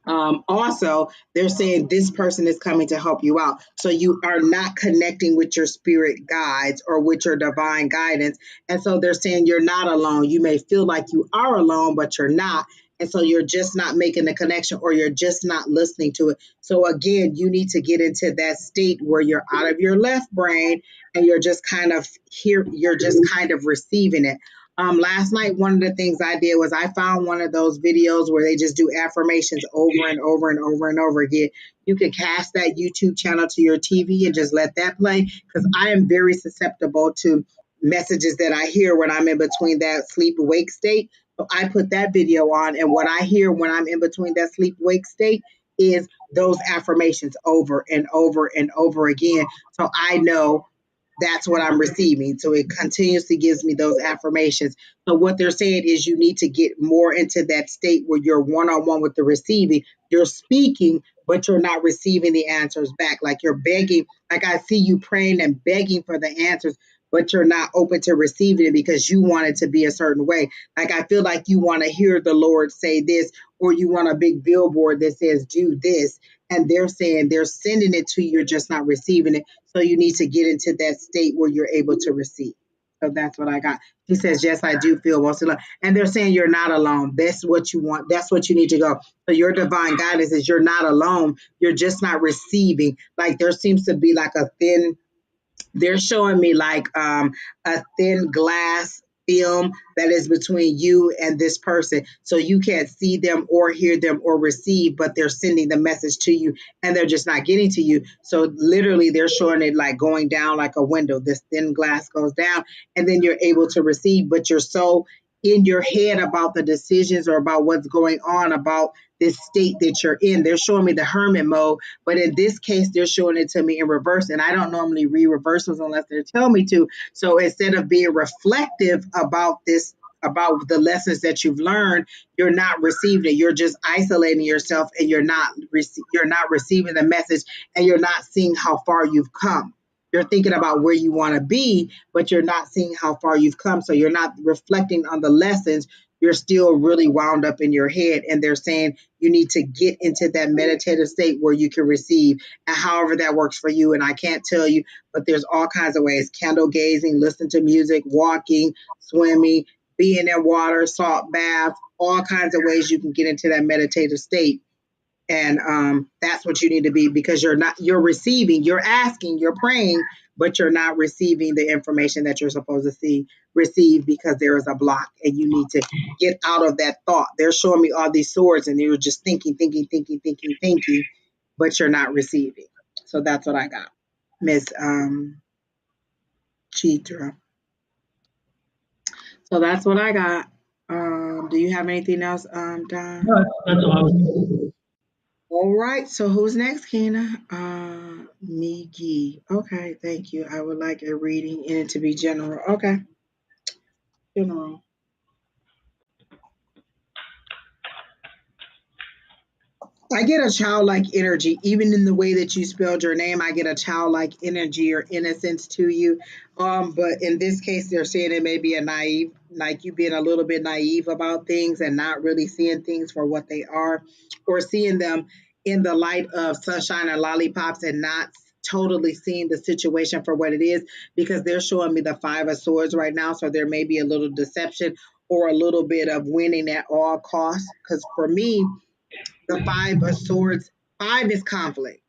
also, they're saying this person is coming to help you out. So you are not connecting with your spirit guides or with your divine guidance. And so they're saying you're not alone. You may feel like you are alone, but you're not. And so you're just not making the connection or you're just not listening to it. So again, you need to get into that state where you're out of your left brain and you're just kind of here, you're just kind of receiving it. Last night, one of the things I did was I found one of those videos where they just do affirmations over and over and over and over again. You can cast that YouTube channel to your TV and just let that play because I am very susceptible to messages that I hear when I'm in between that sleep awake state. So I put that video on, and what I hear when I'm in between that sleep awake state is those affirmations over and over and over again. So I know that's what I'm receiving. So it continuously gives me those affirmations. So what they're saying is you need to get more into that state where you're one on one with the receiving. You're speaking, but you're not receiving the answers back. Like you're begging, like I see you praying and begging for the answers, but you're not open to receiving it because you want it to be a certain way. Like I feel like you want to hear the Lord say this, or you want a big billboard that says, do this. And they're saying they're sending it to you, you're just not receiving it. So you need to get into that state where you're able to receive. So that's what I got. He says, yes, I do feel most alone. And they're saying you're not alone. That's what you want. That's what you need to go. So your divine guidance is you're not alone. You're just not receiving. Like there seems to be like a thin, they're showing me like a thin glass film that is between you and this person. So you can't see them or hear them or receive, but they're sending the message to you and they're just not getting to you. So literally they're showing it like going down like a window. This thin glass goes down and then you're able to receive, but you're so in your head about the decisions or about what's going on about this state that you're in. They're showing me the hermit mode, but in this case, they're showing it to me in reverse. And I don't normally read reversals unless they tell me to. So instead of being reflective about this, about the lessons that you've learned, you're not receiving it. You're just isolating yourself and you're not receiving the message and you're not seeing how far you've come. You're thinking about where you want to be, but you're not seeing how far you've come. So you're not reflecting on the lessons. You're still really wound up in your head. And they're saying you need to get into that meditative state where you can receive, and however that works for you. And I can't tell you, but there's all kinds of ways: candle gazing, listen to music, walking, swimming, being in water, salt bath, all kinds of ways you can get into that meditative state. And that's what you need to be, because you're receiving, you're asking, you're praying, but you're not receiving the information that you're supposed to receive, because there is a block and you need to get out of that thought. They're showing me all these swords and you're just thinking, but you're not receiving. So that's what I got, Miss Chitra. So that's what I got. Do you have anything else, Don? No, that's all I was. All right, so who's next, Kina? Migi. Okay, thank you. I would like a reading and it to be general. Okay, general. I get a childlike energy, even in the way that you spelled your name. I get a childlike energy or innocence to you. But in this case, they're saying it may be a naive, like you being a little bit naive about things and not really seeing things for what they are, or seeing them in the light of sunshine and lollipops and not totally seeing the situation for what it is, because they're showing me the Five of Swords right now. So there may be a little deception or a little bit of winning at all costs. Because for me, the Five of Swords, five is conflict.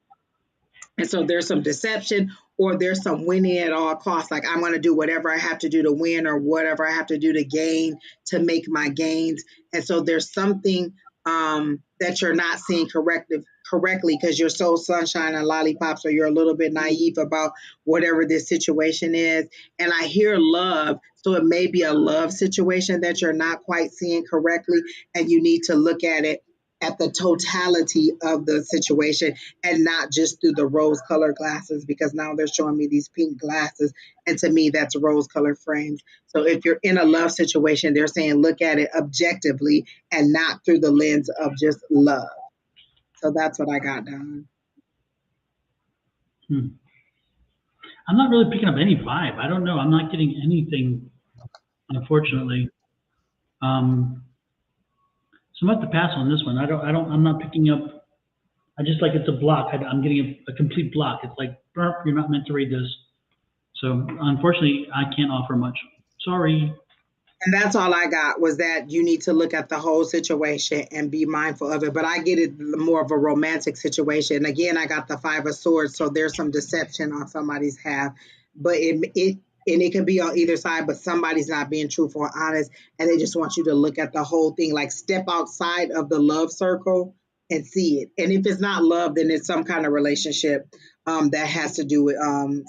And so there's some deception or there's some winning at all costs. Like I'm going to do whatever I have to do to win or whatever I have to do to gain, to make my gains. And so there's something that you're not seeing correctly because you're so sunshine and lollipops, or you're a little bit naive about whatever this situation is. And I hear love. So it may be a love situation that you're not quite seeing correctly. And you need to look at it at the totality of the situation and not just through the rose colored glasses, because now they're showing me these pink glasses, and to me that's rose colored frames. So if you're in a love situation, they're saying look at it objectively and not through the lens of just love. So that's what I got done. Hmm. I'm not really picking up any vibe. I don't know. I'm not getting anything, unfortunately. Um, so I'm gonna have to pass on this one. I'm not picking up. I just like it's a block. I'm getting a complete block. It's like, "Burp, you're not meant to read this." So unfortunately, I can't offer much. Sorry. And that's all I got, was that you need to look at the whole situation and be mindful of it. But I get it more of a romantic situation. Again, I got the five of swords, so there's some deception on somebody's half. But it can be on either side, but somebody's not being truthful or honest, and they just want you to look at the whole thing, like step outside of the love circle and see it. And if it's not love, then it's some kind of relationship that has to do with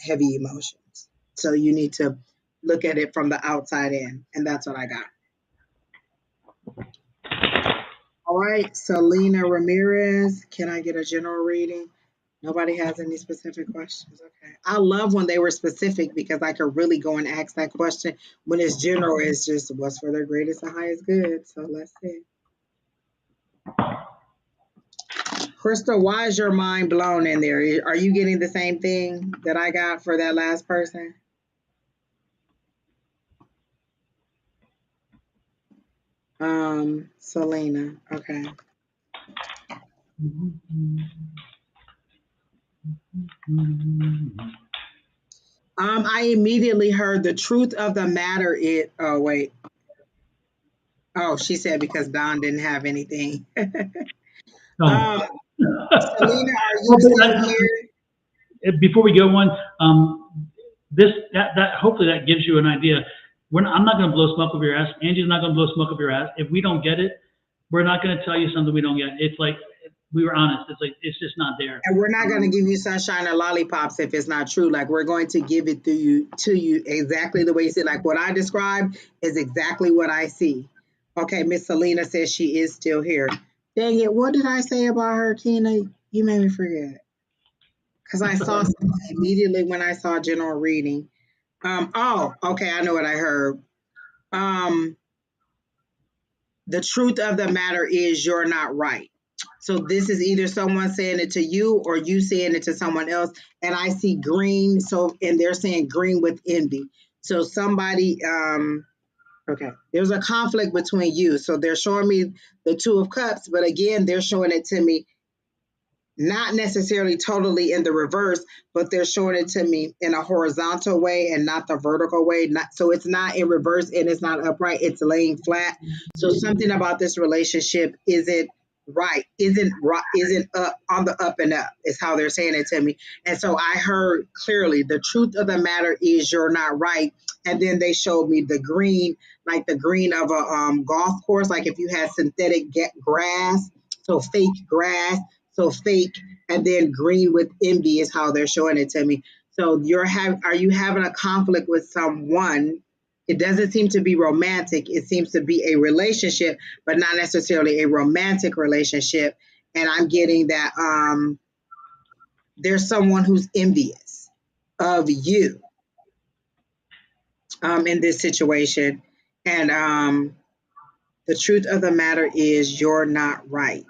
heavy emotions. So you need to look at it from the outside in, and that's what I got. All right, Selena Ramirez, can I get a general reading? Nobody has any specific questions. Okay. I love when they were specific because I could really go and ask that question. When it's general, it's just what's for their greatest and highest good. So let's see. Crystal, why is your mind blown in there? Are you getting the same thing that I got for that last person? Selena. Okay. I immediately heard the truth of the matter is, oh wait. Oh, she said because Don didn't have anything. Oh. um, Selena, are you Well, still here? before we go on, that hopefully that gives you an idea. I'm not going to blow smoke up your ass. Angie's not going to blow smoke up your ass. If we don't get it, we're not going to tell you something we don't get. It's like we were honest. It's like it's just not there. And we're not going to give you sunshine or lollipops if it's not true. Like we're going to give it to you exactly the way you see. Like what I described is exactly what I see. Okay, Miss Selena says she is still here. Dang it, what did I say about her, Tina? You made me forget. Because I saw something immediately when I saw general reading. Oh, okay, I know what I heard. Um, the truth of the matter is you're not right. So this is either someone saying it to you or you saying it to someone else. And I see green. So, and they're saying green with envy. So somebody, okay, there's a conflict between you. So they're showing me the two of cups, but again, they're showing it to me not necessarily totally in the reverse, but they're showing it to me in a horizontal way and not the vertical way. Not so it's not in reverse and it's not upright, it's laying flat. So something about this relationship isn't right, isn't up on the up and up, is how they're saying it to me. And so I heard clearly the truth of the matter is you're not right. And then they showed me the green, like the green of a golf course, like if you had synthetic grass, so fake grass, so fake, and then green with envy is how they're showing it to me. So are you having a conflict with someone? It doesn't seem to be romantic. It seems to be a relationship, but not necessarily a romantic relationship. And I'm getting that there's someone who's envious of you in this situation. And the truth of the matter is you're not right.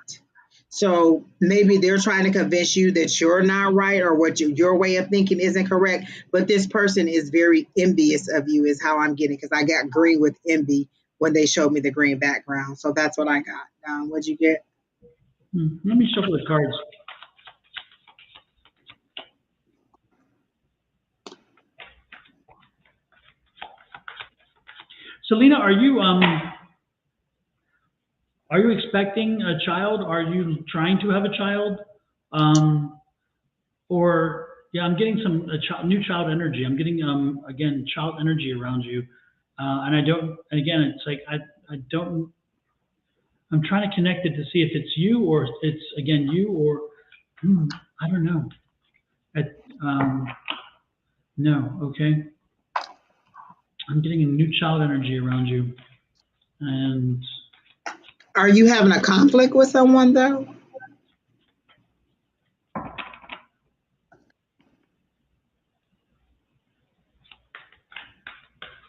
So maybe they're trying to convince you that you're not right or your way of thinking isn't correct. But this person is very envious of you, is how I'm getting, because I got green with envy when they showed me the green background. So that's what I got. What'd you get? Let me shuffle the cards. Selena, are you expecting a child? Are you trying to have a child? Um, or yeah, I'm getting some new child energy. I'm getting again child energy around you, and I don't. And again, it's like I don't. I'm trying to connect it to see if it's you or it's again you or I don't know. I, um, no, okay. I'm getting a new child energy around you, and Are you having a conflict with someone though?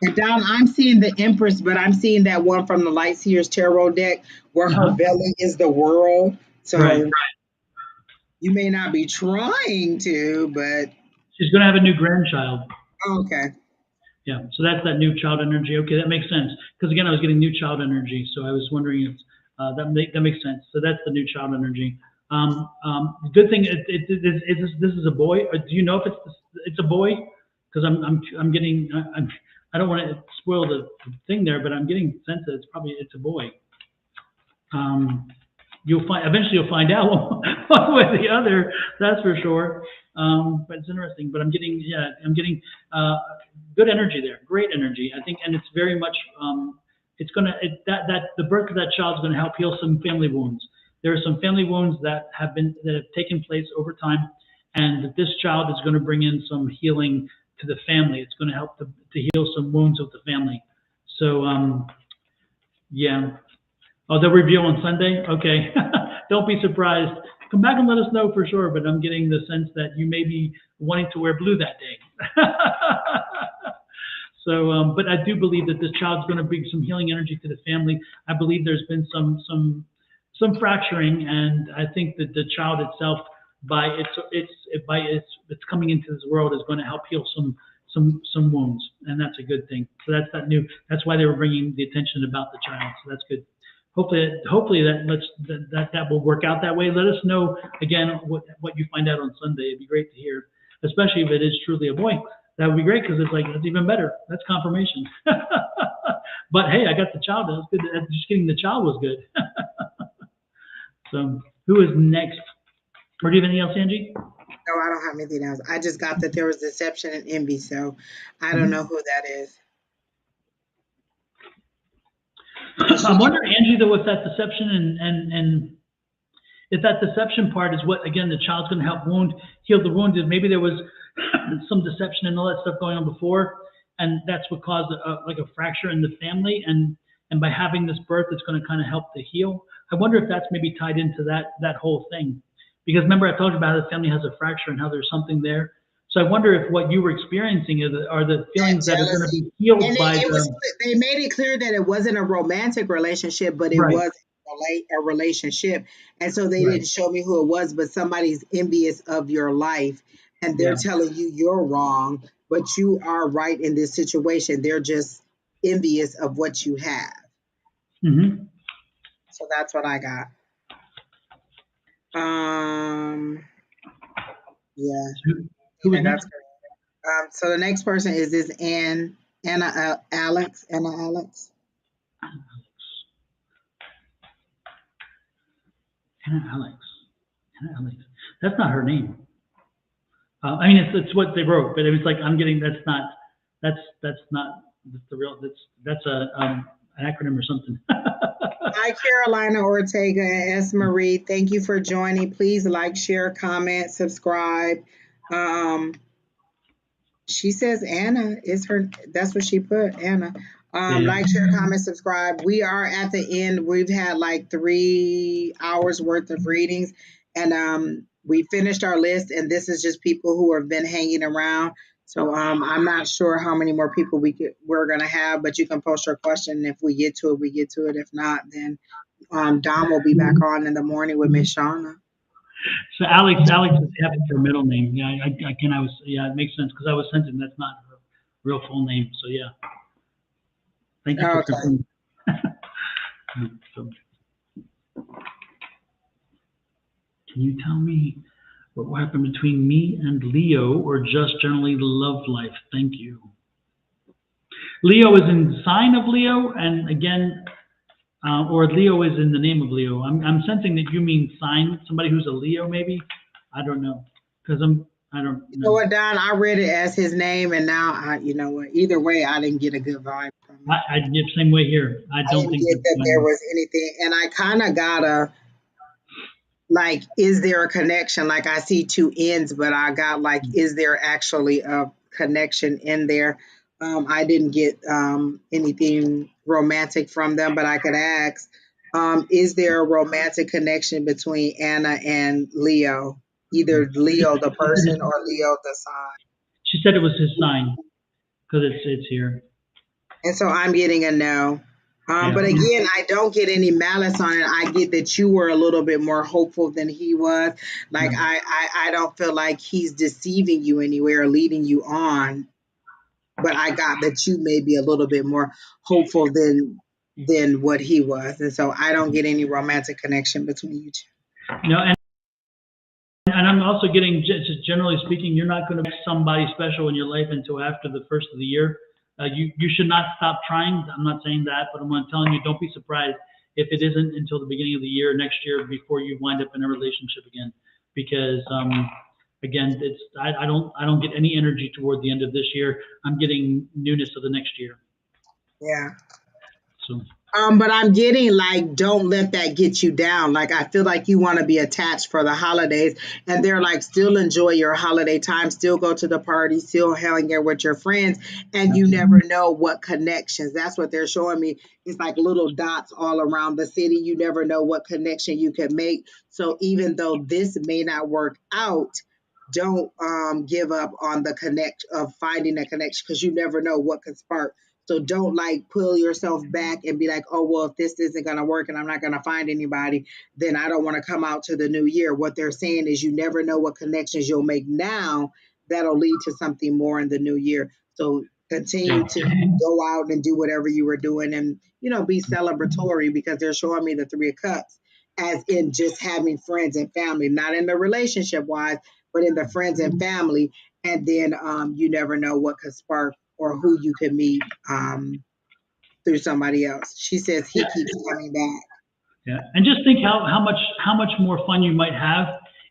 And Don, I'm seeing the Empress, but I'm seeing that one from the Light Seers Tarot deck where her Uh-huh. belly is the world. Right. So you may not be trying to, but She's going to have a new grandchild. okay. Yeah, so that's that new child energy. Okay, that makes sense. Because again, I was getting new child energy, so I was wondering if that makes sense. So that's the new child energy. Good thing this is a boy. Do you know if it's a boy? Because I'm getting I don't want to spoil the thing there, but I'm getting sense that it's a boy. Um, you'll find eventually you'll find out one way or the other. That's for sure. But it's interesting. But I'm getting uh, good energy there, great energy. I think, and it's very much it's gonna that the birth of that child is going to help heal some family wounds. There are some family wounds that have taken place over time, and that this child is going to bring in some healing to the family. It's going to help to heal some wounds of the family. So yeah, oh, they'll reveal on Sunday? Okay. Don't be surprised. Come back and let us know for sure, but I'm getting the sense that you may be wanting to wear blue that day. So, but I do believe that this child's going to bring some healing energy to the family. I believe there's been some fracturing, and I think that the child itself, by its coming into this world, is going to help heal some wounds, and that's a good thing. So that's that new. That's why they were bringing the attention about the child. So that's good. Hopefully that will work out that way. Let us know again what you find out on Sunday. It'd be great to hear, especially if it is truly a boy. That would be great because it's like that's even better. That's confirmation. But hey, I got the child. That's good. Just getting the child was good. So who is next? Or do you have anything else, Angie? No, I don't have anything else. I just got that there was deception and envy, so I don't know Mhm. who that is. But I'm she can. wondering, Angie, though, if that deception and if that deception part is what again the child's going to help heal the wounded. Maybe there was some deception and all that stuff going on before, and that's what caused like a fracture in the family. And by having this birth, it's going to kind of help to heal. I wonder if that's maybe tied into that whole thing, because remember I told you about how the family has a fracture and how there's something there. So I wonder if what you were experiencing are the That feelings that are going to jealousy. be healed And by it was the they made it clear that it wasn't a romantic relationship, but it right, was a relationship. And so they right, didn't show me who it was, but somebody's envious of your life and they're yeah, telling you you're wrong, but you are right in this situation. They're just envious of what you have. hmm So that's what I got. Yeah, who was that's next? correct. So the next person is this Anna Alex. Anna Alex. Anna Alex. Anna Alex. That's not her name. I mean, it's what they wrote, but it was like I'm getting that's not the real that's a an acronym or something. Hi, Carolina Ortega and S. Marie. Thank you for joining. Please like, share, comment, subscribe. Um, she says Anna is her. That's what she put. Anna. Yeah. Like, share, comment, subscribe. We are at the end. We've had like 3 hours worth of readings, and we finished our list. And this is just people who have been hanging around. So I'm not sure how many more people we're gonna have, but you can post your question. If we get to it, we get to it. If not, then Dom will be back on in the morning with Miss Shauna. So Alex is half of her middle name. Yeah, I was yeah, it makes sense because I was sensing that's not her real full name. So yeah, thank you for Okay. confirming. So can you tell me what happened between me and Leo, or just generally love life? Thank you. Leo is in sign of Leo, and again, or Leo is in the name of Leo. I'm sensing that you mean sign, somebody who's a Leo, maybe. I don't know, because I don't You know know. what, Don? I read it as his name, and now you know what? Either way, I didn't get a good vibe from it. I get same way here. I I don't didn't think get that's that there going. was anything, and I kind of got a like, is there a connection? Like, I see two ends, but I got like, is there actually a connection in there? I didn't get anything romantic from them, but I could ask. Is there a romantic connection between Anna and Leo? Either Leo the person or Leo the sign. She said it was his sign because it's here. And so I'm getting a no. Yeah. But again, I don't get any malice on it. I get that you were a little bit more hopeful than he was. Like Yeah. I don't feel like he's deceiving you anywhere or leading you on. But I got that you may be a little bit more hopeful than what he was. And so I don't get any romantic connection between you two. No, and I'm also getting, just generally speaking, you're not going to make somebody special in your life until after the first of the year. You should not stop trying. I'm not saying that, but I'm telling you, don't be surprised if it isn't until the beginning of the year next year before you wind up in a relationship again. Because again, I don't get any energy toward the end of this year. I'm getting newness of the next year. Yeah. So But I'm getting like, don't let that get you down. Like, I feel like you want to be attached for the holidays, and they're like, still enjoy your holiday time, still go to the party, still hang out with your friends, and you never know what connections. That's what they're showing me. It's like little dots all around the city. You never know what connection you can make. So even though this may not work out, don't give up on the connect of finding a connection, because you never know what could spark. So don't like pull yourself back and be like, oh, well, if this isn't going to work and I'm not going to find anybody, then I don't want to come out to the new year. What they're saying is you never know what connections you'll make now that'll lead to something more in the new year. So yeah. continue to go out and do whatever you were doing, and, be celebratory, because they're showing me the Three of Cups as in just having friends and family, not in the relationship wise, but in the friends and family. And then you never know what could spark or who you could meet through somebody else. She says he keeps coming back. Yeah, and just think how much more fun you might have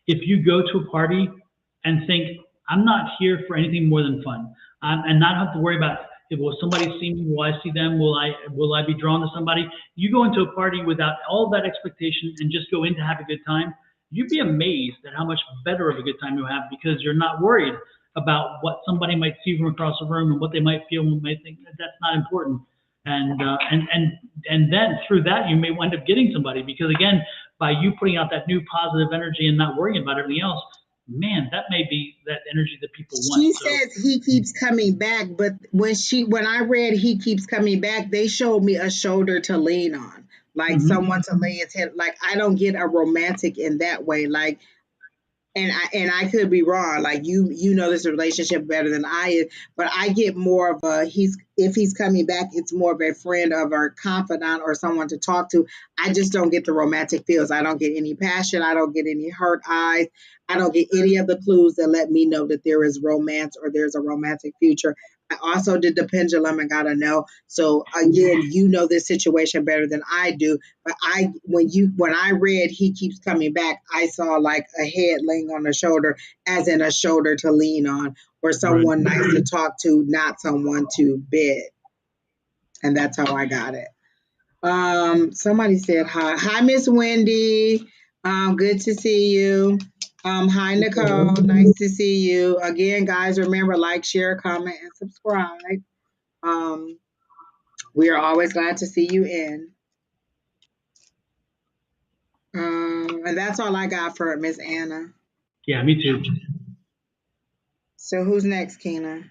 if you go to a party and think, I'm not here for anything more than fun, and not have to worry about, if will somebody see me, will I see them, will I be drawn to somebody. You go into a party without all that expectation and just go in to have a good time. You'd be amazed at how much better of a good time you have, because you're not worried about what somebody might see from across the room and what they might feel and might think. That's not important. And then through that you may wind up getting somebody, because again, by you putting out that new positive energy and not worrying about everything else, man, that may be that energy that people want. She So says he keeps coming back, but when I read he keeps coming back, they showed me a shoulder to lean on, like mhm. someone to lay his head. Like I don't get a romantic in that way. Like, and I could be wrong. Like you know this relationship better than I is, but I get more of a he's if he's coming back, it's more of a friend of a confidant or someone to talk to. I just don't get the romantic feels. I don't get any passion. I don't get any hurt eyes. I don't get any of the clues that let me know that there is romance or there's a romantic future. I also did the pendulum and got a no. So again, you know this situation better than I do. But when I read he keeps coming back, I saw like a head laying on the shoulder, as in a shoulder to lean on, or Right. someone nice to talk to, not someone to bed. And that's how I got it. Somebody said hi. Hi, Miss Wendy. Good to see you. Hi, Nicole. Nice to see you. Again, guys, remember, like, share, comment, and subscribe. Um, we are always glad to see you in. And that's all I got for Miss Anna. Yeah, me too. So who's next, Keena?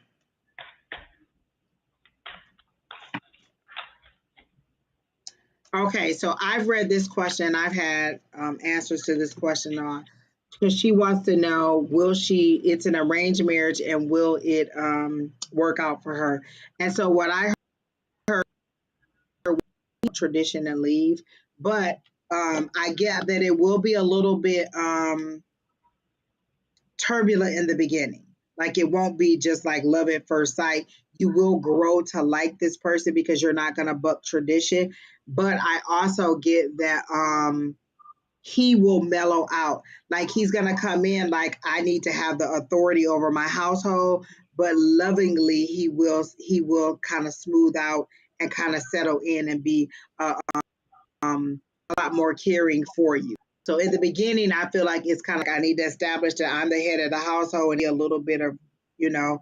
Okay, so I've read this question. I've had answers to this question on, because she wants to know, will she? It's an arranged marriage, and will it work out for her? And so what I tradition and leave, but I get that it will be a little bit turbulent in the beginning. Like it won't be just like love at first sight. You will grow to like this person because you're not going to buck tradition. But I also get that he will mellow out. Like he's going to come in like, I need to have the authority over my household, but lovingly he will kind of smooth out and kind of settle in and be uh, a lot more caring for you. So in the beginning, I feel like it's kind of like I need to establish that I'm the head of the household and a little bit of, you know,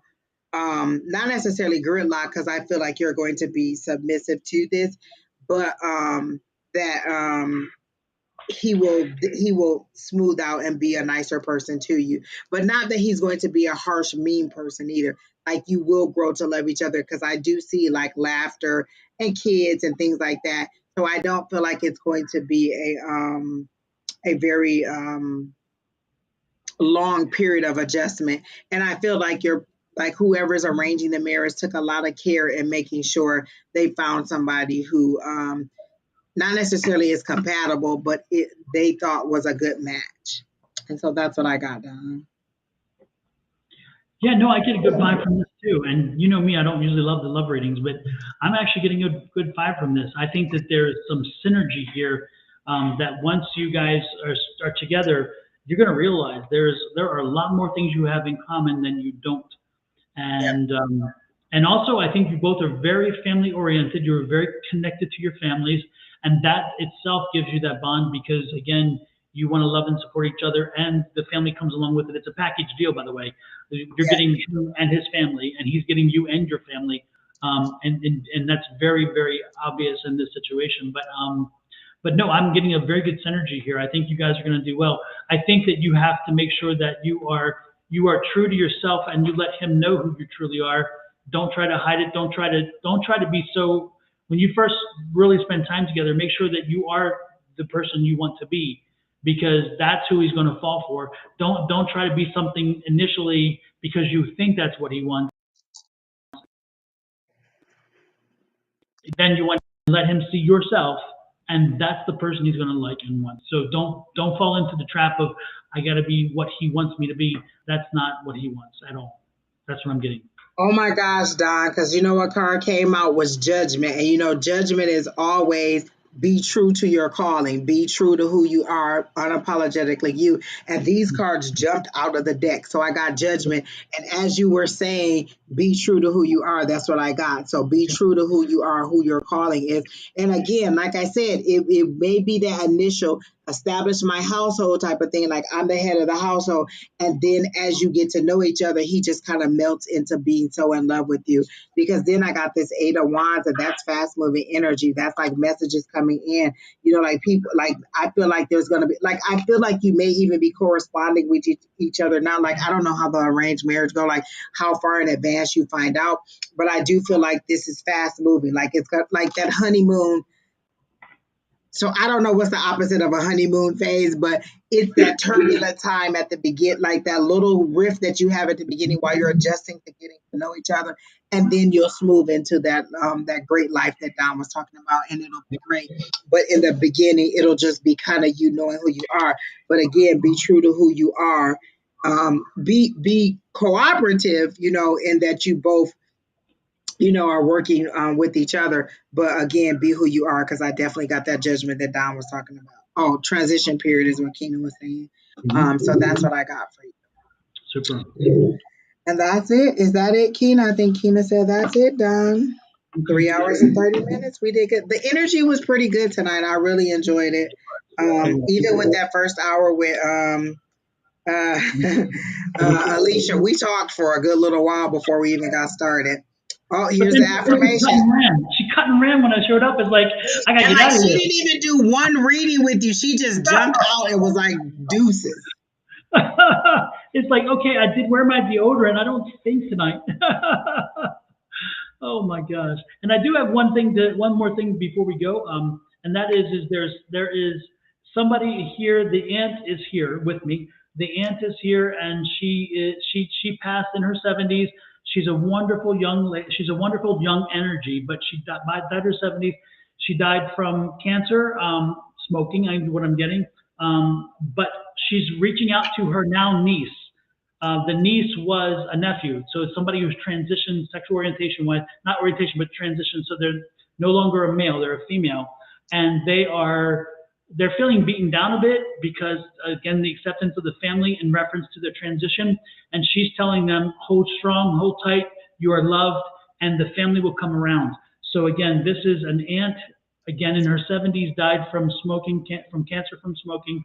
not necessarily gridlock, because I feel like you're going to be submissive to this, but that he will smooth out and be a nicer person to you, but not that he's going to be a harsh mean person either. Like you will grow to love each other because I do see like laughter and kids and things like that, so I don't feel like it's going to be a very long period of adjustment. And I feel like you're like whoever's arranging the marriage took a lot of care in making sure they found somebody who not necessarily is compatible, but they thought was a good match. And so that's what I got done. Yeah, no, I get a good vibe from this too. And you know me, I don't usually love the love readings, but I'm actually getting a good vibe from this. I think that there's some synergy here, that once you guys are together, you're going to realize there are a lot more things you have in common than you don't. Yep. And also I think you both are very family oriented. You're very connected to your families, and that itself gives you that bond because again, you want to love and support each other, and the family comes along with it. It's a package deal, by the way. You're Yeah. getting him and his family, and he's getting you and your family, and that's very very obvious in this situation. But no, I'm getting a very good synergy here. I think you guys are going to do well. I think that you have to make sure that you are true to yourself and you let him know who you truly are. Don't try to hide it. Don't try to be so. When you first really spend time together, make sure that you are the person you want to be, because that's who he's going to fall for. Don't try to be something initially because you think that's what he wants. Then you want to let him see yourself, and that's the person he's going to like and want. So don't fall into the trap of I got to be what he wants me to be. That's not what he wants at all. That's what I'm getting. Oh my gosh, Don, because you know what card came out was judgment. And you know, judgment is always be true to your calling, be true to who you are, unapologetically you. And these cards jumped out of the deck. So I got judgment. And as you were saying, be true to who you are, that's what I got. So be true to who you are, who your calling is. And again, like I said, it may be that initial establish my household type of thing, like I'm the head of the household, and then as you get to know each other, he just kind of melts into being so in love with you. Because then I got this Eight of Wands, and that's fast moving energy. That's like messages coming in. You know, like people, like I feel like there's going to be, like, I feel like you may even be corresponding with each other now. Like, I don't know how the arranged marriage go, like how far in advance you find out. But I do feel like this is fast moving. Like it's got like that honeymoon, so I don't know what's the opposite of a honeymoon phase, but it's that turbulent time at the begin, like that little rift that you have at the beginning while you're adjusting to getting to know each other, and then you'll smooth into that great life that Don was talking about, and it'll be great. But in the beginning, it'll just be kind of you knowing who you are. But again, be true to who you are. Be cooperative, in that you both are working with each other. But again, be who you are, because I definitely got that judgment that Don was talking about. Oh, transition period is what Keena was saying. So that's what I got for Super. you. And that's it. Is that it, Keena? I think Keena said that's it, Don. 3 hours and 30 minutes. We did good. The energy was pretty good tonight. I really enjoyed it. Even with that first hour with uh, Alicia, we talked for a good little while before we even got started. Oh, But here's then the she cut affirmation. and ran. She cut and ran when I showed up. It's like I gotta And get like out of she here. didn't even do one reading with you. She just jumped out and was like deuces. It's like, okay, I did wear my deodorant. I don't stink tonight. Oh my gosh. And I do have one more thing before we go. And that is there is somebody here. The aunt is here with me. The aunt is here, and she passed in her 70s. She's a wonderful young lady. She's a wonderful young energy, but she died by her 70s. She died from cancer, smoking. What I'm getting. But she's reaching out to her now niece. The niece was a nephew, so it's somebody who's transitioned sexual orientation wise, not orientation, but transition. So they're no longer a male; they're a female, and they're feeling beaten down a bit because again, the acceptance of the family in reference to their transition. And she's telling them, hold strong, hold tight, you are loved, and the family will come around. So again, this is an aunt, again in her 70s, died from smoking, from cancer from smoking.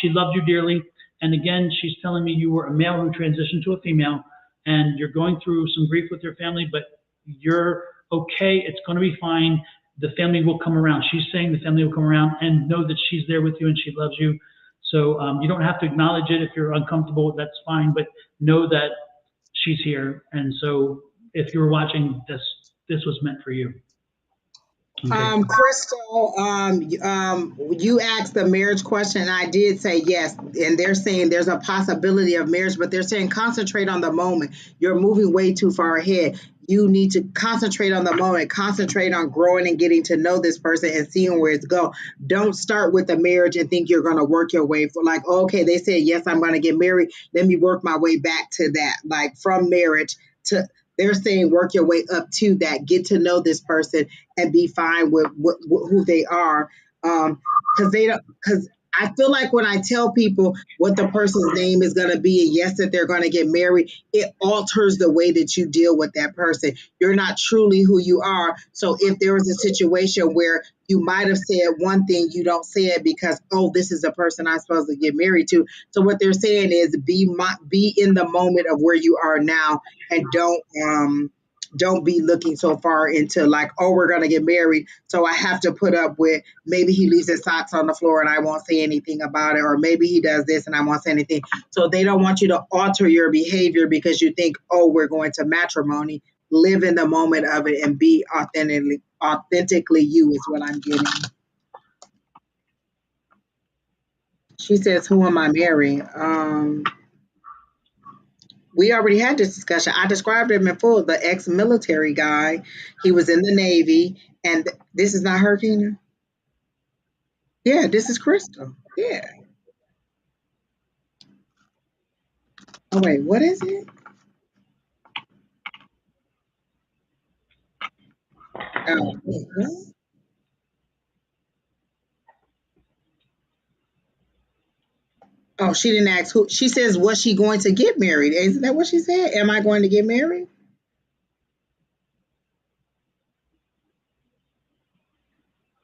She loved you dearly. And again, she's telling me you were a male who transitioned to a female, and you're going through some grief with your family, but you're okay. It's going to be fine. the family will come around. She's saying the family will come around and know that she's there with you and she loves you. So you don't have to acknowledge it if you're uncomfortable. That's fine, but know that she's here. And so if you're watching this, this was meant for you. Okay. Crystal, you asked the marriage question, and I did say yes. And they're saying there's a possibility of marriage, but they're saying concentrate on the moment. You're moving way too far ahead. You need to concentrate on the moment, concentrate on growing and getting to know this person and seeing where it's go. Don't start with the marriage and think you're going to work your way for like, okay, they said, yes, I'm going to get married. Let me work my way back to that. Like from marriage to, they're saying work your way up to that, get to know this person and be fine with who they are. Because they don't, because I feel like when I tell people what the person's name is going to be and yes, that they're going to get married, it alters the way that you deal with that person. You're not truly who you are. So if there was a situation where you might have said one thing, you don't say it because, oh, this is the person I'm supposed to get married to. So what they're saying is be in the moment of where you are now and don't be looking so far into like, oh, we're going to get married. So I have to put up with maybe he leaves his socks on the floor and I won't say anything about it. Or maybe he does this and I won't say anything. So they don't want you to alter your behavior because you think, oh, we're going to matrimony. Live in the moment of it and be authentically you is what I'm getting. She says, who am I marrying? We already had this discussion. I described him in full, the ex-military guy. He was in the Navy, and this is not her, Kina? Yeah, this is Crystal. Yeah. Oh, wait, what is it? Oh, wait, what? Oh, she didn't ask who. She says, was she going to get married? Isn't that what she said? Am I going to get married?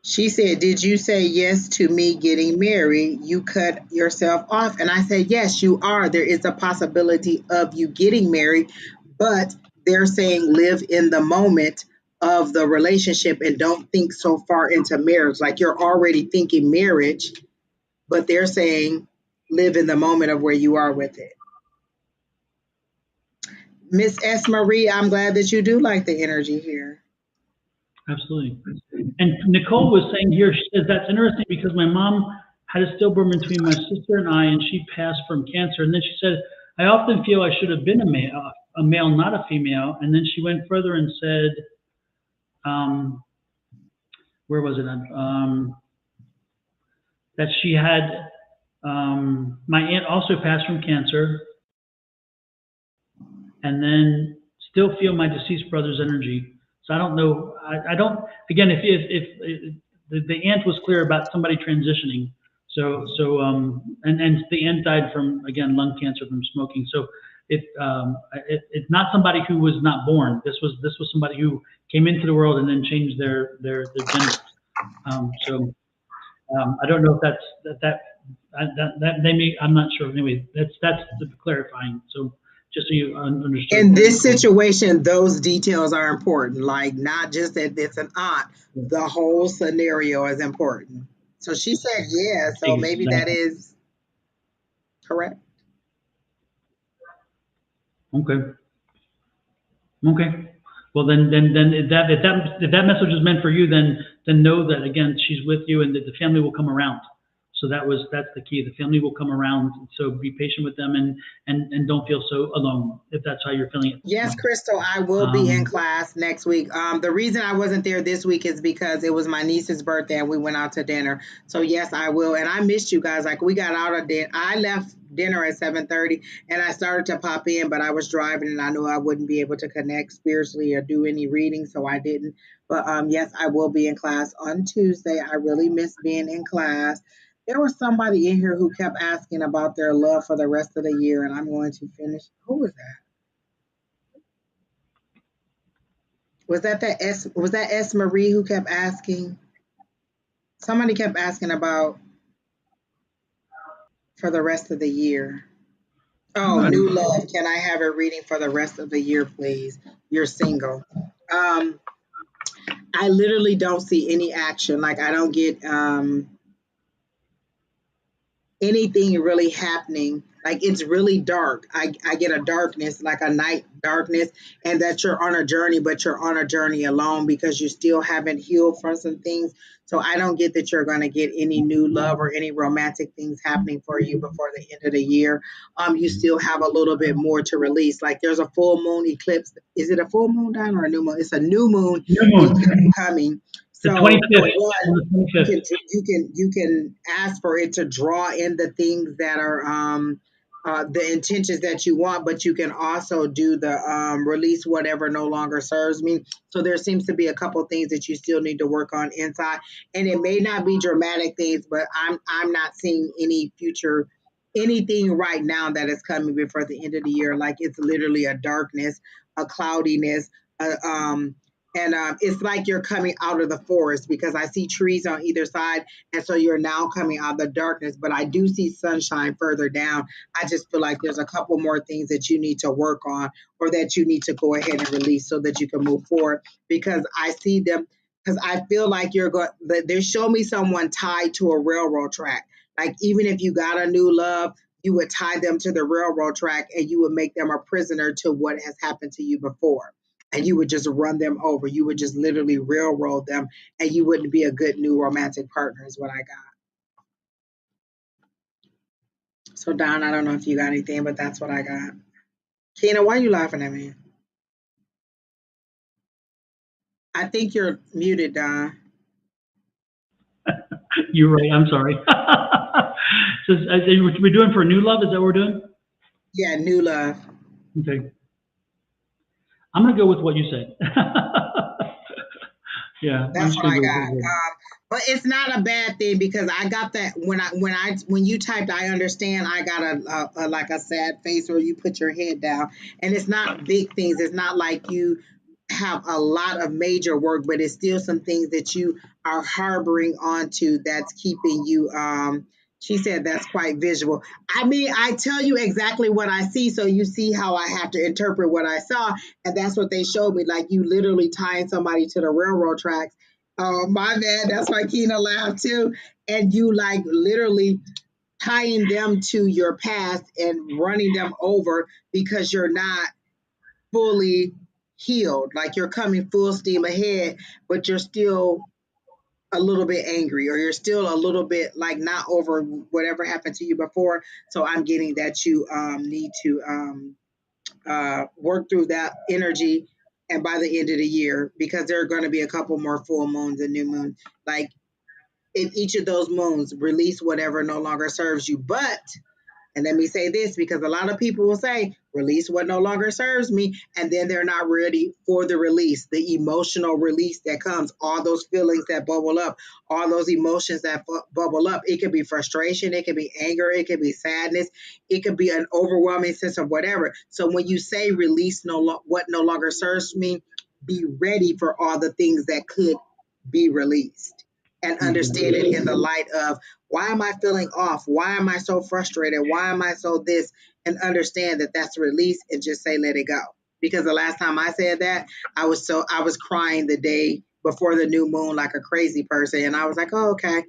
She said, did you say yes to me getting married? You cut yourself off. And I said, yes, you are. There is a possibility of you getting married, but they're saying live in the moment of the relationship and don't think so far into marriage. Like you're already thinking marriage, but they're saying live in the moment of where you are with it. Miss S. Marie, I'm glad that you do like the energy here. Absolutely. And Nicole was saying here, she says, that's interesting because my mom had a stillborn between my sister and I, and she passed from cancer. And then she said, I often feel I should have been a male, not a female. And then she went further and said, um, where was it? That she had, my aunt also passed from cancer, and then still feel my deceased brother's energy. So I don't know. I don't. Again, if the aunt was clear about somebody transitioning, and the aunt died from again lung cancer from smoking. So it's not somebody who was not born. This was somebody who came into the world and then changed their gender. I don't know if that they may. I'm not sure. Anyway, that's clarifying. So just so you understood. In this situation, those details are important. Like not just that it's an aunt, the whole scenario is important. So she said yeah, so maybe that Exactly. is correct. Okay. Okay. Well, then if that message is meant for you, then know that again she's with you and that the family will come around. So that's the key. The family will come around. So be patient with them and don't feel so alone if that's how you're feeling at this Yes, point. Crystal, I will be in class next week. The reason I wasn't there this week is because it was my niece's birthday and we went out to dinner. So yes, I will. And I missed you guys. Like we got out of dinner. I left dinner at 7:30 and I started to pop in, but I was driving and I knew I wouldn't be able to connect spiritually or do any reading, so I didn't. But yes, I will be in class on Tuesday. I really miss being in class. There was somebody in here who kept asking about their love for the rest of the year, and I'm going to finish. Who was that? Was that S Marie who kept asking? Somebody kept asking about for the rest of the year. Oh, Good. new love. Can I have a reading for the rest of the year, please? You're single. Um, I literally don't see any action. Like I don't get anything really happening. Like it's really dark. I get a darkness, like a night darkness, and that you're on a journey, but you're on a journey alone because you still haven't healed from some things. So I don't get that you're going to get any new love or any romantic things happening for you before the end of the year. You still have a little bit more to release. Like there's a full moon eclipse. Is it a full moon, Don, or a new moon? It's a new moon New moon, eclipse coming. the So for 25th, one, on the 25th. you can ask for it to draw in the things that are the intentions that you want, but you can also do the release whatever no longer serves me. So there seems to be a couple things that you still need to work on inside, and it may not be dramatic things, but I'm not seeing any future anything right now that is coming before the end of the year. Like it's literally a darkness, a cloudiness, a, and it's like you're coming out of the forest because I see trees on either side, and so you're now coming out of the darkness. But I do see sunshine further down. I just feel like there's a couple more things that you need to work on, or that you need to go ahead and release so that you can move forward. Because I see them, because I feel like you're going. They show me someone tied to a railroad track. Like even if you got a new love, you would tie them to the railroad track, and you would make them a prisoner to what has happened to you before, and you would just run them over. You would just literally railroad them, and you wouldn't be a good new romantic partner, is what I got. So, Don, I don't know if you got anything, but that's what I got. Keena, why are you laughing at me? I think you're muted, Don. You're right. I'm sorry. So, we're doing for new love. Is that what we're doing? Yeah, new love. Okay. I'm gonna go with what you said. Yeah, I'm That's just what gonna I go with got. what you said. But it's not a bad thing because I got that when you typed I understand. I got a like a sad face, or you put your head down, and it's not big things. It's not like you have a lot of major work, but it's still some things that you are harboring onto that's keeping you. She said that's quite visual. I mean, I tell you exactly what I see, so you see how I have to interpret what I saw, and that's what they showed me. Like you literally tying somebody to the railroad tracks. Oh, my bad. That's why Keena laughed too. And you like literally tying them to your past and running them over because you're not fully healed. Like you're coming full steam ahead, but you're still a little bit angry, or you're still a little bit like not over whatever happened to you before. So I'm getting that you need to work through that energy, and by the end of the year, because there are going to be a couple more full moons and new moons, like in each of those moons, release whatever no longer serves you. But, and let me say this, because a lot of people will say, release what no longer serves me. And then they're not ready for the release, the emotional release that comes, all those feelings that bubble up, all those emotions that bubble up. It could be frustration, it could be anger, it could be sadness, it could be an overwhelming sense of whatever. So when you say release what no longer serves me, be ready for all the things that could be released, and understand it in the light of, why am I feeling off? Why am I so frustrated? Why am I so this? And understand that that's a release, and just say, let it go. Because the last time I said that, I was crying the day before the new moon like a crazy person. And I was like, oh, okay,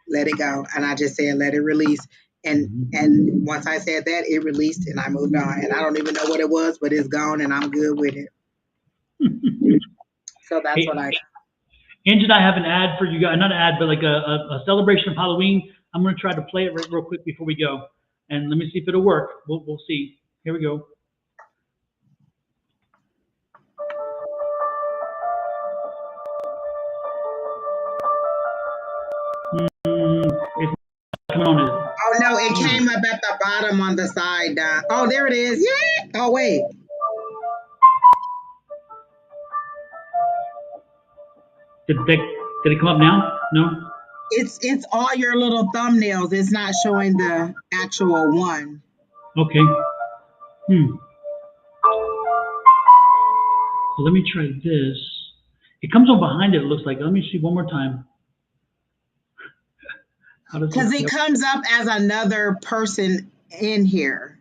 let it go. And I just said, let it release. And once I said that, it released and I moved on. And I don't even know what it was, but it's gone and I'm good with it. So that's what Hey, I got. Angie and I have an ad for you guys. Not an ad, but like a celebration of Halloween. I'm gonna try to play it real quick before we go, and let me see if it'll work. We'll see. Here we go. It's coming on it. Oh no, it came up at the bottom on the side. Oh, there it is. Yeah. Oh wait. Did it come up now? No. It's all your little thumbnails. It's not showing the actual one. Okay. Hmm. So let me try this. It comes on behind it. It looks like. Let me see one more time. How does Because it it? comes up as another person in here.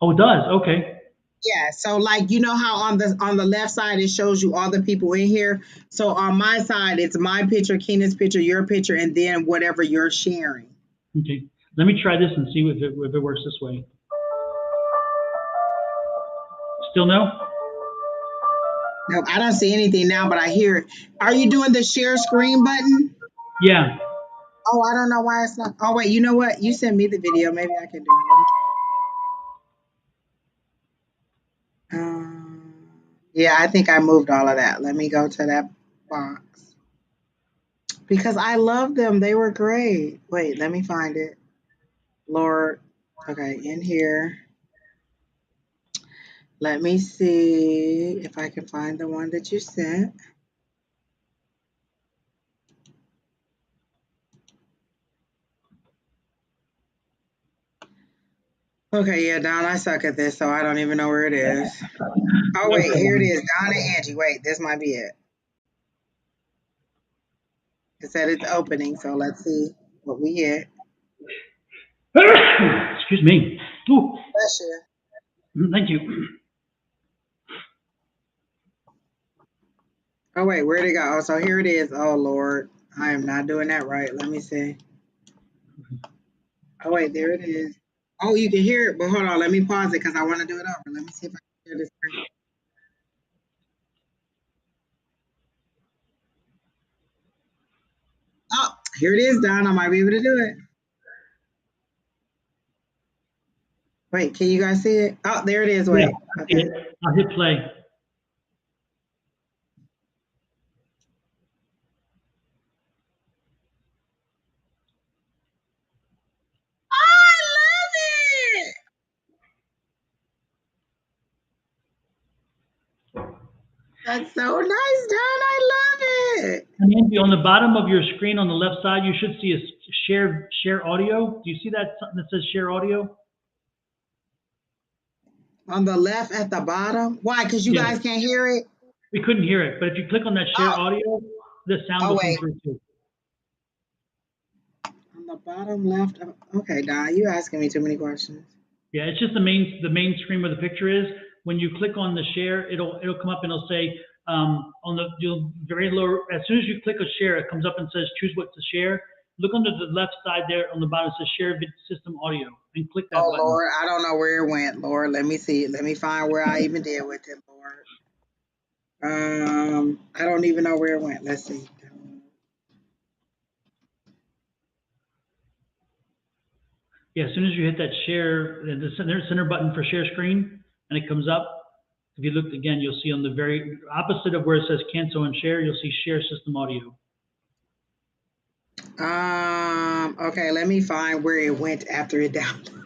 Oh, it does. Okay. Yeah, so like you know how on the left side it shows you all the people in here. So on my side it's my picture, Keenan's picture, your picture, and then whatever you're sharing. Okay. Let me try this and see if it works this way. Still no? No, I don't see anything now, but I hear it. Are you doing the share screen button? Yeah. Oh, I don't know why it's not. Oh wait, you know what? You sent me the video. Maybe I can do it. Yeah, I think I moved all of that. Let me go to that box because I love them. They were great. Wait, let me find it. Lord. Okay, in here. Let me see if I can find the one that you sent. Okay, yeah, Don, I suck at this, so I don't even know where it is. Oh, wait, here it is. Don and Angie. Wait, this might be it. It said it's opening, so let's see what we get. Excuse me. Ooh, Bless you. thank you. Oh, wait, where'd it go? Oh, so here it is. Oh, Lord. I am not doing that right. Let me see. Oh, wait, there it is. Oh, you can hear it, but hold on. Let me pause it because I want to do it over. Let me see if I can hear this screen. Oh, here it is, Don. I might be able to do it. Wait, can you guys see it? Oh, there it is. Yeah, Wait. I see Okay. it. I'll hit play. Oh, I love it. That's so nice, Don. I love it. And Angie, on the bottom of your screen on the left side, you should see a share audio. Do you see that something that says share audio? On the left at the bottom. Why? Because you Yeah. guys can't hear it? We couldn't hear it, but if you click on that share Oh, audio, the sound oh will come wait. through too. On the bottom left. Okay, Don, you asking me too many questions. Yeah, it's just the main screen where the picture is. When you click on the share, it'll come up and it'll say on the you'll very low. As soon as you click a share, it comes up and says choose what to share. Look under the left side there on the bottom. It says share system audio, and click that Oh, button. Lord, I don't know where it went. Lord, let me see. Let me find where I even did with it, Lord. I don't even know where it went. Let's see. Yeah, as soon as you hit that share, the center button for share screen, and it comes up. If you look again, you'll see on the very opposite of where it says cancel and share, you'll see share system audio. Okay, let me find where it went after it downloaded.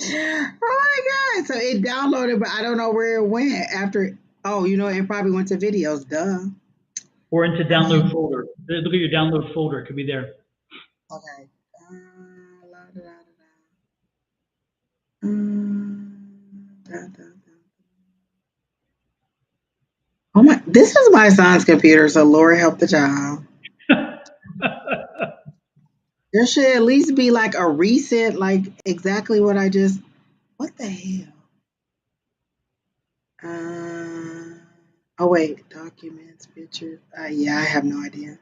Oh my God. So it downloaded, but I don't know where it went after. Oh, you know, it probably went to videos. Duh. Or into download folder. Look at your download folder. It could be there. Okay. La, da, da, da, da. Da, da, da. Oh my, this is my son's computer, so Lord help the child. There should at least be like a recent, like exactly what I just. What the hell? Uh, oh wait, documents, pictures. Yeah, I have no idea.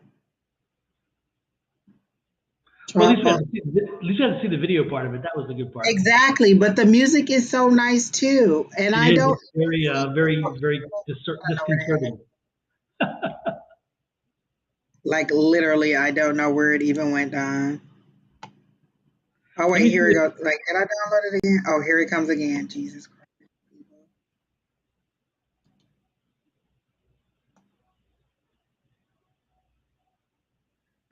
Well, at least we Dropbox. had to see, at least we had to see the video part of it. That was the good part. Exactly, but the music is so nice too, and It I is. don't. It's very, See, very I don't know where to have it. disconcerting. Like literally, I don't know where it even went down. Oh Let wait, me here see we if go. Like, did I download it again? Oh, here it comes again. Jesus Christ.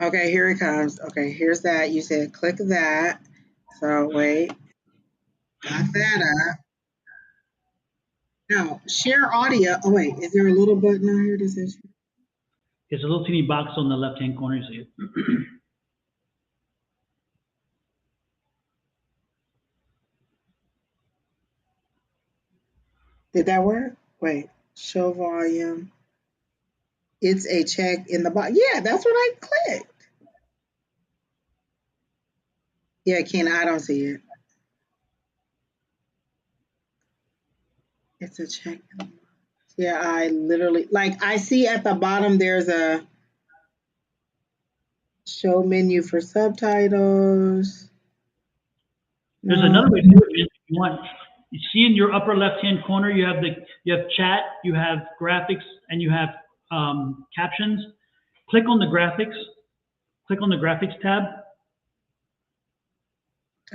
Okay, here it comes. Okay, here's that. You said click that. So wait, got that up. Now share audio. Oh wait, is there a little button on here that says? it's a little teeny box on the left-hand corner. You see it. Did that work? Wait, show volume. It's a check in the box. Yeah, that's what I clicked. Yeah, Ken, I don't see it. It's a check. Yeah, I literally like I see at the bottom there's a show menu for subtitles. There's No. another way to do it. If you want, you see in your upper left-hand corner, you have chat, you have graphics, and you have captions. Click on the graphics. Click on the graphics tab,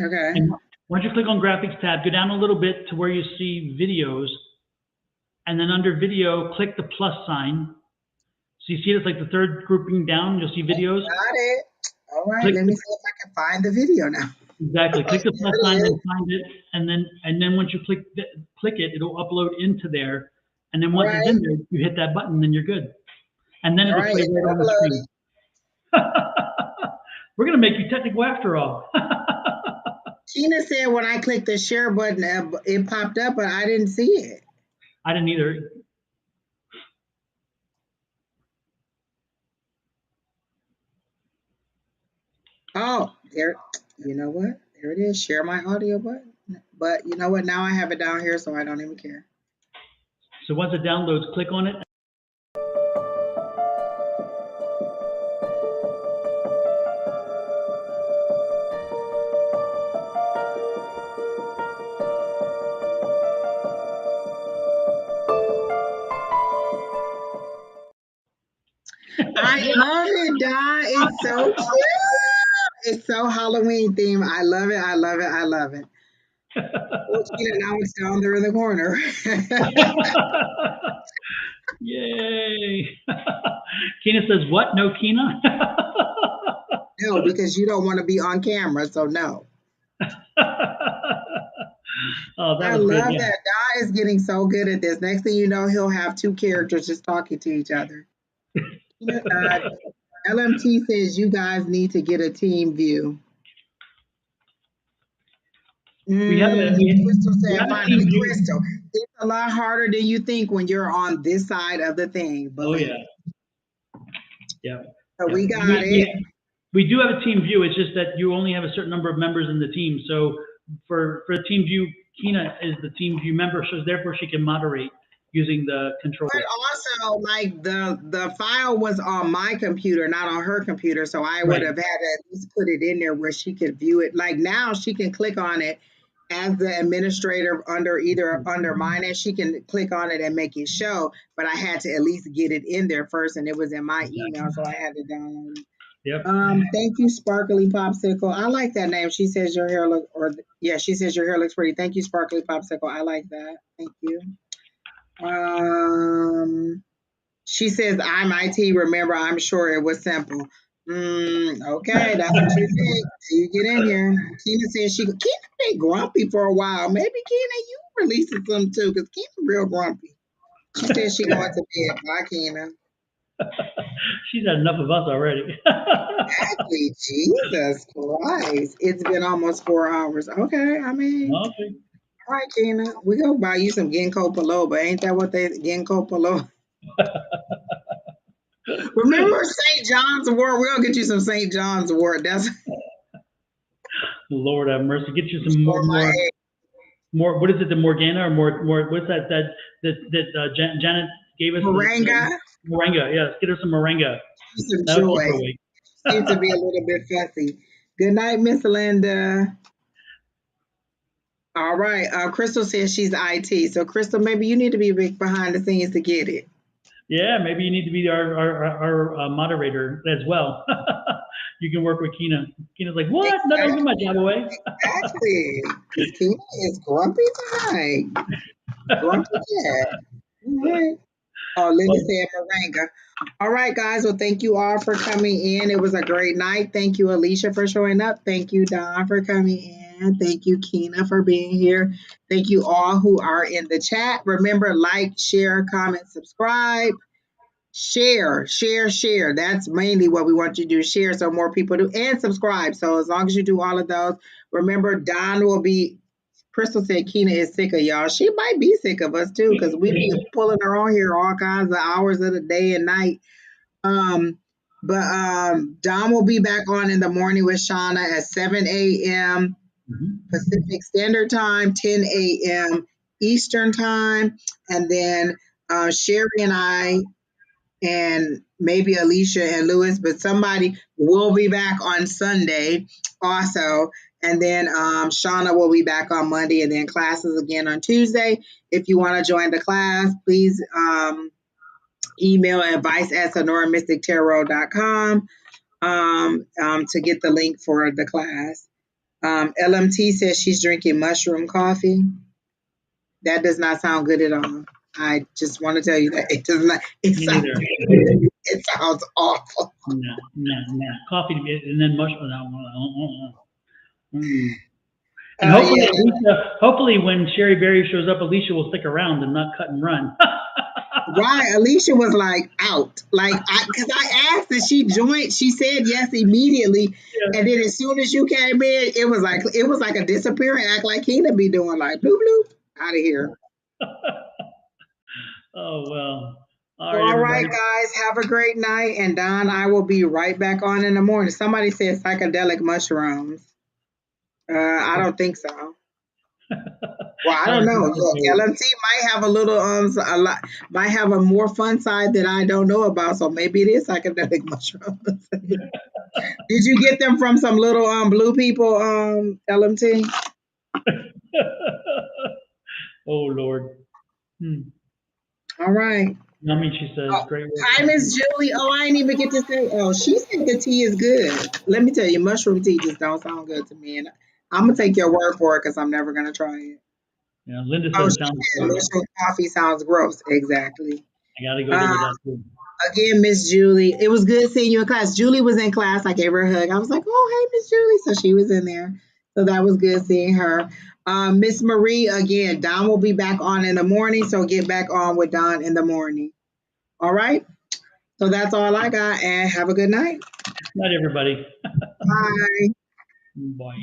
Okay. and once you click on graphics tab, go down a little bit to where you see videos, and then under video, click the plus sign. So you see it's like the third grouping down. You'll see videos. Got it. All right. Click Let the, me see if I can find the video now. exactly. Click the There plus it sign is. and find it, and then once you click it, it'll upload into there. And then All once it's in right. there, you hit that button, then you're good. And then All it'll right. play It's right on the uploading. screen. We're gonna make you technical after all. Tina said when I clicked the share button, it popped up, but I didn't see it. I didn't either. Oh, there. You know what? There it is. Share my audio button. But you know what? Now I have it down here, so I don't even care. So once it downloads, click on it. I love it, Don. It's so cute. It's so Halloween themed. I love it. I love it. I love it. Oh, Tina, now it's down there in the corner. Yay! Kina says, "What? No Kina?" No, because you don't want to be on camera, so no. Oh, that I was good. love Yeah. that. Don is getting so good at this. Next thing you know, he'll have two characters just talking to each other. LMT says you guys need to get a team view. We have a Crystal we said have a team finally, view. Crystal. It's a lot harder than you think when you're on this side of the thing, Oh believe yeah, me. yeah, So yeah. we got it. We do have a team view. It's just that you only have a certain number of members in the team. So for team view, Kina is the team view member, so therefore she can moderate using the But controller. also, like the file was on my computer, not on her computer, so I would Right. have had to at least put it in there where she could view it. Like now, she can click on it as the administrator under either under mine, and she can click on it and make it show. But I had to at least get it in there first, and it was in my email, so I had to download it. Yep. Thank you, Sparkly Popsicle. I like that name. She says your hair look, or yeah, she says your hair looks pretty. Thank you, Sparkly Popsicle. I like that. Thank you. Um, she says, I'm IT. Remember, I'm sure it was simple. Okay, that's what you think. Till you get in here. Keena says Keena been grumpy for a while. Maybe Keena, you releasing some too, because Keena real grumpy. She says she going to bed. Bye, Keena. She's had enough of us already. Exactly. Jesus Christ. It's been almost 4 hours. Okay, I mean, Okay. all right, Keena. We go buy you some ginkgo biloba. Ain't that what they ginkgo biloba? Remember St. John's wort? We're gonna get you some St. John's wort. That's Lord have mercy. Get you some for my head. more. What is it? The Morgana or more? What's Janet gave us? Moringa. The moringa. Yes. Get her some moringa. Some That'll keep joy. her awake. Seems to be a little bit fussy. Good night, Miss Linda. All right. Crystal says she's IT. So Crystal, maybe you need to be big behind the scenes to get it. Yeah, maybe you need to be our moderator as well. You can work with Kina. Kina's like, what? No, don't give my Exactly. job away. Exactly. Because Keena is grumpy tonight. Grumpy cat. All right. Oh, Linda Well, said moringa. All right, guys. Well, thank you all for coming in. It was a great night. Thank you, Alicia, for showing up. Thank you, Don, for coming in. Thank you, Keena, for being here. Thank you all who are in the chat. Remember, like, share, comment, subscribe. Share, share, share. That's mainly what we want you to do. Share so more people do, and subscribe. So as long as you do all of those, remember Don will be. Crystal said Keena is sick of y'all. She might be sick of us too, because we be pulling her on here all kinds of hours of the day and night. Um, But Don will be back on in the morning with Shauna at 7 a.m. Mhm. Pacific Standard Time, 10 a.m. Eastern Time. And then Sherry and I, and maybe Alicia and Lewis, but somebody will be back on Sunday also. And then Shauna will be back on Monday, and then classes again on Tuesday. If you want to join the class, please email advice at sonoramystictarot.com to get the link for the class. LMT says she's drinking mushroom coffee. That does not sound good at all. I just want to tell you that it does not. It Me sounds. neither. It sounds awful. No, no, no. Coffee and then mushroom. Mm. And hopefully, Yeah. hopefully when Sherry Berry shows up, Alicia will stick around and not cut and run. Right. Alicia was like out. Because I asked if she joined. She said yes immediately. Yeah. And then as soon as you came in, it was like a disappearing act like Keena be doing, like bloop bloop out of here. Oh well. All Well, right, all right, everybody. guys, have a great night. And Don, I will be right back on in the morning. Somebody said psychedelic mushrooms. I don't think so. Well, I don't know. Look, LMT might have a little a lot might have a more fun side that I don't know about. So maybe it is psychedelic mushrooms. Did you get them from some little blue people, LMT? Oh Lord. Hmm. All right. Yummy, she says. Oh, Great work. hi, Thank you. Miss Julie. Oh, I didn't even get to say. Oh, she said the tea is good. Let me tell you, mushroom tea just don't sound good to me, and I'm gonna take your word for it because I'm never gonna try it. Yeah, Linda Oh, says she sounds said great. mushroom coffee sounds gross. Exactly. I gotta go there Uh, with that too. Again, Miss Julie, it was good seeing you in class. Julie was in class. I gave her a hug. I was like, "Oh, hey, Miss Julie." So she was in there. So that was good seeing her. Miss Marie, again, Don will be back on in the morning. So get back on with Don in the morning. All right. So that's all I got. And have a good night. Night, everybody. Bye. Bye.